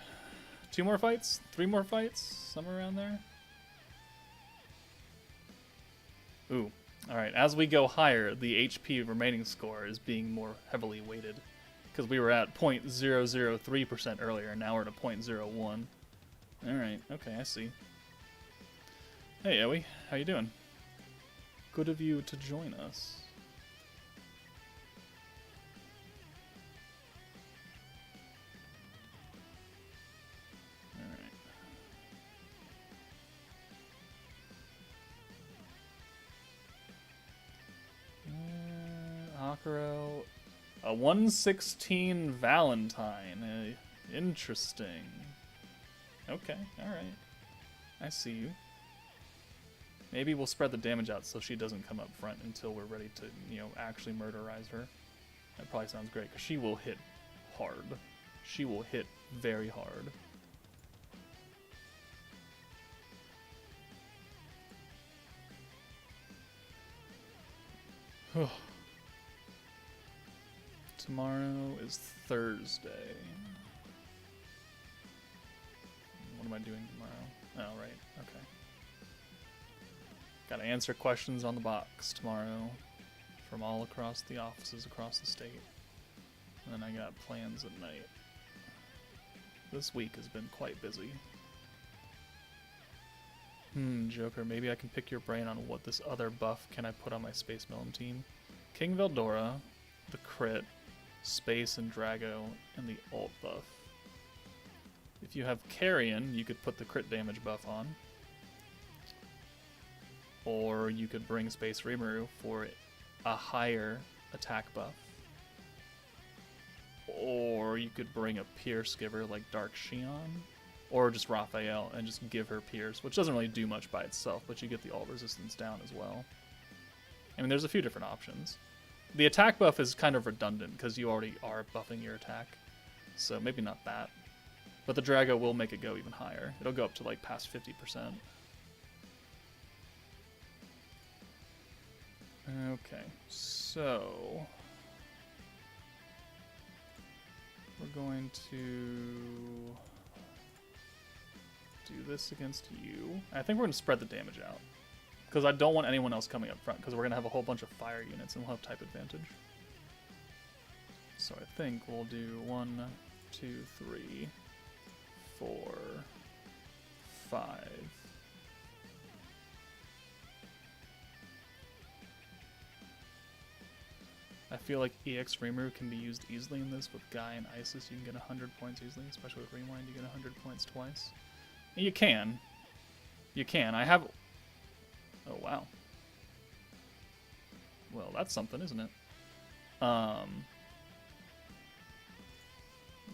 2 more fights? 3 more fights? Somewhere around there? Ooh. Alright, as we go higher, the HP remaining score is being more heavily weighted. Because we were at 0.003% earlier, and now we're at a 0.01. Alright, okay, I see. Hey, Owie. How you doing? Good of you to join us. Alright. Akuro. A 116 Valentine. Interesting. Okay, alright. I see you. Maybe we'll spread the damage out so she doesn't come up front until we're ready to, actually murderize her. That probably sounds great, because she will hit hard. She will hit very hard. Tomorrow is Thursday. What am I doing tomorrow? Oh, right. Okay. Gotta answer questions on the box tomorrow from all across the offices across the state. And then I got plans at night. This week has been quite busy. Joker, maybe I can pick your brain on what this other buff can I put on my Space Melon team. King Veldora, the crit, Space and Drago, and the ult buff. If you have Carrion, you could put the crit damage buff on. Or you could bring Space Rimuru for a higher attack buff. Or you could bring a Pierce giver like Dark Xion. Or just Raphael and just give her Pierce, which doesn't really do much by itself, but you get the ult resistance down as well. I mean, there's a few different options. The attack buff is kind of redundant because you already are buffing your attack. So maybe not that. But the Drago will make it go even higher. It'll go up to like past 50%. Okay, so we're going to do this against you. I think we're going to spread the damage out because I don't want anyone else coming up front because we're going to have a whole bunch of fire units and we'll have type advantage. So I think we'll do 1, 2, 3, 4, 5. I feel like EX Rimuru can be used easily in this with Guy and Isis. You can get 100 points easily, especially with Rewind. You get 100 points twice. And you can. You can. I have... Oh, wow. Well, that's something, isn't it? In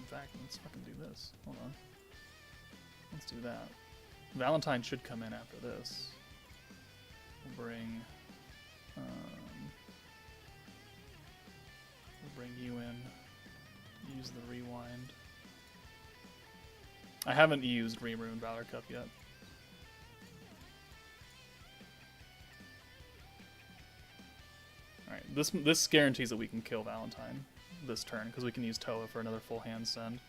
fact, let's fucking do this. Hold on. Let's do that. Valentine should come in after this. We'll bring... bring you in, use the rewind. I haven't used Rimuru in Valor Cup yet. Alright, this guarantees that we can kill Valentine this turn, because we can use Toa for another full hand send.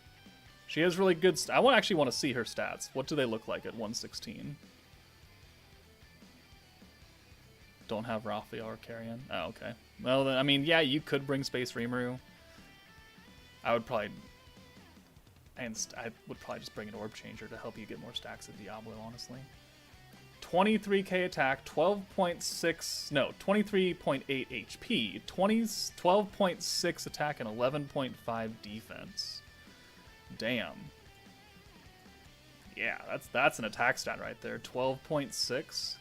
She has really good I actually want to see her stats. What do they look like at 116? Don't have Raphael or Carrion. Oh, okay. Well, then, I mean, yeah, you could bring Space Rimuru. I would probably just bring an Orb Changer to help you get more stacks of Diablo, honestly. 23k attack, 23.8 HP, 12.6 attack, and 11.5 defense. Damn. Yeah, that's an attack stat right there. 12.6.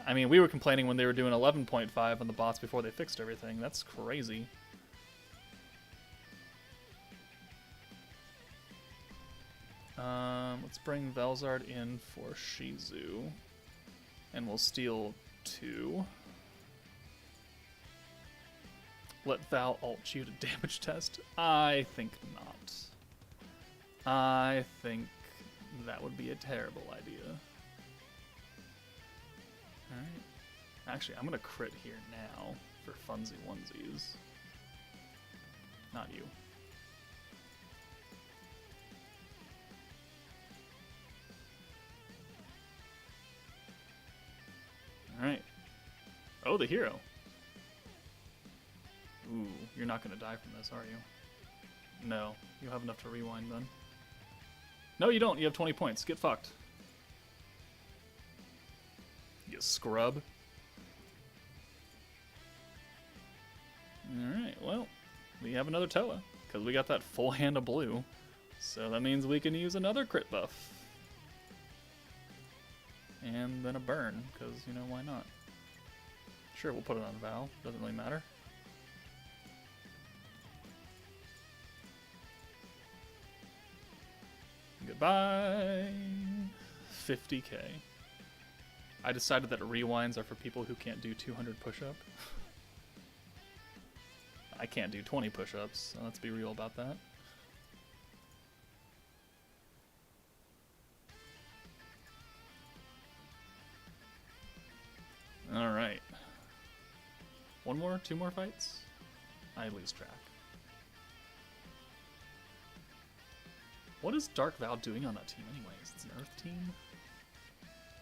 I mean, we were complaining when they were doing 11.5 on the bots before they fixed everything. That's crazy. Let's bring Velzard in for Shizu. And we'll steal 2. Let Val ult you to damage test? I think not. I think that would be a terrible idea. Alright. Actually, I'm going to crit here now for funsy onesies. Not you. Alright. Oh, the hero. Ooh, you're not going to die from this, are you? No. You'll have enough to rewind then. No, you don't. You have 20 points. Get fucked. You scrub. Alright, well, we have another Toa, because we got that full hand of blue. So that means we can use another crit buff. And then a burn, because, you know, why not? Sure, we'll put it on Val. Doesn't really matter. Goodbye. 50k. I decided that rewinds are for people who can't do 200 push-up. I can't do 20 push-ups, so let's be real about that. Alright. One more? Two more fights? I lose track. What is Dark Val doing on that team anyways? It's an Earth team?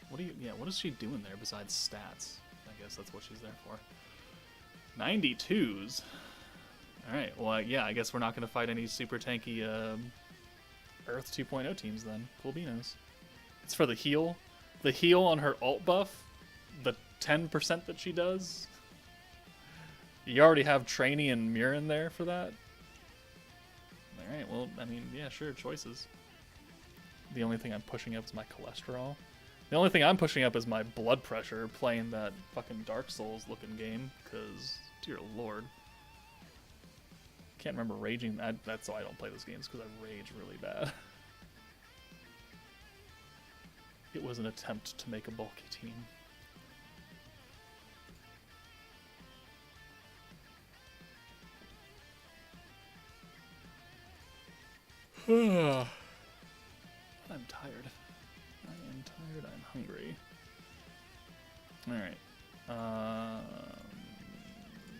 What is she doing there besides stats? I guess that's what she's there for. 92s? Alright, well, yeah, I guess we're not going to fight any super tanky Earth 2.0 teams then. Cool beanos. It's for the heal. The heal on her ult buff, the 10% that she does. You already have Trainee and Mirren there for that. Alright, well, I mean, yeah, sure, choices. The only thing I'm pushing up is my cholesterol. The only thing I'm pushing up is my blood pressure playing that fucking Dark Souls looking game, because, dear lord. Can't remember raging. That's why I don't play those games, because I rage really bad. It was an attempt to make a bulky team. I'm tired. I am tired. I'm hungry. Alright.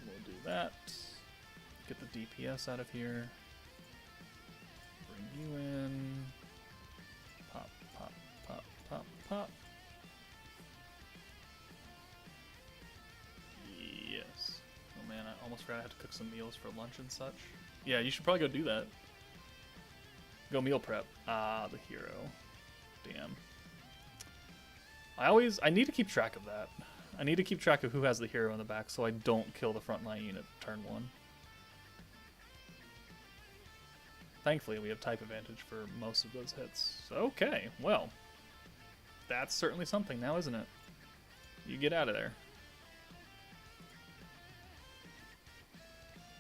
We'll do that. Get the DPS out of here. Bring you in. Pop, pop, pop, pop, pop. Yes. Oh man, I almost forgot I had to cook some meals for lunch and such. Yeah, you should probably go do that. Go meal prep. Ah, the hero. Damn. I need to keep track of that. I need to keep track of who has the hero in the back so I don't kill the frontline unit turn 1. Thankfully, we have type advantage for most of those hits. Okay, well. That's certainly something now, isn't it? You get out of there.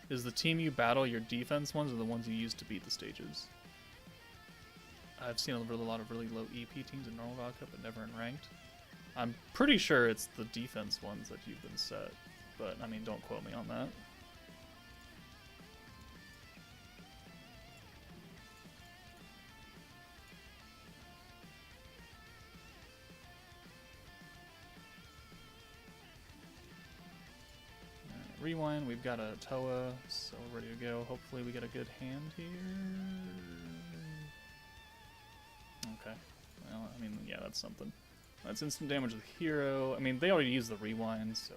Is the team you battle your defense ones or the ones you use to beat the stages? I've seen a lot of really low EP teams in normal Valor Cup, but never in ranked. I'm pretty sure it's the defense ones that you've been set, but I mean, don't quote me on that. Rewind, we've got a Toa, so we're ready to go. Hopefully we get a good hand here. Okay. Well, I mean, yeah, that's something. That's instant damage to the hero. I mean, they already used the rewind, so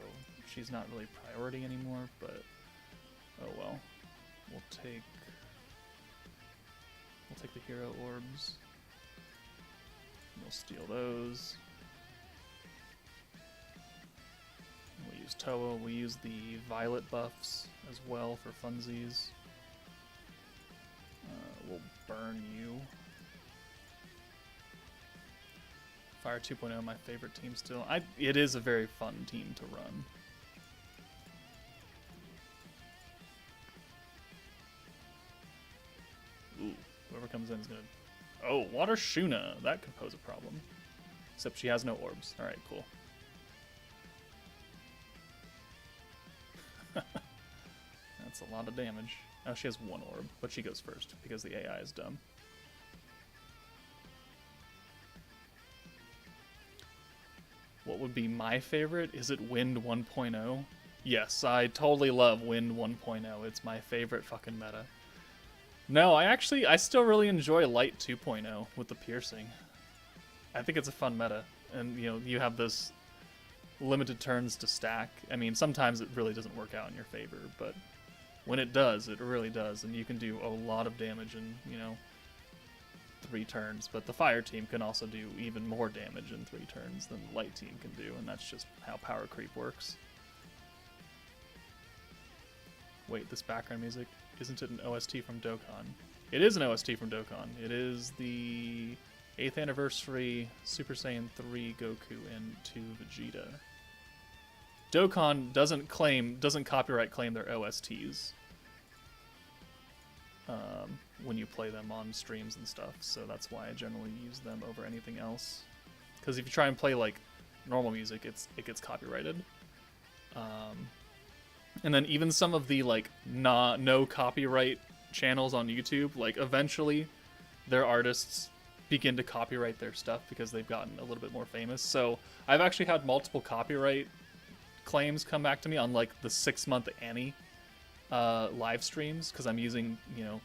she's not really priority anymore, but oh well. We'll take the hero orbs. We'll steal those. We'll use Toa. We'll use the violet buffs as well for funsies. We'll burn you. Fire 2.0, my favorite team still. It is a very fun team to run. Ooh, whoever comes in is gonna... Oh, Water Shuna! That could pose a problem. Except she has no orbs. Alright, cool. That's a lot of damage. Oh, she has one orb, but she goes first because the AI is dumb. What would be my favorite? Is it Wind 1.0? Yes, I totally love Wind 1.0. It's my favorite fucking meta. No, I still really enjoy Light 2.0 with the piercing. I think it's a fun meta. And, you know, you have this limited turns to stack. I mean, sometimes it really doesn't work out in your favor, but when it does, it really does. And you can do a lot of damage in, you know, 3 turns, but the fire team can also do even more damage in 3 turns than the light team can do, and that's just how power creep works. Wait, this background music, isn't it an OST from Dokkan? It is an OST from Dokkan. It is the 8th anniversary Super Saiyan 3 Goku and 2 Vegeta. Dokkan doesn't copyright claim their OSTs when you play them on streams and stuff, so that's why I generally use them over anything else. Because if you try and play like normal music, it gets copyrighted. And then even some of the like no copyright channels on YouTube, like eventually their artists begin to copyright their stuff because they've gotten a little bit more famous. So I've actually had multiple copyright claims come back to me on like the 6-month Annie live streams, because I'm using, you know,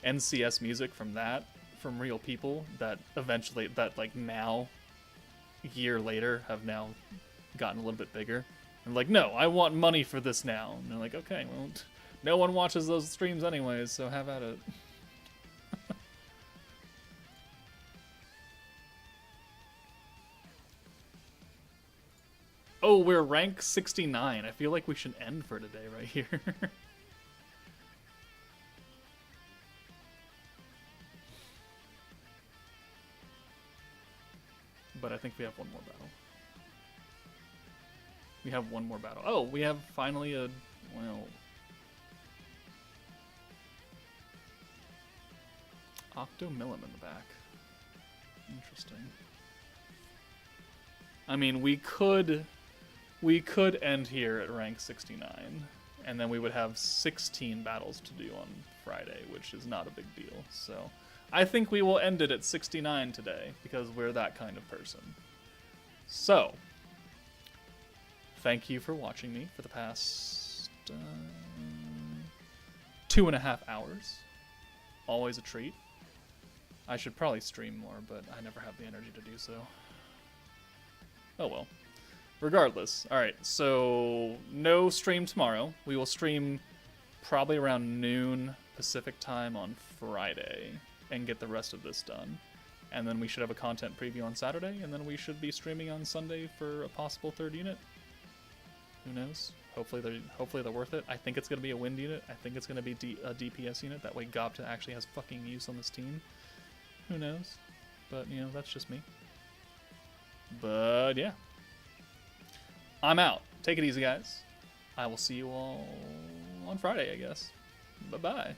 NCS music from real people that eventually, that like now, a year later, have now gotten a little bit bigger. And like, no, I want money for this now. And they're like, okay, well, no one watches those streams anyways, so have at it. Oh, we're rank 69. I feel like we should end for today right here. But I think we have one more battle. We have one more battle. Oh, we have finally a, well, Octomillim in the back. Interesting. I mean, we could end here at rank 69, and then we would have 16 battles to do on Friday, which is not a big deal. So I think we will end it at 69 today, because we're that kind of person. So, thank you for watching me for the past 2.5 hours. Always a treat. I should probably stream more, but I never have the energy to do so. Oh well. Regardless. Alright, so no stream tomorrow. We will stream probably around noon Pacific time on Friday and get the rest of this done. And then we should have a content preview on Saturday, and then we should be streaming on Sunday for a possible 3rd unit. Who knows? Hopefully they're worth it. I think it's going to be a wind unit. I think it's going to be a DPS unit. That way Gobta actually has fucking use on this team. Who knows? But, you know, that's just me. But, yeah. I'm out. Take it easy, guys. I will see you all on Friday, I guess. Bye-bye.